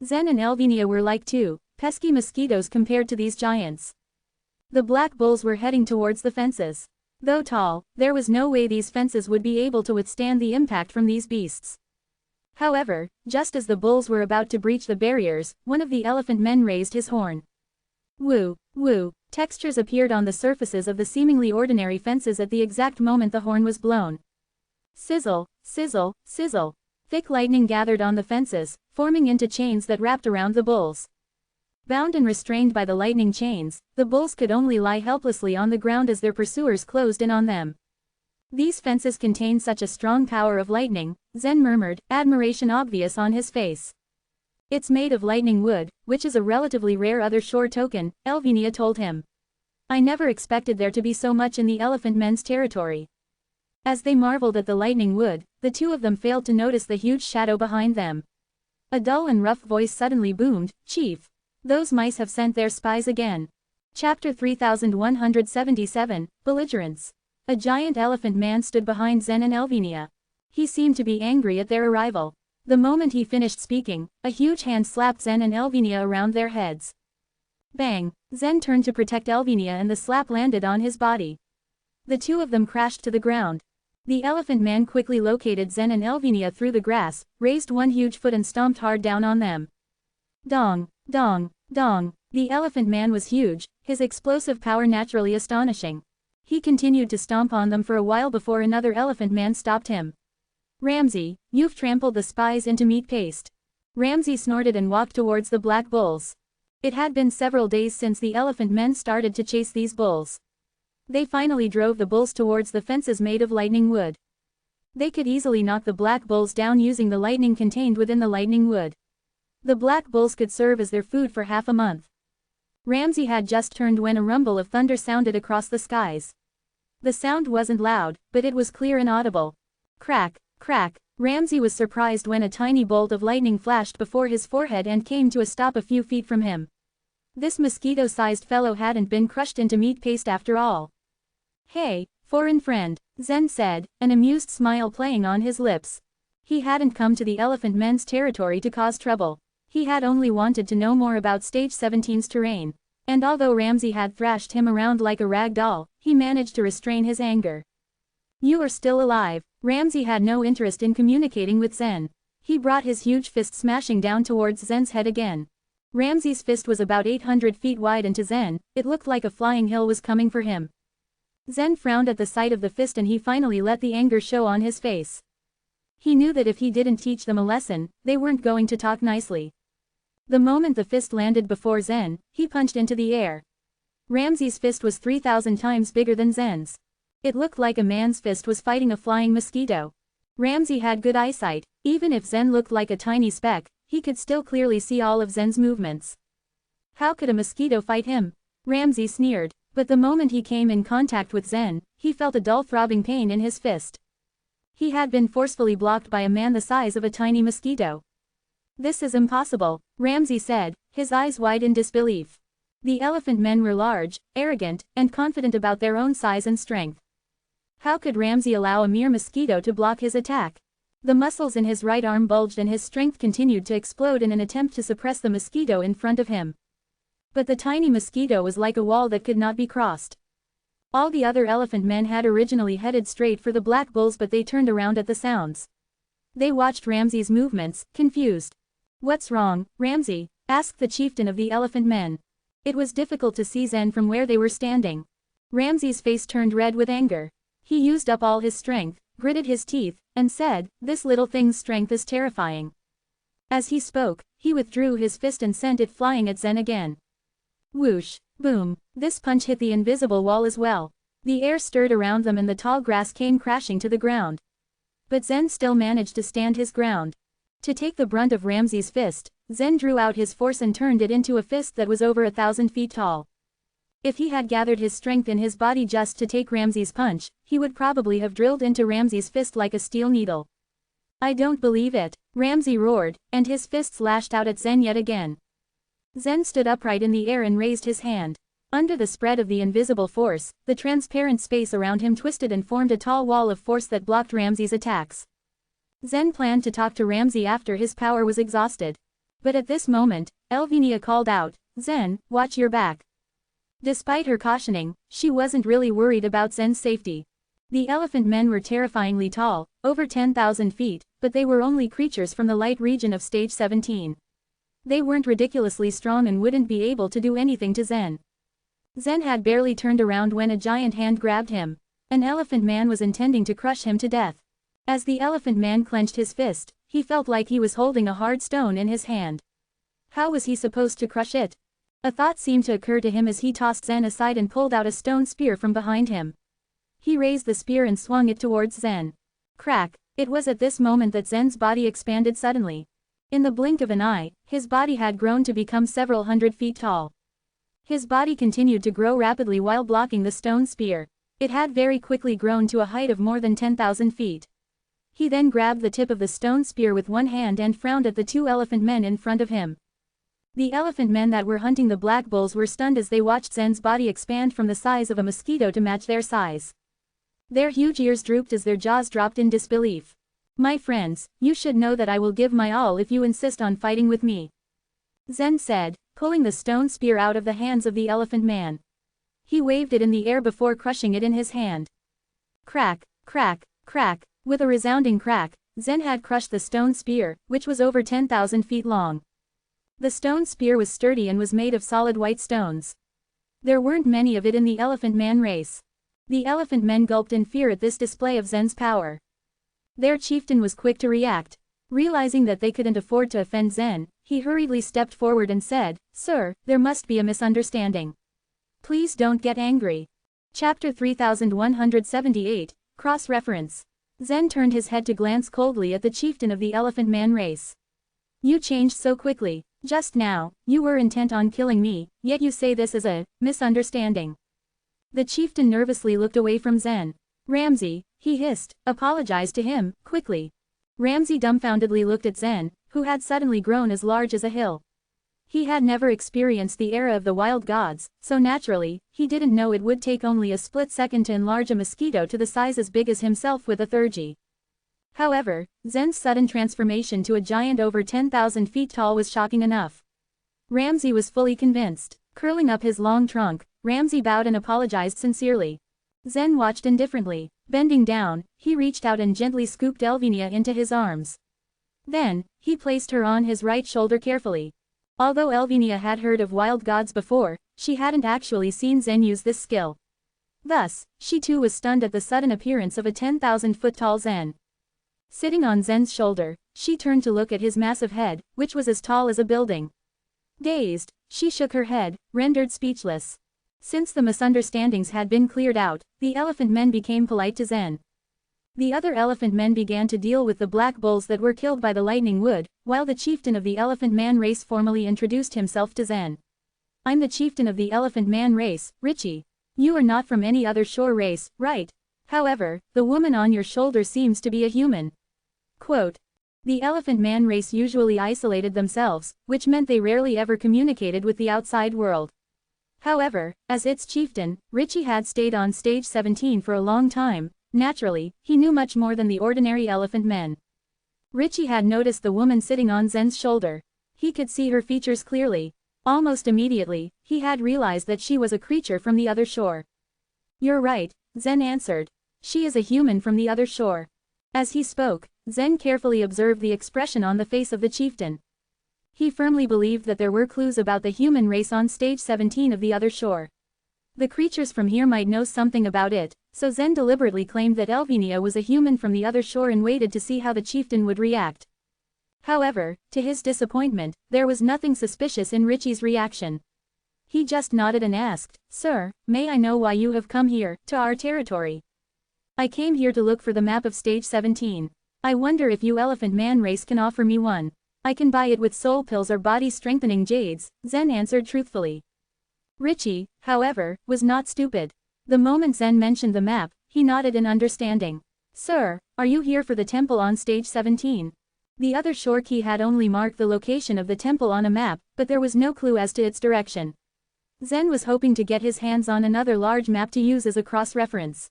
Speaker 1: Zen and Elvinia were like two pesky mosquitoes compared to these giants. The black bulls were heading towards the fences. Though tall, there was no way these fences would be able to withstand the impact from these beasts. However, just as the bulls were about to breach the barriers, one of the elephant men raised his horn. Woo, woo, textures appeared on the surfaces of the seemingly ordinary fences at the exact moment the horn was blown. Sizzle, sizzle, sizzle. Thick lightning gathered on the fences, forming into chains that wrapped around the bulls. Bound and restrained by the lightning chains, the bulls could only lie helplessly on the ground as their pursuers closed in on them. These fences contained such a strong power of lightning, Zen murmured, admiration obvious on his face. It's made of lightning wood, which is a relatively rare other shore token, Elvinia told him. I never expected there to be so much in the elephant men's territory. As they marveled at the lightning wood, the two of them failed to notice the huge shadow behind them. A dull and rough voice suddenly boomed, Chief. Those mice have sent their spies again. Chapter 3177, Belligerence. A giant elephant man stood behind Zen and Elvinia. He seemed to be angry at their arrival. The moment he finished speaking, a huge hand slapped Zen and Elvinia around their heads. Bang! Zen turned to protect Elvinia and the slap landed on his body. The two of them crashed to the ground. The elephant man quickly located Zen and Elvinia through the grass, raised one huge foot and stomped hard down on them. Dong, dong, dong. The elephant man was huge, his explosive power naturally astonishing. He continued to stomp on them for a while before another elephant man stopped him. Ramsey, you've trampled the spies into meat paste. Ramsey snorted and walked towards the black bulls. It had been several days since the elephant men started to chase these bulls. They finally drove the bulls towards the fences made of lightning wood. They could easily knock the black bulls down using the lightning contained within the lightning wood. The black bulls could serve as their food for half a month. Ramsey had just turned when a rumble of thunder sounded across the skies. The sound wasn't loud, but it was clear and audible. Crack, crack. Ramsey was surprised when a tiny bolt of lightning flashed before his forehead and came to a stop a few feet from him. This mosquito-sized fellow hadn't been crushed into meat paste after all. Hey, foreign friend, Zen said, an amused smile playing on his lips. He hadn't come to the elephant men's territory to cause trouble. He had only wanted to know more about Stage 17's terrain. And although Ramsey had thrashed him around like a rag doll, he managed to restrain his anger. You are still alive. Ramsey had no interest in communicating with Zen. He brought his huge fist smashing down towards Zen's head again. Ramsey's fist was about 800 feet wide and to Zen, it looked like a flying hill was coming for him. Zen frowned at the sight of the fist and he finally let the anger show on his face. He knew that if he didn't teach them a lesson, they weren't going to talk nicely. The moment the fist landed before Zen, he punched into the air. Ramsey's fist was 3,000 times bigger than Zen's. It looked like a man's fist was fighting a flying mosquito. Ramsey had good eyesight. Even if Zen looked like a tiny speck, he could still clearly see all of Zen's movements. How could a mosquito fight him? Ramsey sneered. But the moment he came in contact with Zen, he felt a dull throbbing pain in his fist. He had been forcefully blocked by a man the size of a tiny mosquito. This is impossible, Ramsey said, his eyes wide in disbelief. The elephant men were large, arrogant, and confident about their own size and strength. How could Ramsey allow a mere mosquito to block his attack? The muscles in his right arm bulged and his strength continued to explode in an attempt to suppress the mosquito in front of him. But the tiny mosquito was like a wall that could not be crossed. All the other elephant men had originally headed straight for the black bulls, but they turned around at the sounds. They watched Ramsey's movements, confused. "What's wrong, Ramsey?" asked the chieftain of the elephant men. It was difficult to see Zen from where they were standing. Ramsey's face turned red with anger. He used up all his strength, gritted his teeth, and said, "This little thing's strength is terrifying." As he spoke, he withdrew his fist and sent it flying at Zen again. Whoosh, boom, this punch hit the invisible wall as well. The air stirred around them and the tall grass came crashing to the ground. But Zen still managed to stand his ground. To take the brunt of Ramsey's fist, Zen drew out his force and turned it into a fist that was over 1,000 feet tall. If he had gathered his strength in his body just to take Ramsey's punch, he would probably have drilled into Ramsey's fist like a steel needle. "I don't believe it," Ramsey roared, and his fists lashed out at Zen yet again. Zen stood upright in the air and raised his hand. Under the spread of the invisible force, the transparent space around him twisted and formed a tall wall of force that blocked Ramsey's attacks. Zen planned to talk to Ramsey after his power was exhausted. But at this moment, Elvinia called out, "Zen, watch your back." Despite her cautioning, she wasn't really worried about Zen's safety. The elephant men were terrifyingly tall, over 10,000 feet, but they were only creatures from the light region of stage 17. They weren't ridiculously strong and wouldn't be able to do anything to Zen. Zen had barely turned around when a giant hand grabbed him. An elephant man was intending to crush him to death. As the elephant man clenched his fist, he felt like he was holding a hard stone in his hand. How was he supposed to crush it? A thought seemed to occur to him as he tossed Zen aside and pulled out a stone spear from behind him. He raised the spear and swung it towards Zen. Crack! It was at this moment that Zen's body expanded suddenly. In the blink of an eye, his body had grown to become several hundred feet tall. His body continued to grow rapidly while blocking the stone spear. It had very quickly grown to a height of more than 10,000 feet. He then grabbed the tip of the stone spear with one hand and frowned at the two elephant men in front of him. The elephant men that were hunting the black bulls were stunned as they watched Zen's body expand from the size of a mosquito to match their size. Their huge ears drooped as their jaws dropped in disbelief. "My friends, you should know that I will give my all if you insist on fighting with me," Zen said, pulling the stone spear out of the hands of the elephant man. He waved it in the air before crushing it in his hand. Crack, crack, crack, with a resounding crack, Zen had crushed the stone spear, which was over 10,000 feet long. The stone spear was sturdy and was made of solid white stones. There weren't many of it in the elephant man race. The elephant men gulped in fear at this display of Zen's power. Their chieftain was quick to react. Realizing that they couldn't afford to offend Zen, he hurriedly stepped forward and said, "Sir, there must be a misunderstanding. Please don't get angry." Chapter 3178, Cross-Reference. Zen turned his head to glance coldly at the chieftain of the elephant man race. "You changed so quickly. Just now, you were intent on killing me, yet you say this is a misunderstanding." The chieftain nervously looked away from Zen. "Ramsey," he hissed, "apologize to him, quickly." Ramsey dumbfoundedly looked at Zen, who had suddenly grown as large as a hill. He had never experienced the era of the wild gods, so naturally, he didn't know it would take only a split second to enlarge a mosquito to the size as big as himself with a thurgy. However, Zen's sudden transformation to a giant over 10,000 feet tall was shocking enough. Ramsey was fully convinced. Curling up his long trunk, Ramsey bowed and apologized sincerely. Zen watched indifferently. Bending down, he reached out and gently scooped Elvinia into his arms. Then, he placed her on his right shoulder carefully. Although Elvinia had heard of wild gods before, she hadn't actually seen Zen use this skill. Thus, she too was stunned at the sudden appearance of a 10,000-foot tall Zen. Sitting on Zen's shoulder, she turned to look at his massive head, which was as tall as a building. Dazed, she shook her head, rendered speechless. Since the misunderstandings had been cleared out, the elephant men became polite to Zen. The other elephant men began to deal with the black bulls that were killed by the lightning wood, while the chieftain of the elephant man race formally introduced himself to Zen. I'm the chieftain of the elephant man race, Richie. You are not from any other shore race, right? However, the woman on your shoulder seems to be a human. Quote. The elephant man race usually isolated themselves, which meant they rarely ever communicated with the outside world. However, as its chieftain, Richie had stayed on stage 17 for a long time. Naturally, he knew much more than the ordinary elephant men. Richie had noticed the woman sitting on Zen's shoulder. He could see her features clearly. Almost immediately, he had realized that she was a creature from the other shore. You're right, Zen answered. She is a human from the other shore. As he spoke, Zen carefully observed the expression on the face of the chieftain. He firmly believed that there were clues about the human race on stage 17 of the other shore. The creatures from here might know something about it, so Zen deliberately claimed that Elvinia was a human from the other shore and waited to see how the chieftain would react. However, to his disappointment, there was nothing suspicious in Richie's reaction. He just nodded and asked, Sir, may I know why you have come here, to our territory? I came here to look for the map of stage 17. I wonder if you elephant man race can offer me one. I can buy it with soul pills or body-strengthening jades, Zen answered truthfully. Richie, however, was not stupid. The moment Zen mentioned the map, he nodded in understanding. Sir, are you here for the temple on stage 17? The other shore key had only marked the location of the temple on a map, but there was no clue as to its direction. Zen was hoping to get his hands on another large map to use as a cross-reference.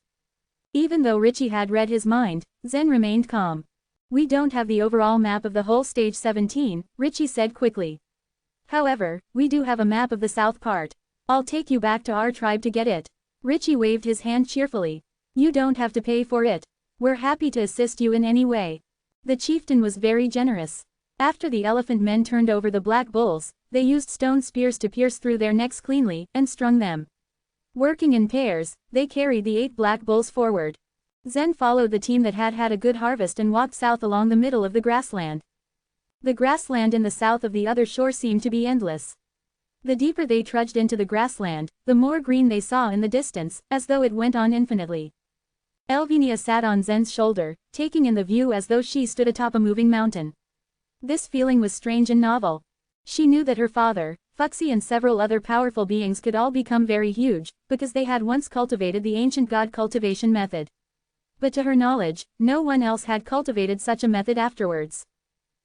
Speaker 1: Even though Richie had read his mind, Zen remained calm. We don't have the overall map of the whole stage 17, Richie said quickly. However, we do have a map of the south part. I'll take you back to our tribe to get it. Richie waved his hand cheerfully. You don't have to pay for it. We're happy to assist you in any way. The chieftain was very generous. After the elephant men turned over the black bulls, they used stone spears to pierce through their necks cleanly, and strung them. Working in pairs, they carried the 8 black bulls forward. Zen followed the team that had had a good harvest and walked south along the middle of the grassland. The grassland in the south of the other shore seemed to be endless. The deeper they trudged into the grassland, the more green they saw in the distance, as though it went on infinitely. Elvinia sat on Zen's shoulder, taking in the view as though she stood atop a moving mountain. This feeling was strange and novel. She knew that her father, Fuxi and several other powerful beings could all become very huge, because they had once cultivated the ancient god cultivation method. But to her knowledge, no one else had cultivated such a method afterwards.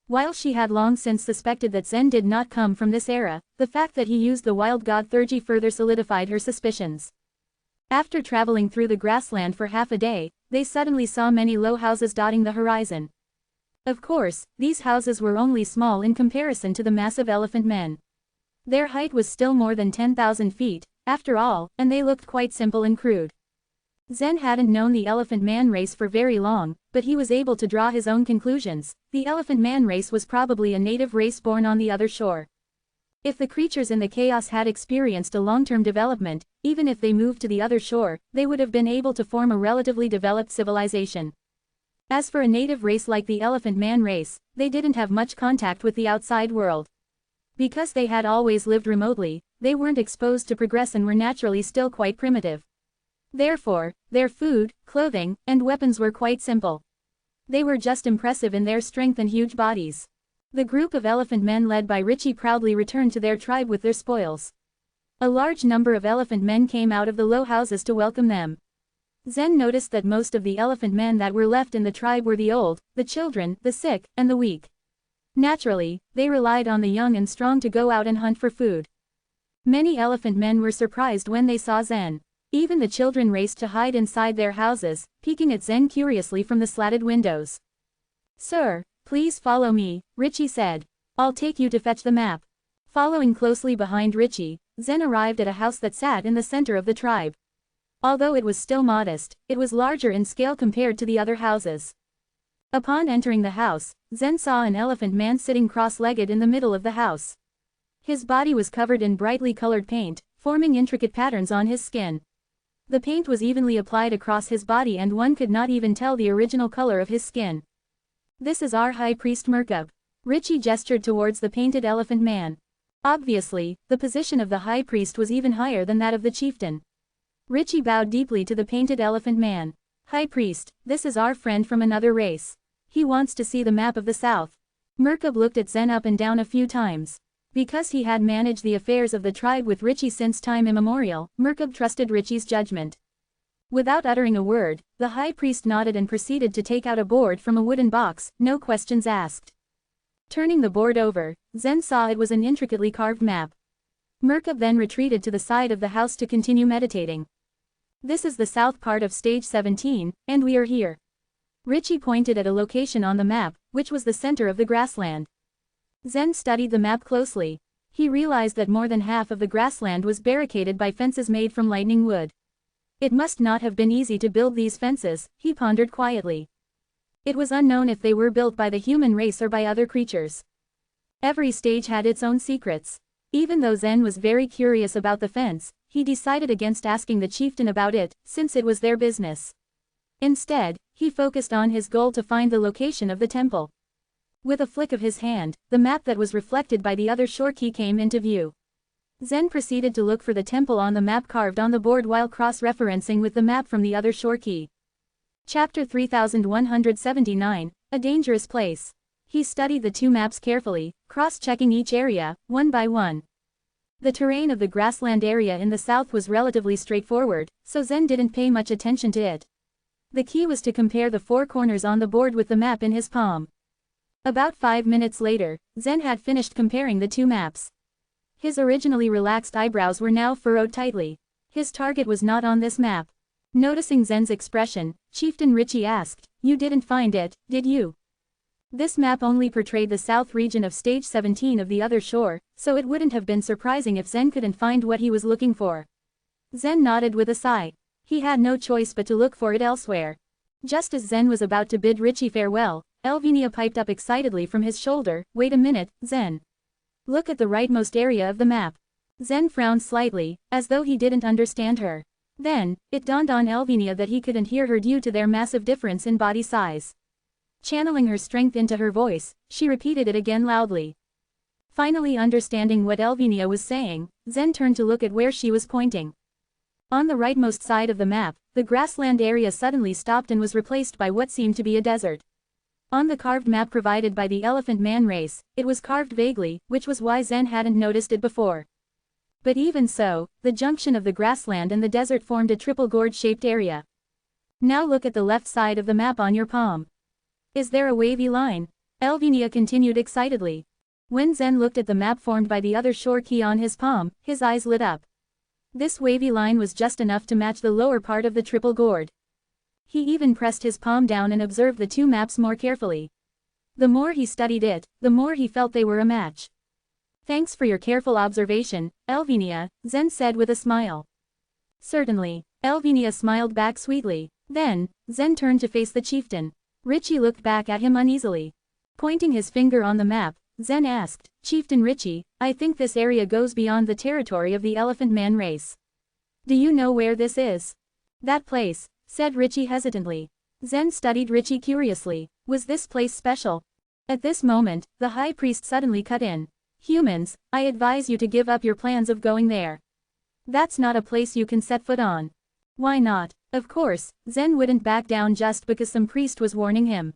Speaker 1: While she had long since suspected that Zen did not come from this era, the fact that he used the wild god Thurgi further solidified her suspicions. After traveling through the grassland for half a day, they suddenly saw many low houses dotting the horizon. Of course, these houses were only small in comparison to the massive elephant men. Their height was still more than 10,000 feet, after all, and they looked quite simple and crude. Zen hadn't known the elephant man race for very long, but he was able to draw his own conclusions. The elephant man race was probably a native race born on the other shore. If the creatures in the chaos had experienced a long-term development, even if they moved to the other shore, they would have been able to form a relatively developed civilization. As for a native race like the elephant man race, they didn't have much contact with the outside world. Because they had always lived remotely, they weren't exposed to progress and were naturally still quite primitive. Therefore, their food, clothing, and weapons were quite simple. They were just impressive in their strength and huge bodies. The group of elephant men led by Richie proudly returned to their tribe with their spoils. A large number of elephant men came out of the low houses to welcome them. Zen noticed that most of the elephant men that were left in the tribe were the old, the children, the sick, and the weak. Naturally, they relied on the young and strong to go out and hunt for food. Many elephant men were surprised when they saw Zen. Even the children raced to hide inside their houses, peeking at Zen curiously from the slatted windows. Sir, please follow me, Richie said. I'll take you to fetch the map. Following closely behind Richie, Zen arrived at a house that sat in the center of the tribe. Although it was still modest, it was larger in scale compared to the other houses. Upon entering the house, Zen saw an elephant man sitting cross-legged in the middle of the house. His body was covered in brightly colored paint, forming intricate patterns on his skin. The paint was evenly applied across his body and one could not even tell the original color of his skin. This is our high priest Merkab. Richie gestured towards the painted elephant man. Obviously, the position of the high priest was even higher than that of the chieftain. Richie bowed deeply to the painted elephant man. High priest, this is our friend from another race. He wants to see the map of the south. Merkab looked at Zen up and down a few times. Because he had managed the affairs of the tribe with Richie since time immemorial, Merkab trusted Richie's judgment. Without uttering a word, the high priest nodded and proceeded to take out a board from a wooden box, no questions asked. Turning the board over, Zen saw it was an intricately carved map. Merkab then retreated to the side of the house to continue meditating. This is the south part of stage 17, and we are here. Richie pointed at a location on the map, which was the center of the grassland. Zen studied the map closely. He realized that more than half of the grassland was barricaded by fences made from lightning wood. It must not have been easy to build these fences, he pondered quietly. It was unknown if they were built by the human race or by other creatures. Every stage had its own secrets. Even though Zen was very curious about the fence, he decided against asking the chieftain about it, since it was their business. Instead, he focused on his goal to find the location of the temple. With a flick of his hand, the map that was reflected by the other shore key came into view. Zen proceeded to look for the temple on the map carved on the board while cross-referencing with the map from the other shore key. Chapter 3179, A Dangerous Place. He studied the two maps carefully, cross-checking each area, one by one. The terrain of the grassland area in the south was relatively straightforward, so Zen didn't pay much attention to it. The key was to compare the four corners on the board with the map in his palm. About 5 minutes later, Zen had finished comparing the two maps. His originally relaxed eyebrows were now furrowed tightly. His target was not on this map. Noticing Zen's expression, Chieftain Richie asked, "You didn't find it, did you?" This map only portrayed the south region of stage 17 of the other shore, so it wouldn't have been surprising if Zen couldn't find what he was looking for. Zen nodded with a sigh. He had no choice but to look for it elsewhere. Just as Zen was about to bid Richie farewell, Elvinia piped up excitedly from his shoulder, "Wait a minute, Zen. Look at the rightmost area of the map." Zen frowned slightly, as though he didn't understand her. Then, it dawned on Elvinia that he couldn't hear her due to their massive difference in body size. Channeling her strength into her voice, she repeated it again loudly. Finally understanding what Elvinia was saying, Zen turned to look at where she was pointing. On the rightmost side of the map, the grassland area suddenly stopped and was replaced by what seemed to be a desert. On the carved map provided by the Elephant Man race, it was carved vaguely, which was why Zen hadn't noticed it before. But even so, the junction of the grassland and the desert formed a triple gourd-shaped area. Now look at the left side of the map on your palm. Is there a wavy line? Elvinia continued excitedly. When Zen looked at the map formed by the other shore key on his palm, his eyes lit up. This wavy line was just enough to match the lower part of the triple gourd. He even pressed his palm down and observed the two maps more carefully. The more he studied it, the more he felt they were a match. "Thanks for your careful observation, Elvinia," Zen said with a smile. "Certainly." Elvinia smiled back sweetly. Then, Zen turned to face the chieftain. Richie looked back at him uneasily. Pointing his finger on the map, Zen asked, "Chieftain Richie, I think this area goes beyond the territory of the Elephant Man race. Do you know where this is?" "That place," said Richie hesitantly. Zen studied Richie curiously. Was this place special? At this moment, the high priest suddenly cut in. "Humans, I advise you to give up your plans of going there. That's not a place you can set foot on." "Why not?" Of course, Zen wouldn't back down just because some priest was warning him.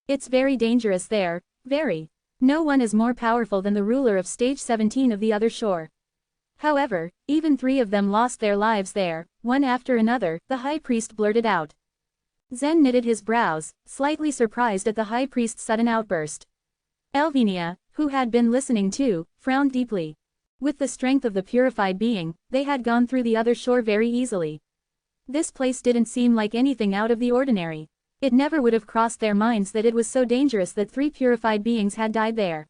Speaker 1: "It's very dangerous there, very. No one is more powerful than the ruler of stage 17 of the other shore." However, even 3 of them lost their lives there, one after another, the high priest blurted out. Zen knitted his brows, slightly surprised at the high priest's sudden outburst. Elvinia, who had been listening too, frowned deeply. With the strength of the purified being, they had gone through the other shore very easily. This place didn't seem like anything out of the ordinary. It never would have crossed their minds that it was so dangerous that 3 purified beings had died there.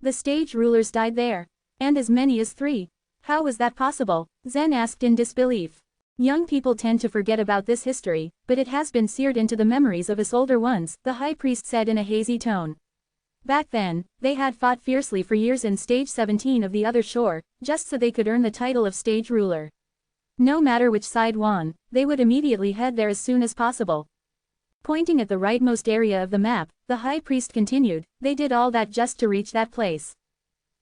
Speaker 1: The stage rulers died there. And as many as 3. How was that possible? Zen asked in disbelief. Young people tend to forget about this history, but it has been seared into the memories of us older ones, the high priest said in a hazy tone. Back then, they had fought fiercely for years in stage 17 of the other shore, just so they could earn the title of stage ruler. No matter which side won, they would immediately head there as soon as possible. Pointing at the rightmost area of the map, the high priest continued, "They did all that just to reach that place.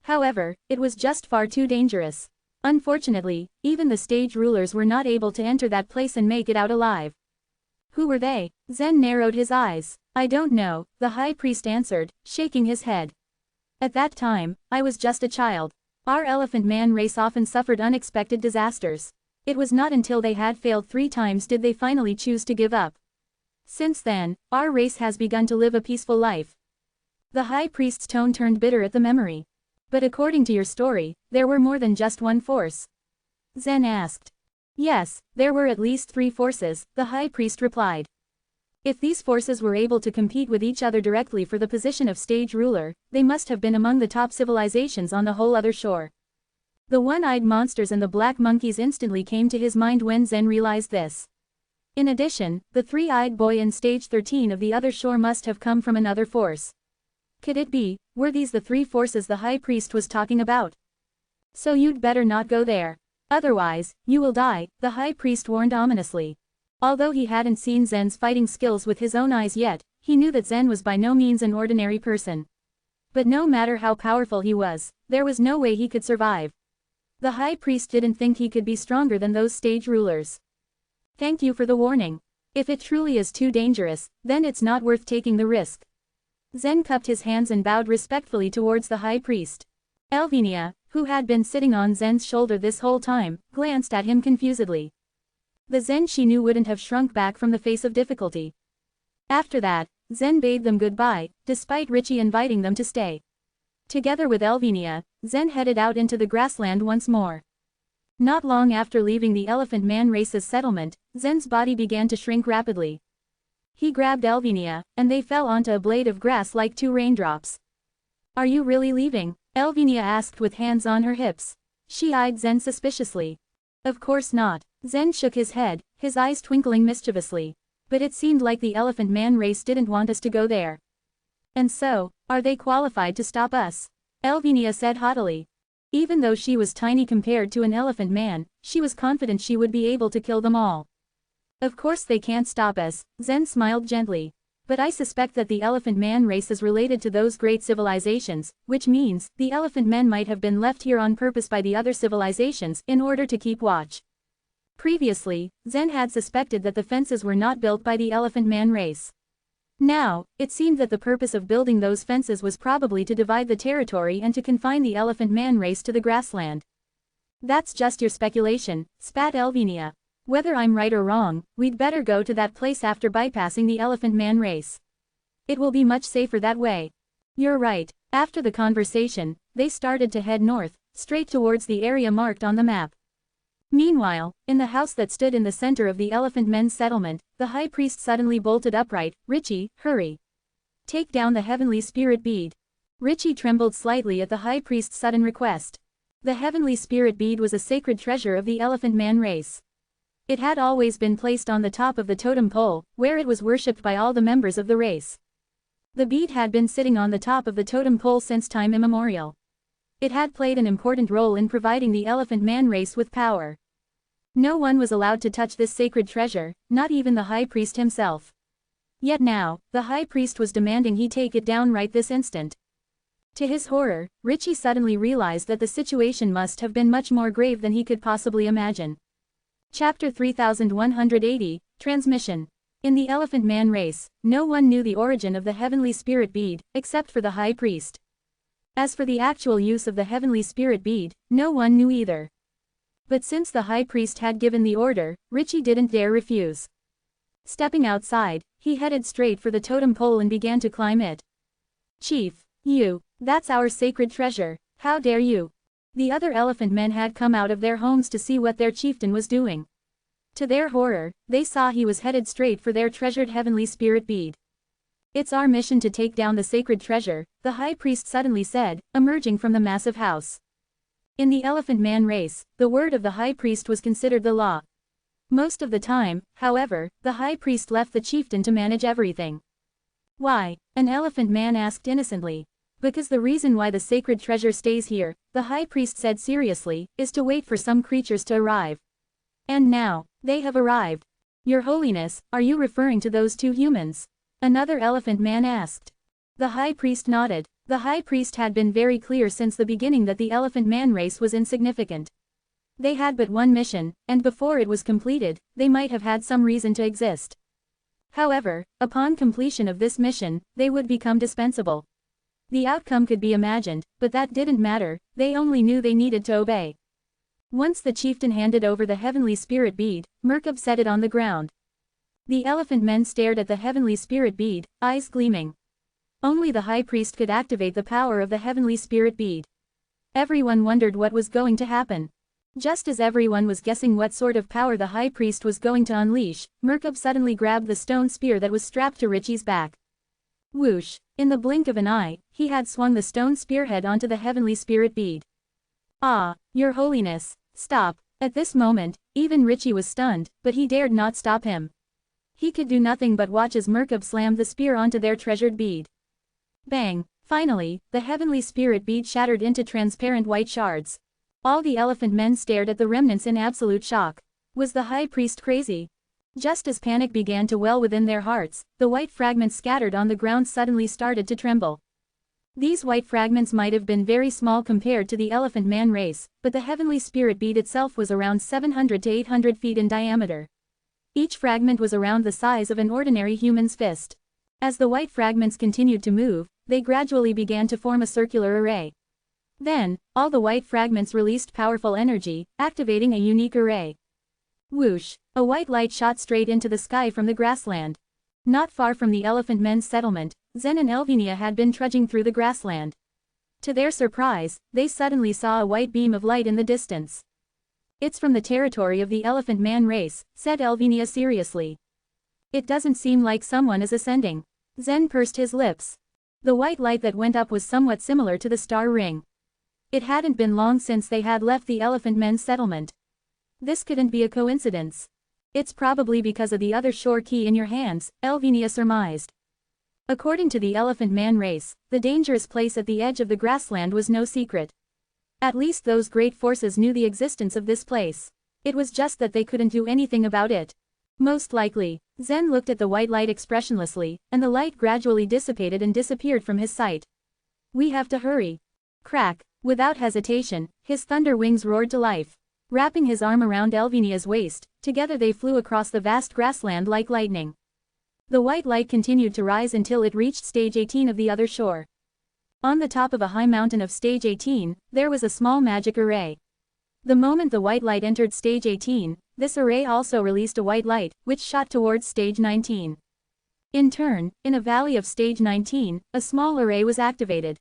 Speaker 1: However, it was just far too dangerous. Unfortunately, even the stage rulers were not able to enter that place and make it out alive. Who were they? Zen narrowed his eyes. I don't know, the high priest answered, shaking his head. At that time, I was just a child. Our elephant man race often suffered unexpected disasters. It was not until they had failed 3 times did they finally choose to give up. Since then, our race has begun to live a peaceful life. The high priest's tone turned bitter at the memory. But according to your story, there were more than just one force. Zen asked. Yes, there were at least 3 forces, the high priest replied. If these forces were able to compete with each other directly for the position of stage ruler, they must have been among the top civilizations on the whole other shore. The one-eyed monsters and the black monkeys instantly came to his mind when Zen realized this. In addition, the 3-eyed boy in stage 13 of the other shore must have come from another force. Could it be, were these the 3 forces the high priest was talking about? So you'd better not go there. Otherwise, you will die, the high priest warned ominously. Although he hadn't seen Zen's fighting skills with his own eyes yet, he knew that Zen was by no means an ordinary person. But no matter how powerful he was, there was no way he could survive. The high priest didn't think he could be stronger than those stage rulers. Thank you for the warning. If it truly is too dangerous, then it's not worth taking the risk. Zen cupped his hands and bowed respectfully towards the high priest. Elvinia, who had been sitting on Zen's shoulder this whole time, glanced at him confusedly. The Zen she knew wouldn't have shrunk back from the face of difficulty. After that, Zen bade them goodbye, despite Richie inviting them to stay. Together with Elvinia, Zen headed out into the grassland once more. Not long after leaving the Elephant Man race's settlement, Zen's body began to shrink rapidly. He grabbed Elvinia, and they fell onto a blade of grass like 2 raindrops. Are you really leaving? Elvinia asked with hands on her hips. She eyed Zen suspiciously. Of course not. Zen shook his head, his eyes twinkling mischievously. But it seemed like the Elephant Man race didn't want us to go there. And so, are they qualified to stop us? Elvinia said haughtily. Even though she was tiny compared to an elephant man, she was confident she would be able to kill them all. Of course they can't stop us, Zen smiled gently. But I suspect that the Elephant Man race is related to those great civilizations, which means, the Elephant Men might have been left here on purpose by the other civilizations in order to keep watch. Previously, Zen had suspected that the fences were not built by the Elephant Man race. Now, it seemed that the purpose of building those fences was probably to divide the territory and to confine the Elephant Man race to the grassland. That's just your speculation, spat Elvinia. Whether I'm right or wrong, we'd better go to that place after bypassing the Elephant Man race. It will be much safer that way. You're right. After the conversation, they started to head north, straight towards the area marked on the map. Meanwhile, in the house that stood in the center of the Elephant Men's settlement, the high priest suddenly bolted upright. Richie, hurry. Take down the heavenly spirit bead. Richie trembled slightly at the high priest's sudden request. The heavenly spirit bead was a sacred treasure of the Elephant Man race. It had always been placed on the top of the totem pole, where it was worshipped by all the members of the race. The bead had been sitting on the top of the totem pole since time immemorial. It had played an important role in providing the Elephant Man race with power. No one was allowed to touch this sacred treasure, not even the high priest himself. Yet now, the high priest was demanding he take it down right this instant. To his horror, Richie suddenly realized that the situation must have been much more grave than he could possibly imagine. Chapter 3180, Transmission. In the Elephant Man race, no one knew the origin of the heavenly spirit bead, except for the high priest. As for the actual use of the heavenly spirit bead, no one knew either. But since the high priest had given the order, Richie didn't dare refuse. Stepping outside, he headed straight for the totem pole and began to climb it. Chief, that's our sacred treasure, how dare you? The other elephant men had come out of their homes to see what their chieftain was doing. To their horror, they saw he was headed straight for their treasured heavenly spirit bead. It's our mission to take down the sacred treasure, the high priest suddenly said, emerging from the massive house. In the Elephant Man race, the word of the high priest was considered the law. Most of the time, however, the high priest left the chieftain to manage everything. Why? An elephant man asked innocently. Because the reason why the sacred treasure stays here, the high priest said seriously, is to wait for some creatures to arrive. And now, they have arrived. Your Holiness, are you referring to those 2 humans? Another elephant man asked. The high priest nodded. The high priest had been very clear since the beginning that the elephant man race was insignificant. They had but one mission, and before it was completed, they might have had some reason to exist. However, upon completion of this mission, they would become dispensable. The outcome could be imagined, but that didn't matter, they only knew they needed to obey. Once the chieftain handed over the heavenly spirit bead, Merkab set it on the ground. The elephant men stared at the heavenly spirit bead, eyes gleaming. Only the high priest could activate the power of the heavenly spirit bead. Everyone wondered what was going to happen. Just as everyone was guessing what sort of power the high priest was going to unleash, Merkab suddenly grabbed the stone spear that was strapped to Richie's back. Whoosh! In the blink of an eye, he had swung the stone spearhead onto the heavenly spirit bead. Ah, Your Holiness, stop! At this moment, even Richie was stunned, but he dared not stop him. He could do nothing but watch as Merkab slammed the spear onto their treasured bead. Bang! Finally, the heavenly spirit bead shattered into transparent white shards. All the elephant men stared at the remnants in absolute shock. Was the high priest crazy? Just as panic began to well within their hearts, the white fragments scattered on the ground suddenly started to tremble. These white fragments might have been very small compared to the elephant man race, but the heavenly spirit bead itself was around 700 to 800 feet in diameter. Each fragment was around the size of an ordinary human's fist. As the white fragments continued to move, they gradually began to form a circular array. Then, all the white fragments released powerful energy, activating a unique array. Whoosh! A white light shot straight into the sky from the grassland. Not far from the elephant men's settlement, Zen and Elvinia had been trudging through the grassland. To their surprise, they suddenly saw a white beam of light in the distance. It's from the territory of the elephant man race, said Elvinia seriously. It doesn't seem like someone is ascending. Zen pursed his lips. The white light that went up was somewhat similar to the star ring. It hadn't been long since they had left the elephant men's settlement. This couldn't be a coincidence. It's probably because of the other shore key in your hands, Elvinia surmised. According to the elephant man race, the dangerous place at the edge of the grassland was no secret. At least those great forces knew the existence of this place. It was just that they couldn't do anything about it. Most likely. Zen looked at the white light expressionlessly, and the light gradually dissipated and disappeared from his sight. We have to hurry. Crack! Without hesitation, his thunder wings roared to life. Wrapping his arm around Elvinia's waist, together they flew across the vast grassland like lightning. The white light continued to rise until it reached stage 18 of the other shore. On the top of a high mountain of stage 18, there was a small magic array. The moment the white light entered stage 18, this array also released a white light, which shot towards stage 19. In turn, in a valley of stage 19, a small array was activated.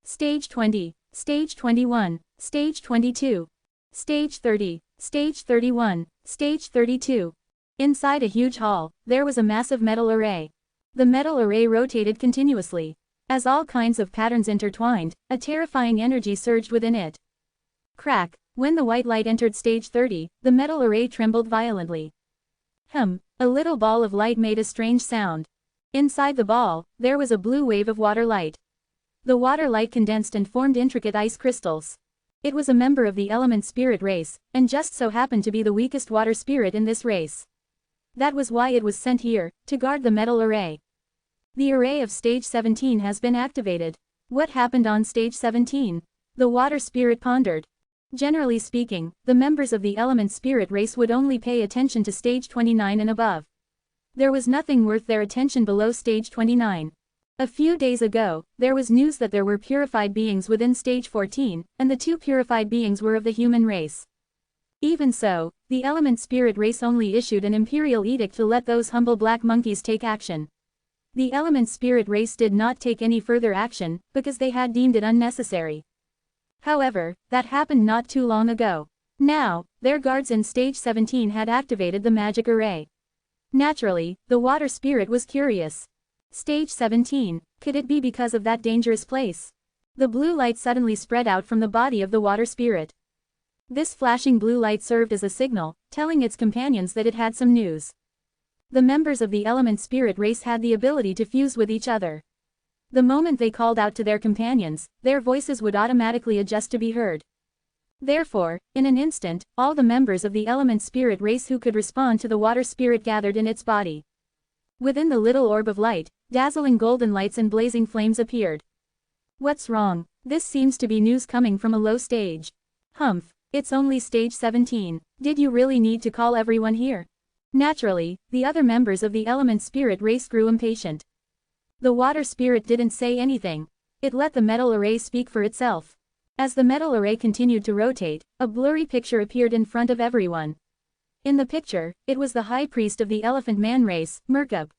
Speaker 1: Stage 20, Stage 21, Stage 22, Stage 30, Stage 31, Stage 32. Inside a huge hall, there was a massive metal array. The metal array rotated continuously. As all kinds of patterns intertwined, a terrifying energy surged within it. Crack! When the white light entered stage 30, the metal array trembled violently. A little ball of light made a strange sound. Inside the ball, there was a blue wave of water light. The water light condensed and formed intricate ice crystals. It was a member of the element spirit race, and just so happened to be the weakest water spirit in this race. That was why it was sent here, to guard the metal array. The array of stage 17 has been activated. What happened on stage 17? The water spirit pondered. Generally speaking, the members of the element spirit race would only pay attention to stage 29 and above. There was nothing worth their attention below stage 29. A few days ago, there was news that there were purified beings within stage 14, and the two purified beings were of the human race. Even so, the element spirit race only issued an imperial edict to let those humble black monkeys take action. The element spirit race did not take any further action, because they had deemed it unnecessary. However, that happened not too long ago. Now, their guards in stage 17 had activated the magic array. Naturally, the water spirit was curious. Stage 17, could it be because of that dangerous place? The blue light suddenly spread out from the body of the water spirit. This flashing blue light served as a signal, telling its companions that it had some news. The members of the element spirit race had the ability to fuse with each other. The moment they called out to their companions, their voices would automatically adjust to be heard. Therefore, in an instant, all the members of the element spirit race who could respond to the water spirit gathered in its body. Within the little orb of light, dazzling golden lights and blazing flames appeared. What's wrong? This seems to be news coming from a low stage. Humph, it's only stage 17. Did you really need to call everyone here? Naturally, the other members of the element spirit race grew impatient. The water spirit didn't say anything. It let the metal array speak for itself. As the metal array continued to rotate, a blurry picture appeared in front of everyone. In the picture, it was the high priest of the elephant man race, Merkab.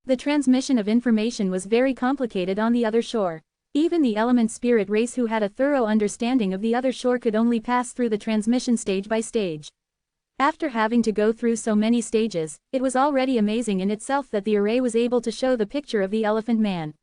Speaker 1: The transmission of information was very complicated on the other shore. Even the element spirit race who had a thorough understanding of the other shore could only pass through the transmission stage by stage. After having to go through so many stages, it was already amazing in itself that the array was able to show the picture of the elephant man.